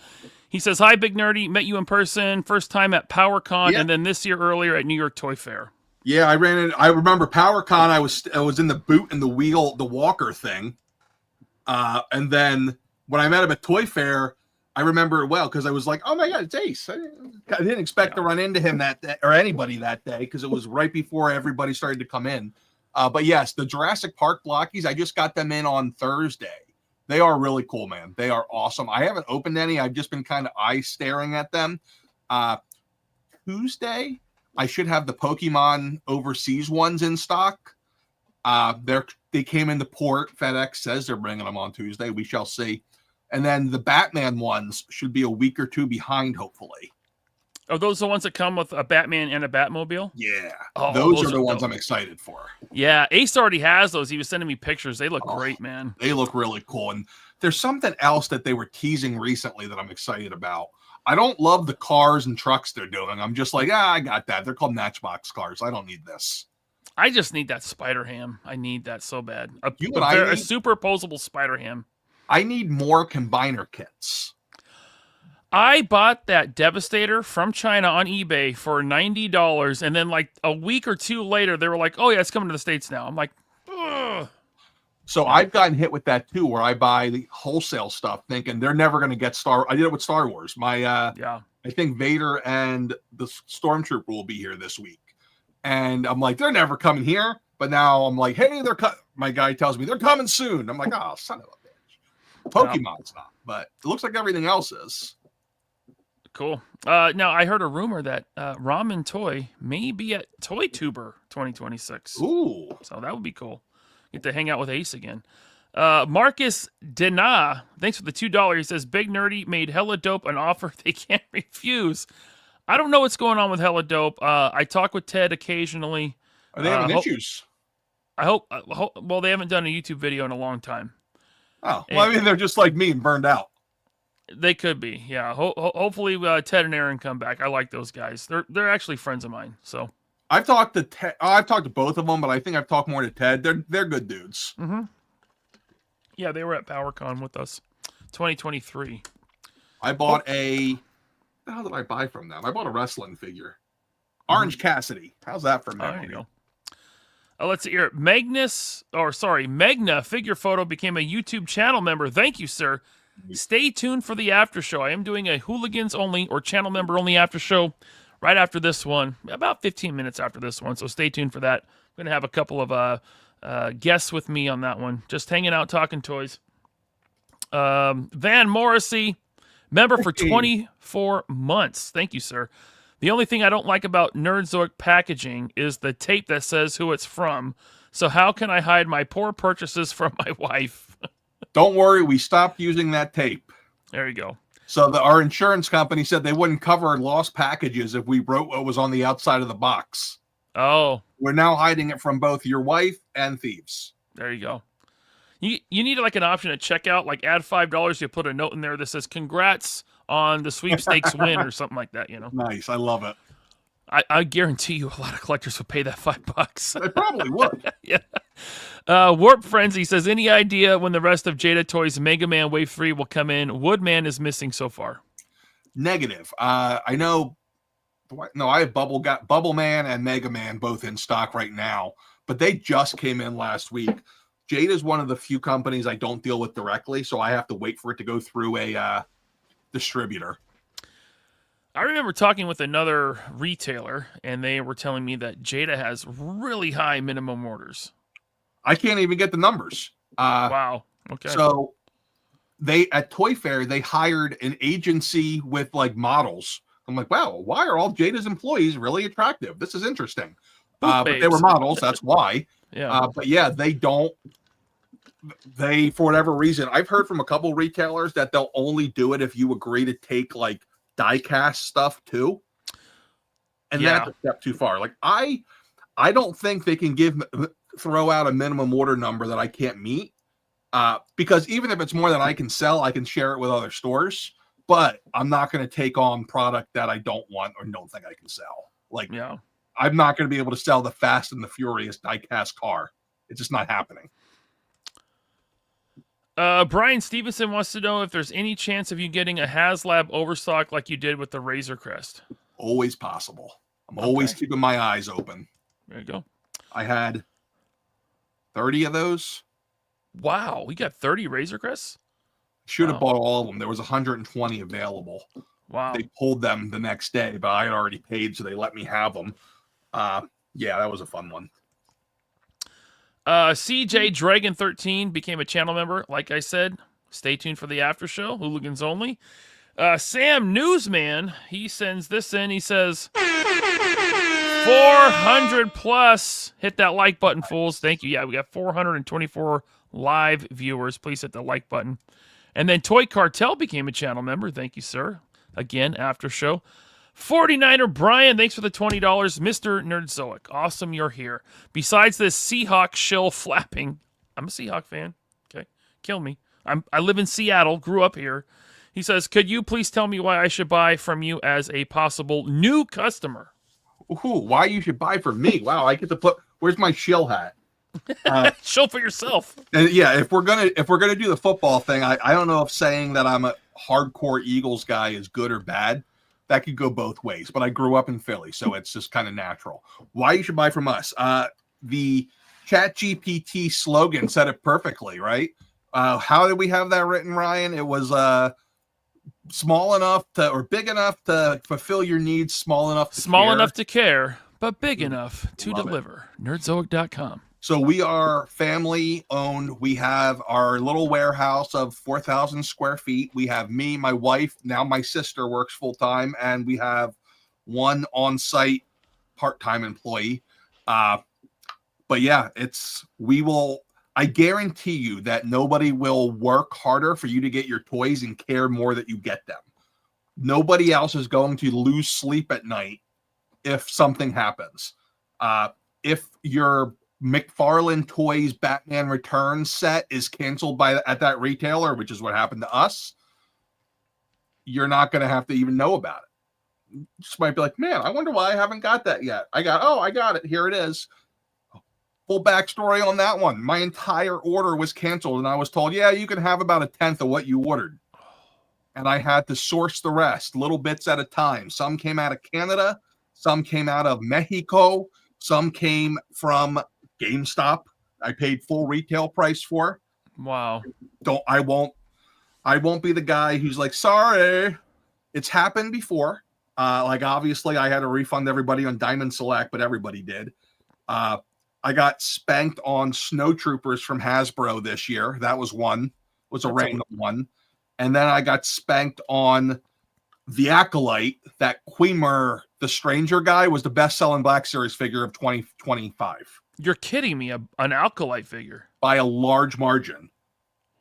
He says, hi, Big Nerdy. Met you in person. First time at PowerCon, and then this year earlier at New York Toy Fair. Yeah, I remember PowerCon. I was in the boot and the wheel, the walker thing. And then when I met him at Toy Fair, I remember it well because I was like, "Oh my God, it's Ace!" I didn't expect to run into him that day, or anybody that day, because it was right before everybody started to come in. But yes, the Jurassic Park blockies, I just got them in on Thursday. They are really cool, man. They are awesome. I haven't opened any. I've just been kind of eye staring at them. Tuesday, I should have the Pokemon overseas ones in stock. They came into port. FedEx says they're bringing them on Tuesday. We shall see. And then the Batman ones should be a week or two behind, hopefully. Are those the ones that come with a Batman and a Batmobile? Yeah. Oh, those are the ones I'm excited for. Yeah, Ace already has those. He was sending me pictures. They look great, man. They look really cool. And there's something else that they were teasing recently that I'm excited about. I don't love the cars and trucks they're doing. I'm just like, I got that. They're called Matchbox cars. I don't need this. I just need that Spider-Ham. I need that so bad. A superposable Spider-Ham. I need more combiner kits. I bought that Devastator from China on eBay for $90, and then like a week or two later, they were like, "Oh yeah, it's coming to the States now." I'm like, ugh. So I've gotten hit with that too, where I buy the wholesale stuff, thinking they're never going to get I did it with Star Wars. I think Vader and the Stormtrooper will be here this week, and I'm like, they're never coming here. But now I'm like, hey, my guy tells me they're coming soon. I'm like, oh, son of a bitch. Pokemon's not, but it looks like everything else is. Cool. Now, I heard a rumor that Ramen Toy may be at Toy Tuber 2026. Ooh. So that would be cool. Get to hang out with Ace again. Marcus Dena, thanks for the $2. He says, Big Nerdy made Hella Dope an offer they can't refuse. I don't know what's going on with Hella Dope. I talk with Ted occasionally. Are they having issues? I hope. Well, they haven't done a YouTube video in a long time. Oh, well, I mean, they're just like me and burned out. They could be, yeah. Hopefully, Ted and Aaron come back. I like those guys. They're actually friends of mine. So I've talked to Ted. I've talked to both of them, but I think I've talked more to Ted. They're good dudes. Mm-hmm. Yeah, they were at PowerCon with us, 2023. I bought how did I buy from them? I bought a wrestling figure. Orange Cassidy. How's that for memory? There you go. Let's see here. Magna Figure Photo became a YouTube channel member. Thank you, sir. Stay tuned for the after show. I am doing a hooligans only or channel member only after show right after this one, about 15 minutes after this one. So stay tuned for that. I'm going to have a couple of guests with me on that one. Just hanging out, talking toys. Van Morrissey, member for 24 months. Thank you, sir. The only thing I don't like about Nerdzoic packaging is the tape that says who it's from. So how can I hide my poor purchases from my wife? Don't worry, we stopped using that tape. There you go. So our insurance company said they wouldn't cover lost packages if we wrote what was on the outside of the box. Oh. We're now hiding it from both your wife and thieves. There you go. You need like an option at checkout, like add $5, you put a note in there that says congrats on the sweepstakes win or something like that, you know. Nice. I love it. I guarantee you a lot of collectors would pay that $5. They probably would. Yeah. Warp Frenzy says, any idea when the rest of Jada Toys Mega Man Wave 3 will come in? Woodman is missing so far. Negative. I know. No, I have Bubble Man and Mega Man both in stock right now, but they just came in last week. Jada is one of the few companies I don't deal with directly, so I have to wait for it to go through a distributor. I remember talking with another retailer, and they were telling me that Jada has really high minimum orders. I can't even get the numbers. Wow. Okay. So at Toy Fair, they hired an agency with like models. I'm like, wow, why are all Jada's employees really attractive? This is interesting. But they were models. That's why. Yeah. But yeah, they, for whatever reason, I've heard from a couple retailers that they'll only do it if you agree to take like die-cast stuff too. And that's a step too far. Like I don't think they can throw out a minimum order number that I can't meet. Because even if it's more than I can sell, I can share it with other stores. But I'm not going to take on product that I don't want or don't think I can sell. Like, I'm not going to be able to sell the Fast and the Furious diecast car. It's just not happening. Brian Stevenson wants to know if there's any chance of you getting a HasLab overstock like you did with the Razor Crest. Always possible. I'm always keeping my eyes open. There you go. I had 30 of those. Wow, we got 30 Razor Crests? Should have bought all of them. There was 120 available. Wow. They pulled them the next day, but I had already paid, so they let me have them. Yeah, that was a fun one. CJ Dragon 13 became a channel member. Like I said, stay tuned for the after show. Hooligans only. Sam Newsman, he sends this in. He says 400 plus. Hit that like button, fools. Thank you. Yeah, we got 424 live viewers. Please hit the like button. And then Toy Cartel became a channel member. Thank you, sir. Again, after show. 49er Brian, thanks for the $20. Mr. Nerdzoic, awesome you're here. Besides this Seahawk shill flapping, I'm a Seahawk fan. Okay, kill me. I live in Seattle, grew up here. He says, could you please tell me why I should buy from you as a possible new customer? Ooh, why you should buy from me? Wow, I get to put. Where's my shill hat? Show for yourself. And yeah, if we're gonna do the football thing, I don't know if saying that I'm a hardcore Eagles guy is good or bad. That could go both ways. But I grew up in Philly, so it's just kind of natural. Why you should buy from us? The ChatGPT slogan said it perfectly, right? How did we have that written, Ryan? It was small enough to, or big enough to fulfill your needs, small enough to care, but big enough to deliver. Nerdzoic.com. So we are family owned. We have our little warehouse of 4,000 square feet. We have me, my wife, now my sister works full time, and we have one on-site part-time employee. But yeah, I guarantee you that nobody will work harder for you to get your toys and care more that you get them. Nobody else is going to lose sleep at night if something happens. If your McFarlane Toys Batman Returns set is canceled at that retailer, which is what happened to us, you're not going to have to even know about it. You just might be like, man, I wonder why I haven't got that yet. I got it. Here it is. Full backstory on that one. My entire order was canceled, and I was told, yeah, you can have about 1/10 of what you ordered. And I had to source the rest, little bits at a time. Some came out of Canada. Some came out of Mexico. Some came from GameStop. I paid full retail price for. Wow. I won't be the guy who's like, sorry. It's happened before. Like obviously I had to refund everybody on Diamond Select, but everybody did. I got spanked on Snow Troopers from Hasbro this year. That was one. Was a random one. And then I got spanked on the Acolyte. That Queemer, the Stranger guy, was the best-selling Black Series figure of 2025. You're kidding me. An Acolyte figure. By a large margin.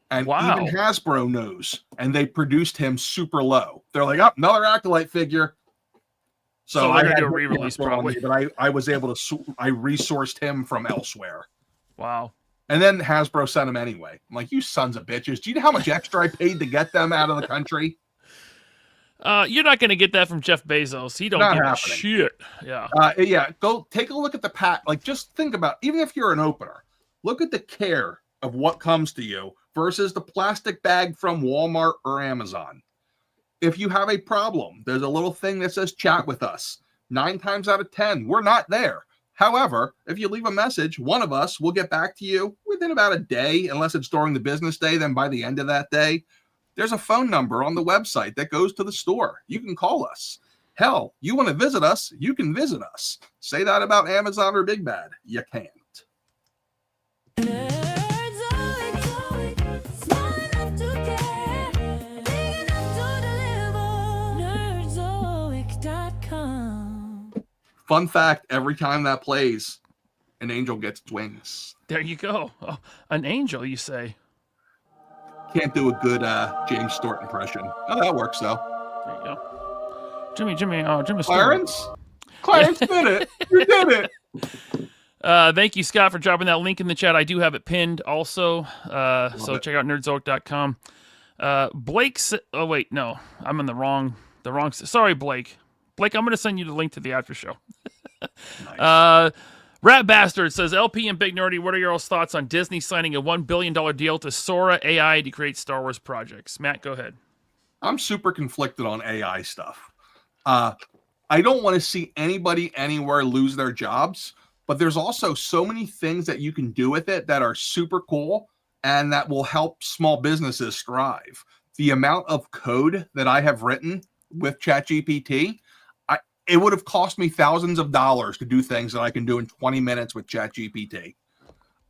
And wow. Even Hasbro knows. And they produced him super low. They're like, oh, another Acolyte figure. So I had to do a re-release probably. But I was able to, I resourced him from elsewhere. Wow. And then Hasbro sent him anyway. I'm like, you sons of bitches. Do you know how much extra I paid to get them out of the country? You're not going to get that from Jeff Bezos. He don't give a shit. Yeah. Yeah. Go take a look at the pack. Like, just think about, even if you're an opener, look at the care of what comes to you versus the plastic bag from Walmart or Amazon. If you have a problem, there's a little thing that says chat with us. 9 times out of 10, we're not there. However, if you leave a message, one of us will get back to you within about a day, unless it's during the business day. Then by the end of that day, there's a phone number on the website that goes to the store. You can call us. Hell, you want to visit us, you can visit us. Say that about Amazon or Big Bad. You can't. Fun fact, every time that plays, an angel gets its wings. There you go. Oh, an angel, you say? Can't do a good James Stewart impression. Oh, that works, though. There you go. Jimmy Stewart. Clarence did it. You did it. Thank you, Scott, for dropping that link in the chat. I do have it pinned also. So check out nerdzoic.com. Blake's, oh, wait, no. I'm in the wrong. Sorry, Blake. Blake, I'm going to send you the link to the after show. Nice. Rat Bastard says, LP and Big Nerdy, what are your thoughts on Disney signing a $1 billion deal to Sora AI to create Star Wars projects? Matt, go ahead. I'm super conflicted on AI stuff. I don't want to see anybody anywhere lose their jobs, but there's also so many things that you can do with it that are super cool and that will help small businesses thrive. The amount of code that I have written with ChatGPT, it would have cost me thousands of dollars to do things that I can do in 20 minutes with ChatGPT.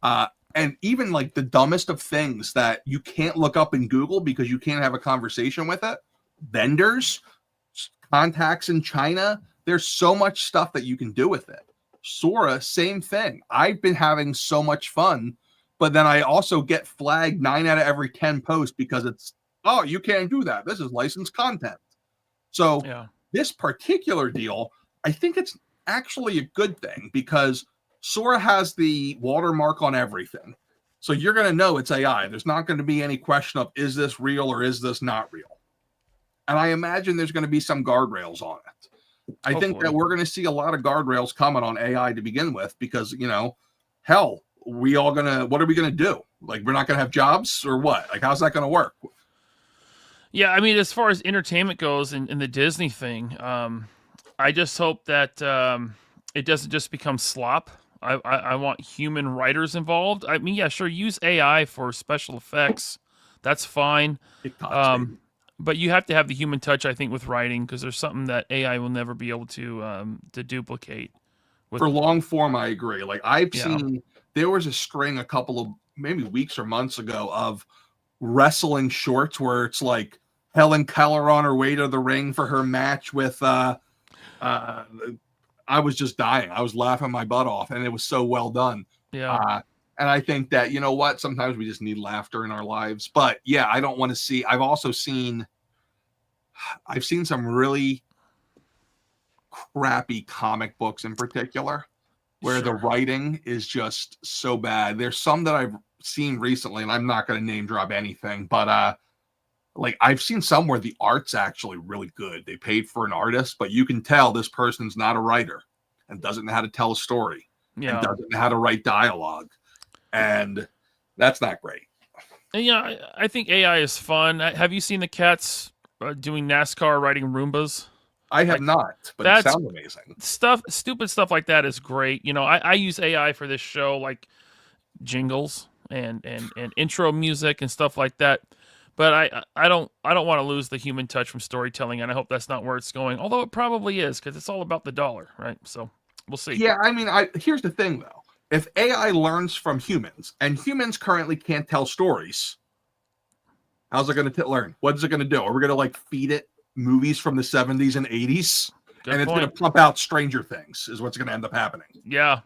And even like the dumbest of things that you can't look up in Google because you can't have a conversation with it, vendors, contacts in China, there's so much stuff that you can do with it. Sora, same thing. I've been having so much fun, but then I also get flagged 9 out of every 10 posts because it's, oh, you can't do that. This is licensed content. So this particular deal, I think it's actually a good thing because Sora has the watermark on everything. So you're going to know it's AI. There's not going to be any question of, is this real or is this not real? And I imagine there's going to be some guardrails on it. I think that we're going to see a lot of guardrails coming on AI to begin with because, hell, what are we going to do? Like, we're not going to have jobs or what? Like, how's that going to work? Yeah, I mean, as far as entertainment goes in the Disney thing, I just hope that it doesn't just become slop. I want human writers involved. I mean, yeah, sure, use AI for special effects. That's fine. But you have to have the human touch, I think, with writing because there's something that AI will never be able to duplicate. For long form, I agree. Like, I've seen, there was a string a couple of maybe weeks or months ago of wrestling shorts where it's like Helen Keller on her way to the ring for her match with I was just dying. I was laughing my butt off and it was so well done. And I think that, you know what, sometimes we just need laughter in our lives. But yeah, I don't want to see, I've seen some really crappy comic books in particular where the writing is just so bad. There's some that I've seen recently, and I'm not going to name drop anything, but like I've seen some where the art's actually really good. They paid for an artist, but you can tell this person's not a writer and doesn't know how to tell a story and doesn't know how to write dialogue. And that's not great. And, I think AI is fun. Have you seen the cats doing NASCAR riding Roombas? I have not, but it sounds amazing. Stupid stuff like that is great. I use AI for this show, like jingles and intro music and stuff like that. But I don't want to lose the human touch from storytelling, and I hope that's not where it's going. Although it probably is, because it's all about the dollar, right? So we'll see. Yeah, I mean, here's the thing though: if AI learns from humans, and humans currently can't tell stories, how's it going to learn? What is it going to do? Are we going to like feed it movies from the 70s and 80s, and it's going to pump out Stranger Things? Is what's going to end up happening? Yeah.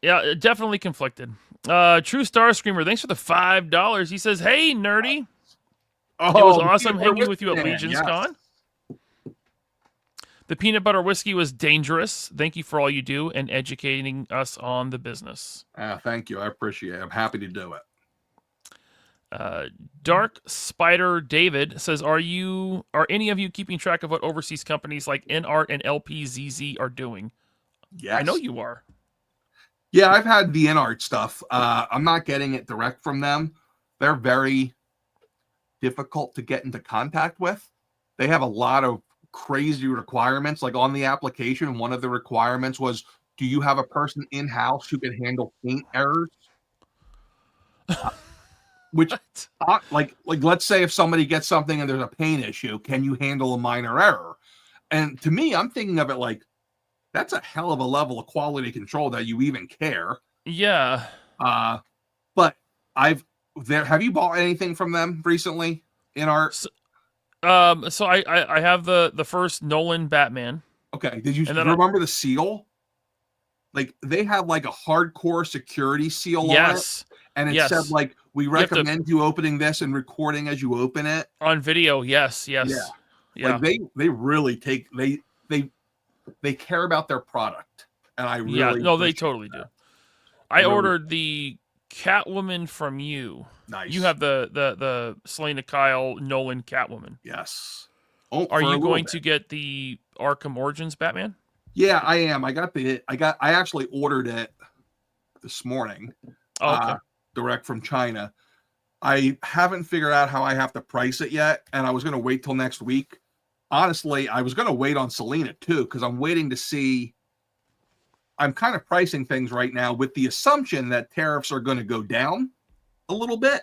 Definitely conflicted. True Star Screamer, thanks for the $5. He says, "Hey, nerdy, it was awesome hanging with you at Legion's Con. The peanut butter whiskey was dangerous. Thank you for all you do and educating us on the business." Thank you. I appreciate it. I'm happy to do it. Dark Spider David says, Are any of you keeping track of what overseas companies like NART and LPZZ are doing? Yes. I know you are. Yeah, I've had the NART stuff. I'm not getting it direct from them. They're very difficult to get into contact with. They have a lot of crazy requirements. Like on the application, one of the requirements was, do you have a person in-house who can handle paint errors? Which, like, let's say if somebody gets something and there's a paint issue, can you handle a minor error? And to me, I'm thinking of it like, that's a hell of a level of quality control that you even care. Yeah. But have you bought anything from them recently in art? So I have the first Nolan Batman. Okay. Did you remember the seal? Like they have like a hardcore security seal on it. And it said like, we recommend you opening this and recording as you open it. On video, yes. Yeah. Like they really they care about their product. And I really they totally do. I ordered the Catwoman from you. Nice. You have the Selena Kyle Nolan Catwoman. Yes. Are you going to get the Arkham Origins Batman? Yeah, I am. I actually ordered it this morning. Oh, okay. Direct from China. I haven't figured out how I have to price it yet, and I was going to wait till next week. Honestly, I was going to wait on Selena too, because I'm waiting to see. I'm kind of pricing things right now with the assumption that tariffs are going to go down a little bit.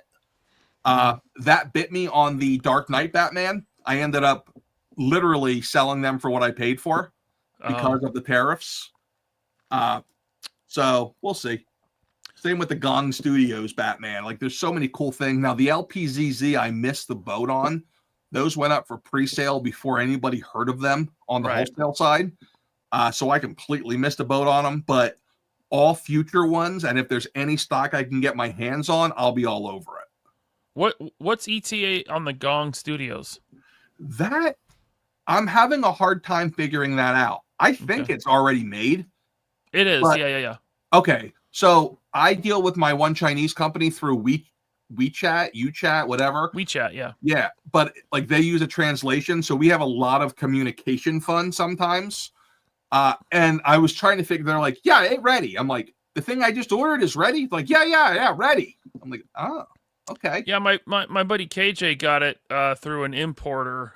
That bit me on the Dark Knight Batman. I ended up literally selling them for what I paid for because of the tariffs. So we'll see. Same with the Gong Studios Batman. Like, there's so many cool things. Now, the LPZZ, I missed the boat on. Those went up for pre-sale before anybody heard of them on the wholesale side. So I completely missed the boat on them. But all future ones, and if there's any stock I can get my hands on, I'll be all over it. What's ETA on the Gong Studios? That, I'm having a hard time figuring that out. I think it's already made. It is. But, Yeah. Okay. So I deal with my one Chinese company through WeChat, UChat, whatever. WeChat, yeah. Yeah, but like they use a translation, so we have a lot of communication fun sometimes. And I was trying to figure, they're like, yeah, it ain't ready. I'm like, the thing I just ordered is ready? Like, yeah, ready. I'm like, oh, okay. Yeah, my buddy KJ got it through an importer.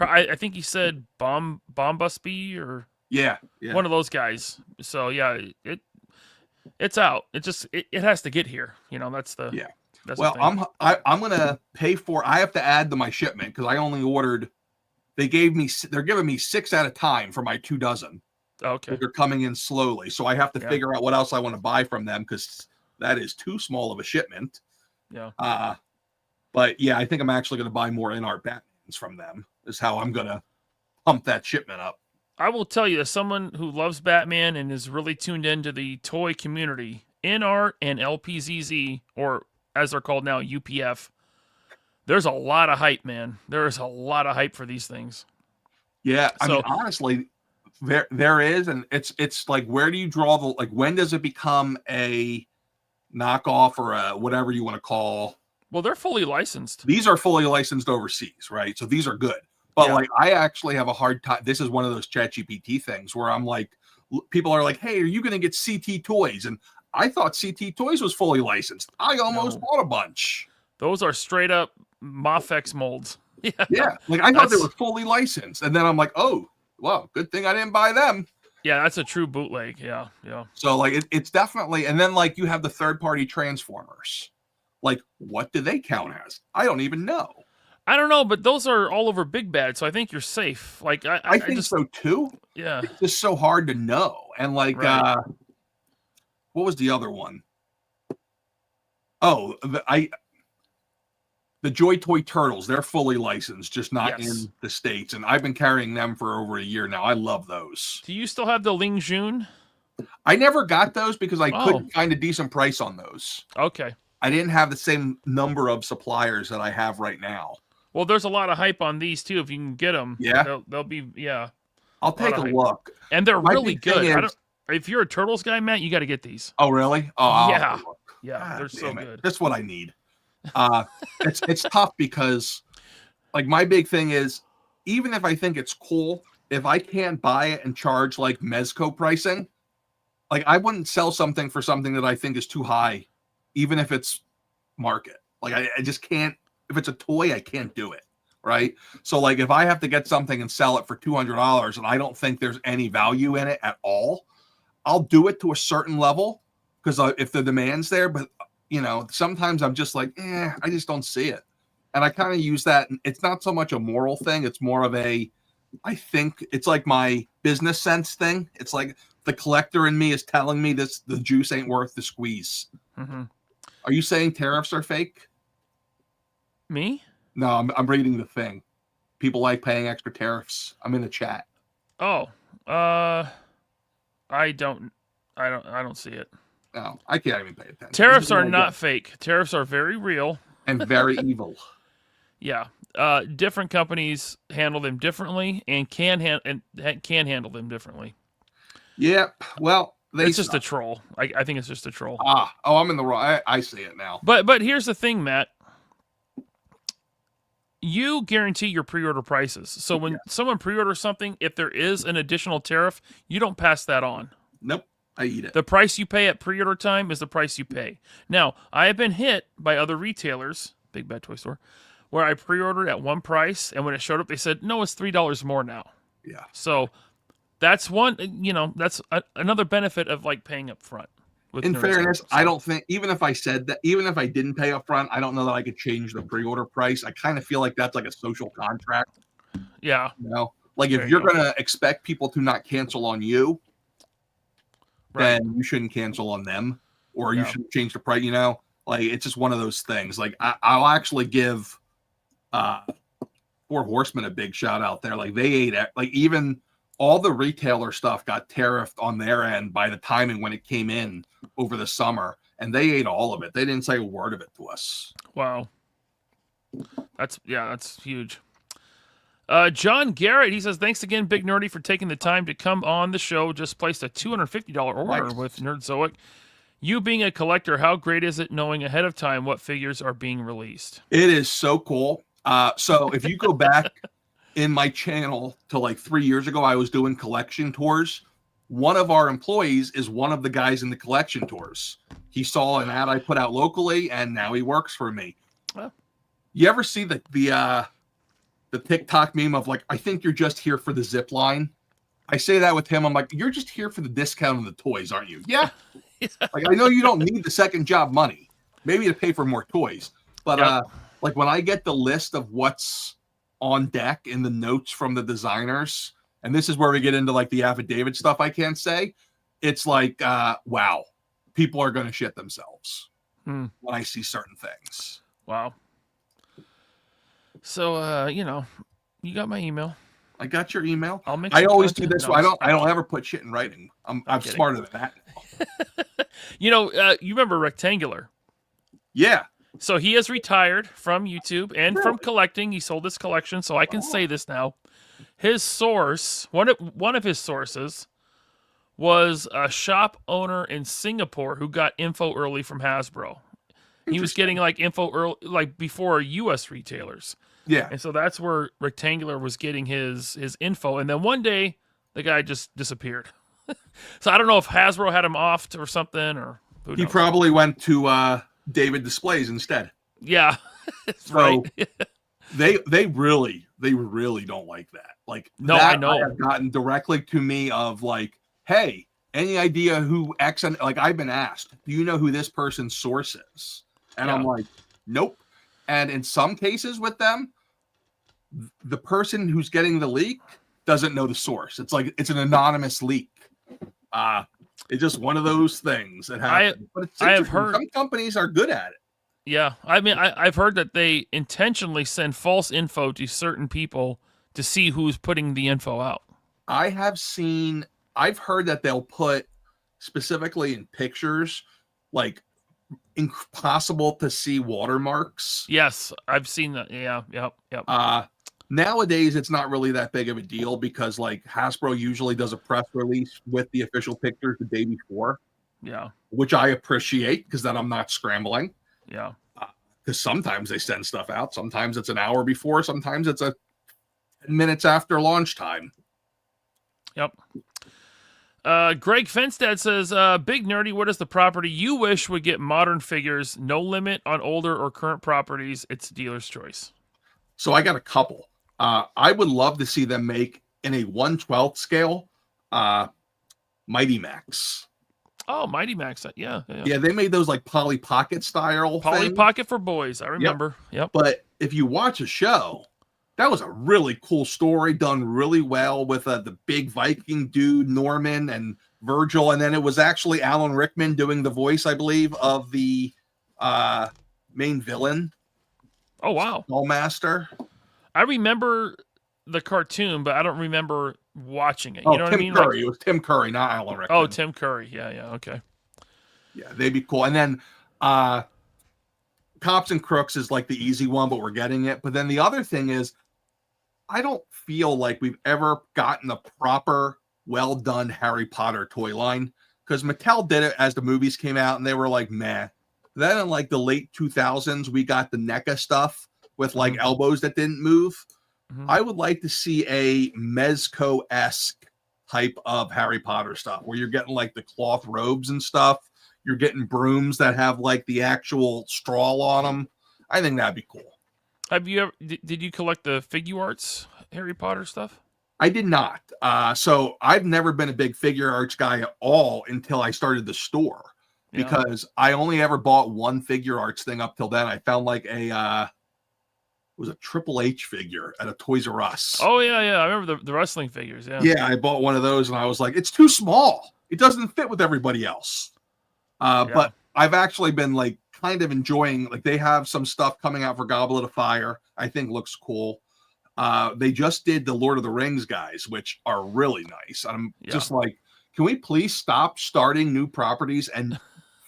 I think he said Bombusby or yeah, one of those guys. So yeah, it's out. It has to get here. You know, that's the That's well, I'm gonna pay for. I have to add to my shipment because I only ordered. They're giving me 6 at a time for my 2 dozen. Okay. They're coming in slowly, so I have to figure out what else I want to buy from them because that is too small of a shipment. Yeah. But yeah, I think I'm actually going to buy more in-art Batmans from them. Is how I'm going to pump that shipment up. I will tell you, as someone who loves Batman and is really tuned into the toy community, in-art and LPZZ, or as they're called now, UPF, there's a lot of hype, man. There is a lot of hype for these things. Yeah, I mean, honestly, there is, and it's like, where do you draw the, like, when does it become a knockoff or a whatever you want to call? Well, they're fully licensed. These are fully licensed overseas, right? So these are good. But like, I actually have a hard time. This is one of those ChatGPT things where I'm like, people are like, hey, are you going to get CT Toys? And I thought CT Toys was fully licensed. I almost bought a bunch. Those are straight up Mafex molds. Yeah. Like, I thought they were fully licensed. And then I'm like, oh, well, good thing I didn't buy them. Yeah, that's a true bootleg. Yeah. So like, it's definitely, and then like you have the third-party Transformers. Like, what do they count as? I don't even know. I don't know, but those are all over Big Bad, so I think you're safe. Like, I think just, so too. Yeah. It's just so hard to know. And like, what was the other one? Oh, the Joy Toy Turtles, they're fully licensed, just not in the States. And I've been carrying them for over a year now. I love those. Do you still have the Ling Jun? I never got those because I couldn't find a decent price on those. Okay. I didn't have the same number of suppliers that I have right now. Well, there's a lot of hype on these too. If you can get them, they'll be I'll take a look, and they're really good. If you're a Turtles guy, Matt, you got to get these. Oh, really? Oh, yeah, they're so good. That's what I need. It's tough because, like, my big thing is, even if I think it's cool, if I can't buy it and charge like Mezco pricing, like, I wouldn't sell something for something that I think is too high, even if it's market. Like, I just can't. If it's a toy, I can't do it, right? So, like, if I have to get something and sell it for $200 and I don't think there's any value in it at all, I'll do it to a certain level because if the demand's there. But, you know, sometimes I'm just like, I just don't see it. And I kind of use that. It's not so much a moral thing. It's more of I think it's like my business sense thing. It's like the collector in me is telling me the juice ain't worth the squeeze. Mm-hmm. Are you saying tariffs are fake? Me? No, I'm reading the thing. People like paying extra tariffs. I'm in the chat. Oh, I don't see it. No, I can't even pay attention. Tariffs are not fake. Tariffs are very real and very evil. Yeah, different companies handle them differently and can handle them differently. Yeah, well, it's just a troll. I think it's just a troll. I'm in the wrong. I see it now. But here's the thing, Matt. you guarantee your pre-order prices. So when someone pre-orders something, if there is an additional tariff, you don't pass that on. Nope. I eat it. The price you pay at pre-order time is the price you pay. Now, I have been hit by other retailers, Big Bad Toy Store, where I pre-ordered at one price, and when it showed up, they said, no, it's $3 more now. Yeah. So that's one, that's another benefit of like paying up front. In fairness, I don't think, even if I said that, even if I didn't pay up front, I don't know that I could change the pre-order price. I kind of feel like that's like a social contract. Yeah. Like if you're going to expect people to not cancel on you, then you shouldn't cancel on them, or you shouldn't change the price, like it's just one of those things. Like I'll actually give Four Horsemen a big shout out there. Like they ate it. Like even all the retailer stuff got tariffed on their end by the timing when it came in over the summer, and they ate all of it. They didn't say a word of it to us. Wow. That's huge. John Garrett, he says, thanks again, Big Nerdy, for taking the time to come on the show. Just placed a $250 order with Nerdzoic. You being a collector, how great is it knowing ahead of time what figures are being released? It is so cool. So if you go back in my channel to like 3 years ago, I was doing collection tours. One of our employees is one of the guys in the collection tours. He saw an ad I put out locally, and now he works for me. Oh. You ever see the TikTok meme of like, I think you're just here for the zip line? I say that with him. I'm like, you're just here for the discount on the toys, aren't you? Yeah. Like, I know you don't need the second job money, maybe to pay for more toys. But like when I get the list of what's on deck in the notes from the designers, and this is where we get into like the affidavit stuff I can't say, it's like, wow, people are going to shit themselves when I see certain things. Wow. So, you got my email. I got your email. I always do this. I don't ever put shit in writing. I'm smarter than that. You remember Rectangular? Yeah. So he has retired from YouTube and from collecting. He sold his collection, so I can say this now. His source, one of his sources, was a shop owner in Singapore who got info early from Hasbro. He was getting like info early, like before U.S. retailers. Yeah. And so that's where Rectangular was getting his info. And then one day, the guy just disappeared. So I don't know if Hasbro had him offed or something, or who knows. He probably went to David Displays instead. Yeah. So they really don't like that. Like, no, that I know. I have gotten directly to me of like, hey, any idea who X? And like, I've been asked, do you know who this person's source is? And I'm like, nope. And in some cases with them, the person who's getting the leak doesn't know the source. It's like it's an anonymous leak. It's just one of those things that happen. But I have heard some companies are good at it. Yeah, I mean, I've heard that they intentionally send false info to certain people to see who's putting the info out. I've heard that they'll put specifically in pictures, like impossible to see watermarks. Yes, I've seen that. Yeah, yep. Nowadays, it's not really that big of a deal because like Hasbro usually does a press release with the official pictures the day before. Yeah. Which I appreciate because then I'm not scrambling. Yeah. Because sometimes they send stuff out. Sometimes it's an hour before. Sometimes it's 10 minutes after launch time. Yep. Greg Fenstead says, Big Nerdy, what is the property you wish would get modern figures? No limit on older or current properties. It's dealer's choice. So I got a couple. I would love to see them make in a 1/12 scale Mighty Max. Oh, Mighty Max. Yeah, they made those like Polly Pocket style. Polly Pocket for boys. I remember. Yep. But if you watch a show, that was a really cool story done really well with the big Viking dude, Norman and Virgil. And then it was actually Alan Rickman doing the voice, I believe, of the main villain. Oh, wow. Skullmaster. I remember the cartoon, but I don't remember watching it. You know what I mean? Tim Curry. It was Tim Curry, not Alan Rickman. Oh, Tim Curry. Yeah. Okay. Yeah, they'd be cool. And then Cops and Crooks is like the easy one, but we're getting it. But then the other thing is, I don't feel like we've ever gotten a proper, well-done Harry Potter toy line. Because Mattel did it as the movies came out, and they were like, meh. Then in like the late 2000s, we got the NECA stuff with like elbows that didn't move. Mhm. I would like to see a Mezco-esque type of Harry Potter stuff where you're getting like the cloth robes and stuff. You're getting brooms that have like the actual straw on them. I think that'd be cool. Have you ever? Did you collect the figure arts Harry Potter stuff? I did not. So I've never been a big figure arts guy at all until I started the store, because I only ever bought one figure arts thing up till then. I found like it was a Triple H figure at a Toys R Us. Oh yeah. I remember the wrestling figures. Yeah. Yeah, I bought one of those and I was like, it's too small. It doesn't fit with everybody else. But I've actually been like kind of enjoying, like they have some stuff coming out for Goblet of Fire. I think looks cool. They just did the Lord of the Rings guys, which are really nice. I'm just like, can we please stop starting new properties and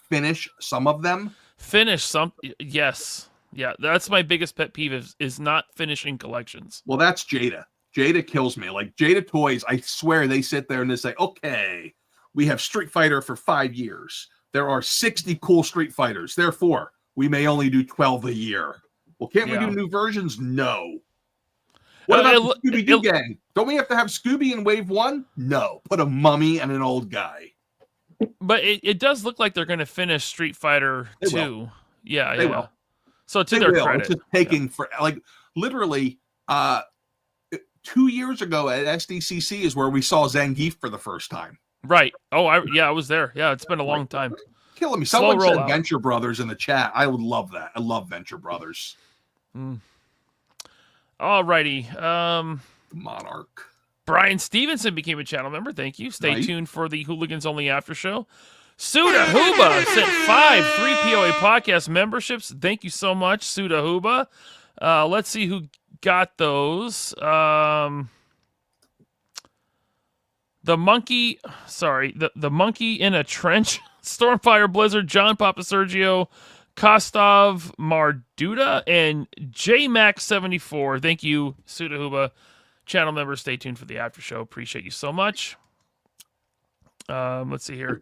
finish some of them? Finish some. Yes. Yeah. That's my biggest pet peeve is not finishing collections. Well, that's Jada. Jada kills me. Like Jada Toys, I swear they sit there and they say, okay, we have Street Fighter for 5 years. There are 60 cool Street Fighters. Therefore, we may only do 12 a year. Well, can't we do new versions? No. What about the Scooby-Doo gang? Don't we have to have Scooby in Wave 1? No. Put a mummy and an old guy. But it does look like they're going to finish Street Fighter 2. Will. Yeah, they will. So to their credit. It's just taking for like literally 2 years ago at SDCC is where we saw Zangief for the first time. Right. Oh, I was there. Yeah, it's been a long time. Killing me. Someone said Venture Brothers in the chat. I would love that. I love Venture Brothers. All righty. Monarch. Brian Stevenson became a channel member. Thank you. Stay tuned for the Hooligans Only After Show. Suda Huba sent 5 3POA podcast memberships. Thank you so much, Suda Huba. Let's see who got those. The monkey in a trench, Stormfire Blizzard, John Papa Sergio, Kostov Marduda, and JMax74. Thank you, Suda Huba. Channel members, stay tuned for the after show. Appreciate you so much. Let's see here.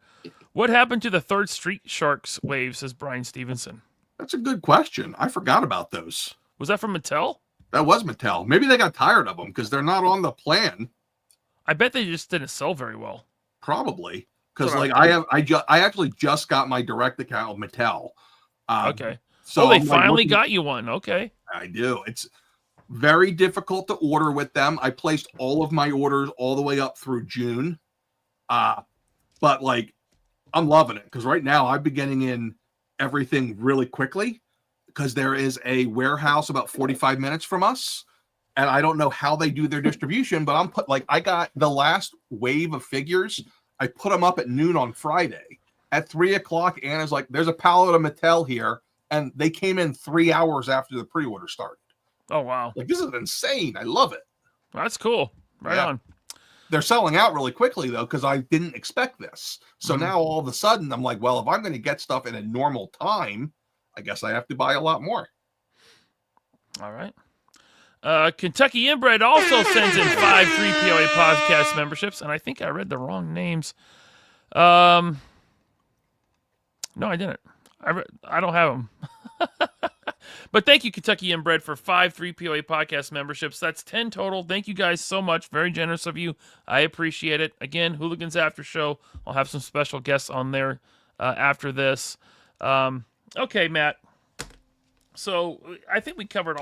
What happened to the third Street Sharks wave, says Brian Stevenson. That's a good question. I forgot about those. Was that from Mattel? That was Mattel. Maybe they got tired of them because they're not on the plan. I bet they just didn't sell very well. Probably. Because like I actually just got my direct account with Mattel. Okay. So they finally got you one. Okay. I do. It's very difficult to order with them. I placed all of my orders all the way up through June. But like I'm loving it because right now I've been getting in everything really quickly because there is a warehouse about 45 minutes from us. And I don't know how they do their distribution, but I got the last wave of figures. I put them up at noon on Friday. At 3:00, Anna's like, there's a pallet of Mattel here. And they came in 3 hours after the pre-order started. Oh, wow. Like, this is insane. I love it. That's cool. Right on. They're selling out really quickly, though, because I didn't expect this. So now all of a sudden, I'm like, well, if I'm going to get stuff in a normal time, I guess I have to buy a lot more. All right. Kentucky Inbred also sends in 5 3POA podcast memberships, and I think I read the wrong names. No, I didn't. I don't have them. But thank you, Kentucky Inbred, for 5 3POA podcast memberships. That's 10 total. Thank you guys so much. Very generous of you. I appreciate it. Again, Hooligans After Show. I'll have some special guests on there after this. Okay, Matt. So I think we covered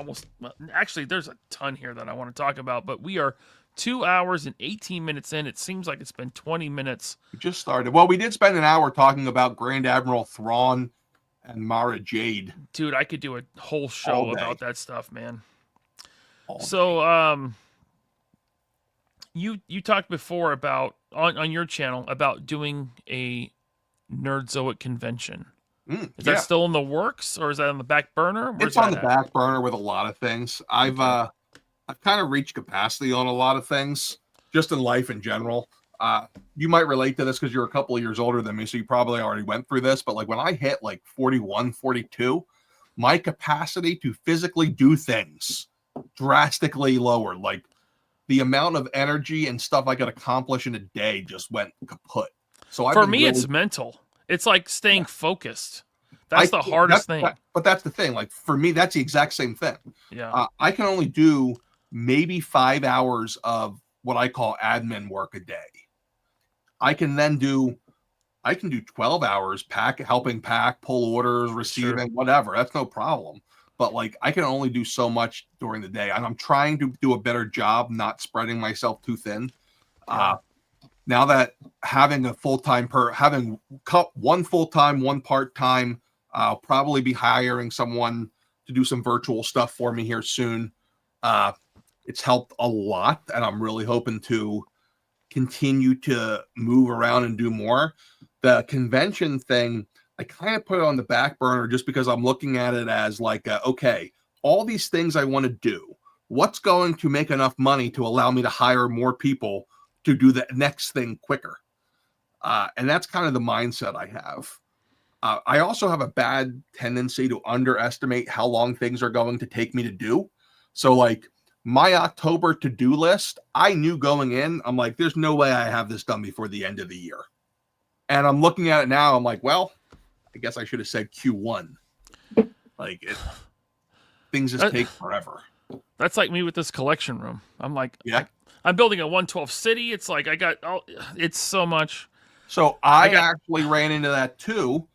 actually, there's a ton here that I want to talk about, but we are 2 hours and 18 minutes in. It seems like it's been 20 minutes. We just started. Well, we did spend an hour talking about Grand Admiral Thrawn and Mara Jade. Dude, I could do a whole show about that stuff, man. So, you talked before about, on your channel, about doing a Nerdzoic convention. Is that still in the works, or is that on the back burner? It's on the back burner with a lot of things. I've kind of reached capacity on a lot of things, just in life in general. You might relate to this because you're a couple of years older than me, so you probably already went through this. But like when I hit like 41, 42, my capacity to physically do things drastically lowered. Like the amount of energy and stuff I could accomplish in a day just went kaput. So for me, it's mental. It's like staying focused That's the hardest thing. But that's the thing. Like for me, that's the exact same thing. Yeah. I can only do maybe 5 hours of what I call admin work a day. I can do 12 hours helping pack, pull orders, receiving, whatever. That's no problem. But like I can only do so much during the day, and I'm trying to do a better job not spreading myself too thin. Now that having a having one full-time, one part-time, I'll probably be hiring someone to do some virtual stuff for me here soon. It's helped a lot, and I'm really hoping to continue to move around and do more. The convention thing, I kind of put it on the back burner just because I'm looking at it as like, okay, all these things I want to do, what's going to make enough money to allow me to hire more people to do the next thing quicker? And that's kind of the mindset I have. I also have a bad tendency to underestimate how long things are going to take me to do. So like my October to-do list, I knew going in, I'm like, there's no way I have this done before the end of the year. And I'm looking at it now, I'm like, well, I guess I should have said Q1. Like things just take forever. That's like me with this collection room. I'm like, yeah, I'm building a 112 city. It's like it's so much. So I actually ran into that too.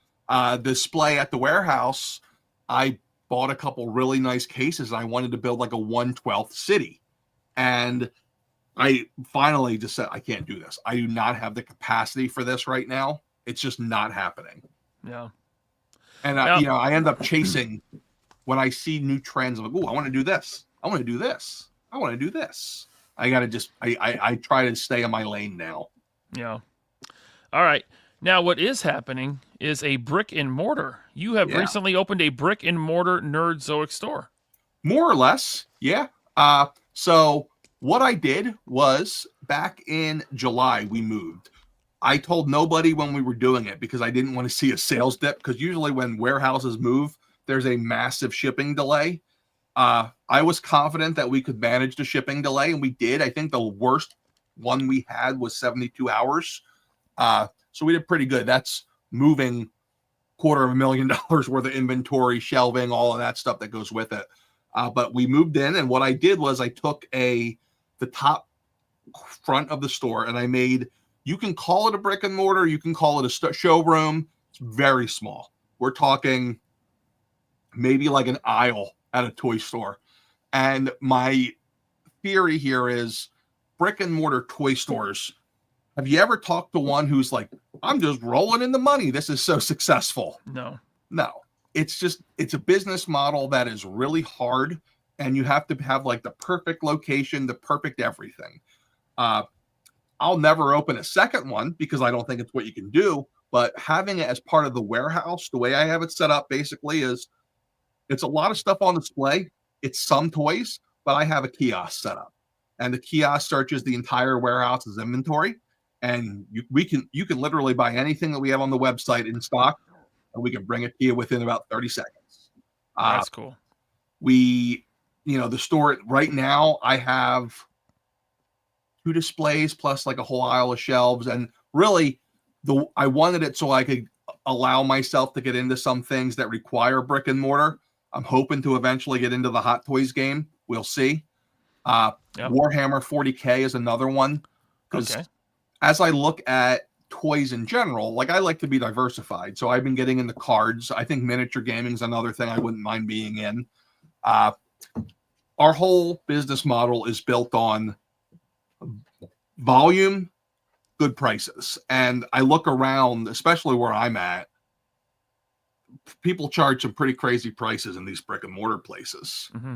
Display at the warehouse. I bought a couple really nice cases, and I wanted to build like a 1/12 city. And I finally just said, I can't do this. I do not have the capacity for this right now. It's just not happening. Yeah. And I end up chasing when I see new trends. I'm like, oh, I want to do this. I want to do this. I want to do this. I got to I try to stay in my lane now. Yeah. All right. Now, what is happening is a brick and mortar. You have recently opened a brick and mortar Nerdzoic store. More or less. Yeah. So what I did was back in July, we moved. I told nobody when we were doing it because I didn't want to see a sales dip, because usually when warehouses move, there's a massive shipping delay. I was confident that we could manage the shipping delay, and we did. I think the worst one we had was 72 hours. So we did pretty good. That's moving $250,000 worth of inventory, shelving, all of that stuff that goes with it. But we moved in, and what I did was I took the top front of the store, and I made, you can call it a brick and mortar, you can call it a showroom. It's very small. We're talking maybe like an aisle at a toy store. And my theory here is brick and mortar toy stores. Have you ever talked to one who's like, I'm just rolling in the money, this is so successful? No. It's a business model that is really hard, and you have to have like the perfect location, the perfect everything. I'll never open a second one because I don't think it's what you can do, but having it as part of the warehouse, the way I have it set up basically is it's a lot of stuff on display. It's some toys, but I have a kiosk set up, and the kiosk searches the entire warehouse's inventory. And you can literally buy anything that we have on the website in stock, and we can bring it to you within about 30 seconds. That's cool. The store right now, I have 2 displays plus like a whole aisle of shelves. And really, I wanted it so I could allow myself to get into some things that require brick and mortar. I'm hoping to eventually get into the Hot Toys game. We'll see. Warhammer 40K is another one. Because as I look at toys in general, like I like to be diversified. So I've been getting into cards. I think miniature gaming is another thing I wouldn't mind being in. Our whole business model is built on volume, good prices. And I look around, especially where I'm at, people charge some pretty crazy prices in these brick and mortar places. Mm-hmm.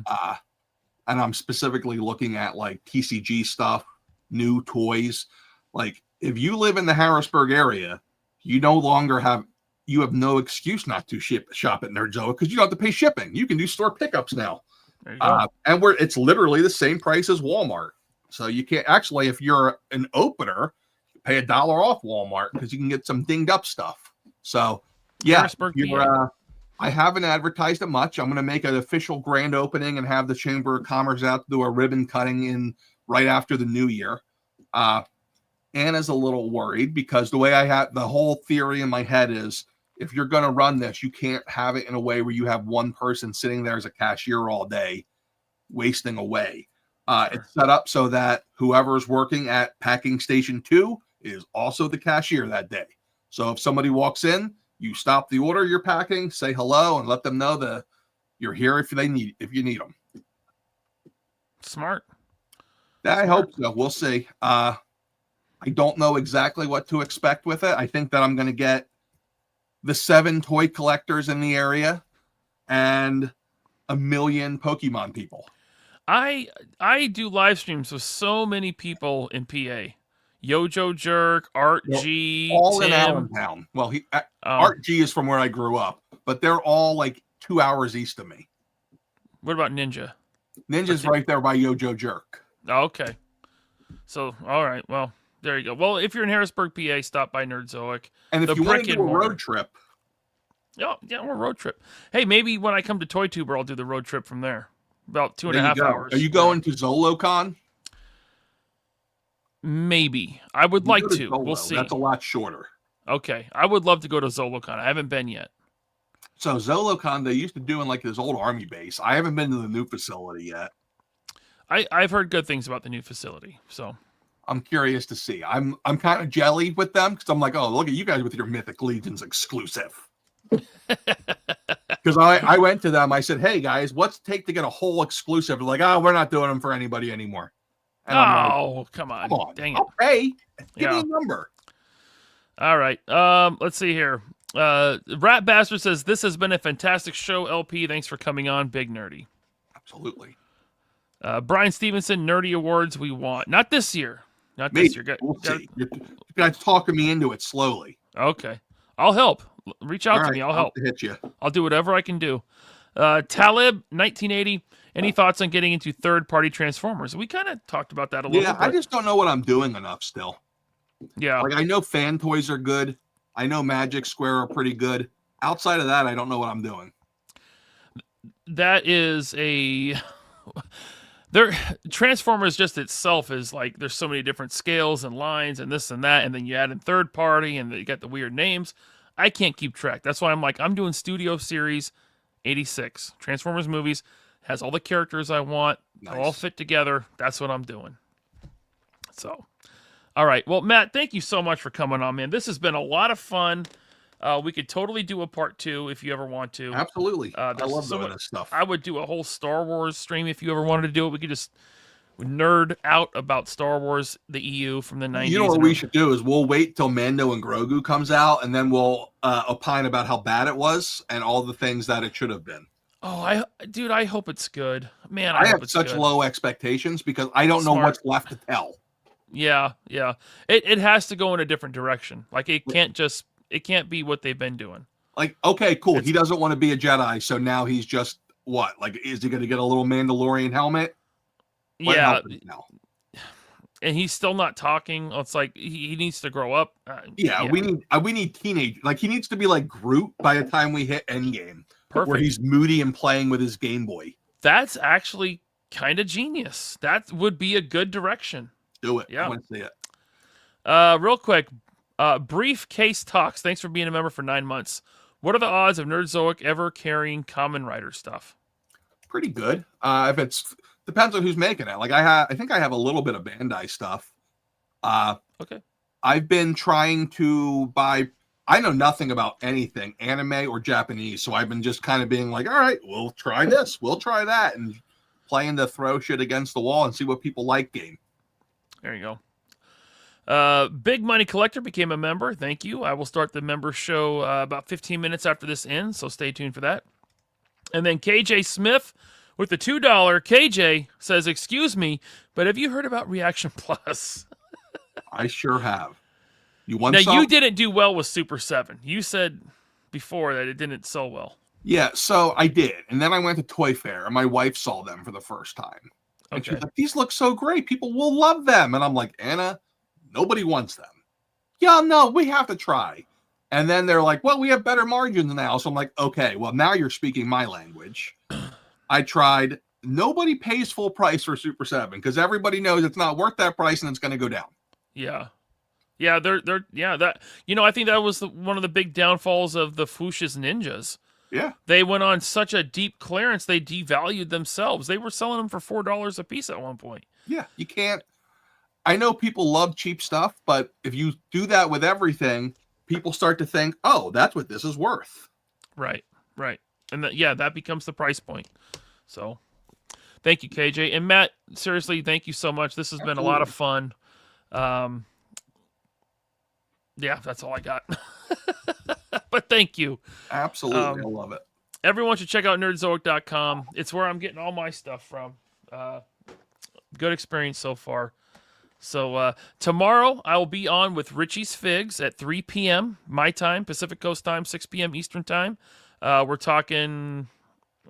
And I'm specifically looking at like TCG stuff, new toys. Like if you live in the Harrisburg area, you have no excuse not to shop at Nerdzoic because you don't have to pay shipping. You can do store pickups now. There you go. And it's literally the same price as Walmart. So you can't actually, if you're an opener, pay $1 off Walmart because you can get some dinged up stuff. So yeah, I haven't advertised it much. I'm going to make an official grand opening and have the Chamber of Commerce out to do a ribbon cutting in right after the new year. Anna's a little worried because the way I have the whole theory in my head is if you're going to run this, you can't have it in a way where you have one person sitting there as a cashier all day, wasting away. It's set up so that whoever's working at packing station 2 is also the cashier that day. So if somebody walks in, you stop the order you're packing, say hello, and let them know that you're here if you need them. Smart. I hope so. We'll see. I don't know exactly what to expect with it. I think that I'm going to get the 7 toy collectors in the area and 1 million Pokemon people. I do live streams with so many people in PA. Yojo Jerk, Art G, all Tim. in Allentown. Well, Art G is from where I grew up, but they're all like 2 hours east of me. What about Ninja? Ninja's right there by Yojo Jerk. Oh, okay. So, all right. Well, there you go. Well, if you're in Harrisburg, PA, stop by Nerdzoic. And if you want to do a road trip. Yeah, we're road trip. Hey, maybe when I come to Toy Tuber, I'll do the road trip from there. About 2.5 hours. Are you going to ZoloCon? Maybe. I would like to. We'll see. That's a lot shorter. Okay. I would love to go to ZoloCon. I haven't been yet. So ZoloCon, they used to do in like this old army base. I haven't been to the new facility yet. I've heard good things about the new facility, so I'm curious to see. I'm kind of jelly with them because I'm like, oh, look at you guys with your Mythic Legions exclusive. Because I went to them, I said, hey guys, what's it take to get a whole exclusive? They're like, oh, we're not doing them for anybody anymore. And like, come on. Dang it. Okay. Give me a number. All right. Let's see here. Rat Bastard says, this has been a fantastic show, LP. Thanks for coming on. Big Nerdy. Absolutely. Brian Stevenson, Nerdy Awards we want. Not this year. This year. We'll see. You guys talking me into it slowly. Okay. I'll help. Reach out to me. I'll help. Hit you. I'll do whatever I can do. Talib, 1980. Any thoughts on getting into third-party Transformers? We kind of talked about that a little bit. Yeah, I just don't know what I'm doing enough still. Yeah. Like, I know Fan Toys are good. I know Magic Square are pretty good. Outside of that, I don't know what I'm doing. That is a... Transformers just itself is like, there's so many different scales and lines and this and that, and then you add in third party and you got the weird names. I can't keep track. That's why I'm like, I'm doing Studio Series 86. Transformers movies, has all the characters I want. Nice. All fit together. That's what I'm doing. So, all right. Well, Matt, thank you so much for coming on, man. This has been a lot of fun. We could totally do a part 2 if you ever want to. Absolutely. I love doing this stuff. I would do a whole Star Wars stream if you ever wanted to do it. We could just nerd out about Star Wars, the EU from the 90s. You know what we should do is we'll wait till Mando and Grogu comes out, and then we'll opine about how bad it was and all the things that it should have been. Oh, I hope it's good. Man, I have such low expectations because I don't know what's left to tell. Yeah. It has to go in a different direction. Like, it can't be what they've been doing. Like, okay, cool. He doesn't want to be a Jedi, so now he's just what? Like, is he going to get a little Mandalorian helmet? Yeah. And he's still not talking. It's like he needs to grow up. We need teenage. Like, he needs to be like Groot by the time we hit Endgame. Perfect. Where he's moody and playing with his Game Boy. That's actually kind of genius. That would be a good direction. Do it. Yeah. I want to see it. Real quick. Briefcase Talks. Thanks for being a member for 9 months. What are the odds of Nerdzoic ever carrying Kamen Rider stuff? Pretty good. If it's depends on who's making it. Like I think I have a little bit of Bandai stuff. Okay. I've been trying to buy. I know nothing about anything anime or Japanese, so I've been just kind of being like, all right, we'll try this, we'll try that, and playing the throw shit against the wall and see what people like game. There you go. Big Money Collector became a member. Thank you. I will start the member show about 15 minutes after this ends, so stay tuned for that. And then KJ Smith with the $2. KJ says, excuse me, but have you heard about Reaction Plus? I sure have. You want now, some? You didn't do well with Super 7. You said before that it didn't sell well. Yeah, so I did. And then I went to Toy Fair, and my wife saw them for the first time. And she was like, these look so great. People will love them. And I'm like, Anna, nobody wants them. Yeah, no, we have to try. And then they're like, well, we have better margins now. So I'm like, okay, well, now you're speaking my language. I tried. Nobody pays full price for Super 7 because everybody knows it's not worth that price and it's going to go down. Yeah. Yeah, that I think that was one of the big downfalls of the Fuchsia's Ninjas. Yeah. They went on such a deep clearance, they devalued themselves. They were selling them for $4 a piece at one point. Yeah, you can't. I know people love cheap stuff, but if you do that with everything, people start to think, oh, that's what this is worth. Right. And that becomes the price point. So thank you, KJ. And Matt, seriously, thank you so much. This has been a lot of fun. Yeah, that's all I got. But thank you. Absolutely. I love it. Everyone should check out nerdzoic.com. It's where I'm getting all my stuff from. Good experience so far. So tomorrow I will be on with Richie's Figs at 3 p.m. my time, Pacific Coast time, 6 p.m. Eastern time. We're talking,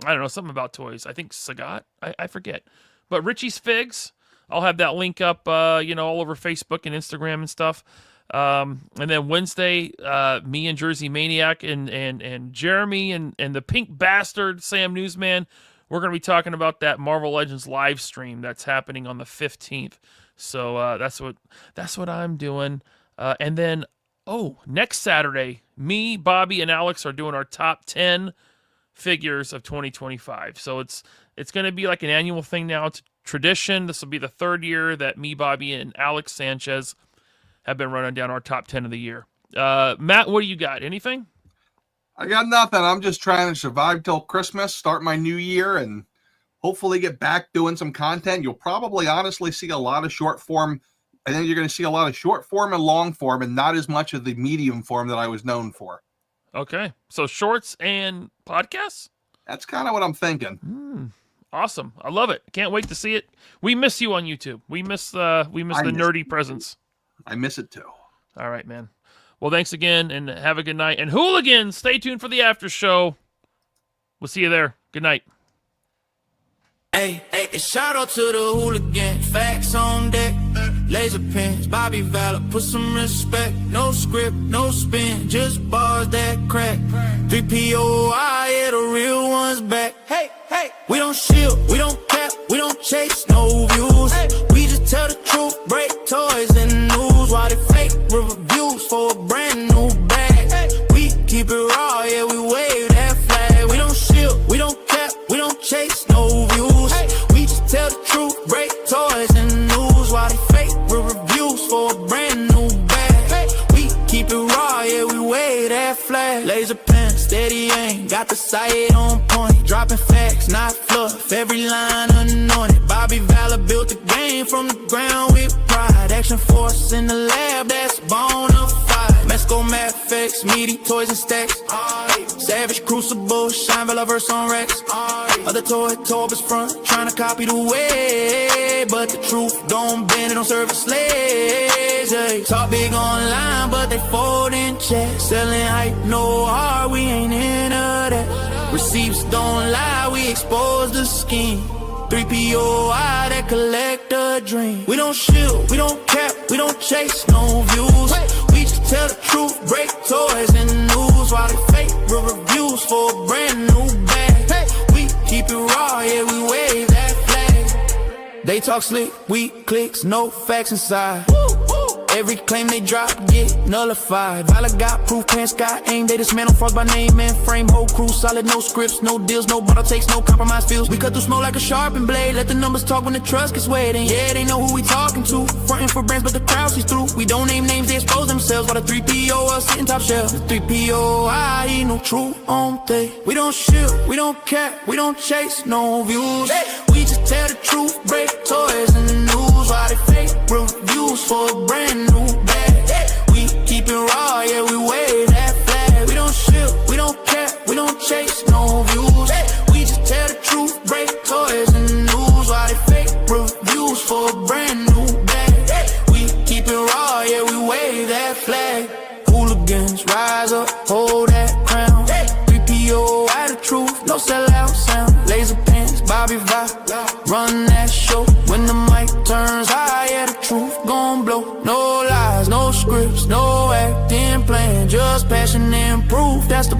I don't know, something about toys. I think Sagat. I forget. But Richie's Figs, I'll have that link up, all over Facebook and Instagram and stuff. And then Wednesday, me and Jersey Maniac and Jeremy and the Pink Bastard, Sam Newsman, we're going to be talking about that Marvel Legends live stream that's happening on the 15th. So that's what I'm doing. And then, next Saturday, me, Bobby, and Alex are doing our top 10 figures of 2025. So it's going to be like an annual thing now. It's a tradition. This will be the third year that me, Bobby, and Alex Sanchez have been running down our top 10 of the year. Matt, what do you got? Anything? I got nothing. I'm just trying to survive till Christmas, start my new year, and hopefully get back doing some content. You'll probably honestly see a lot of short form. I think you're going to see a lot of short form and long form and not as much of the medium form that I was known for. Okay. So shorts and podcasts? That's kind of what I'm thinking. Awesome. I love it. Can't wait to see it. We miss you on YouTube. We miss the nerdy presence. I miss it too. All right, man. Well, thanks again and have a good night. And hooligans, stay tuned for the after show. We'll see you there. Good night. Hey, shout out to the hooligan, facts on deck, laser pens, Bobby Valor, put some respect, no script, no spin, just bars that crack, 3POI, yeah, the real ones back, hey, we don't shield, we don't cap, we don't chase no views, we just tell the truth, break toys and news, while they fake reviews for a brand new bag, we keep it raw, yeah, we wave that flag, we don't shield, we don't cap, we don't chase no views. We just tell the truth, break toys and news while they fake reviews for a brand new bag. We keep it raw, yeah, we wave that flag. Laser pen, steady aim, got the sight on point. Dropping facts, not fluff, every line anointed. Bobby Valor built the game from the ground with pride. Action force in the lab, that's bona fide. Mesco, Matt, Fix, meaty toys and stacks. Savage Crucible, Shine verse on Rex. Other toy Torbis front, trying to copy the way, but the truth don't bend, it don't serve as slaves. Hey. Talk big online, but they fold in checks. Selling hype, no heart, we ain't into that. Receipts don't lie, we expose the scheme. 3POI that collect a dream. We don't shield, we don't cap, we don't chase no views. We just tell the truth, break toys and news while they fake reviews for a brand new bag. We keep it raw, yeah, we wave that flag. They talk slick, we clicks, no facts inside. Every claim they drop get nullified. Valor got proof, pants got aim. They dismantle frogs by name and frame. Whole crew solid, no scripts, no deals, no bottle takes, no compromise feels. We cut through smoke like a sharpened blade. Let the numbers talk when the trust gets weighed. And yeah, they know who we talking to. Frontin' for brands, but the crowd sees through. We don't name names, they expose themselves. While the 3PO sitting top shelf. The 3PO, he no true on they. We don't shield, we don't cap, we don't chase no views. We just tell the truth, break toys and the news. While they fake reviews for a brand new bag. We keep it raw, yeah, we wave that flag. We don't shield, we don't cap, we don't chase no views. We just tell the truth, break toys and the news. While they fake reviews for a brand new bag. We keep it raw, yeah, we wave that flag. Hooligans, rise up, hold that crown. 3PO, I the truth, no sellout sound. Laser pens, Bobby Vibe, run that show. When the mic turns high, yeah, the truth gon' blow. No lies, no scripts, no acting plan, just passion and proof. That's the.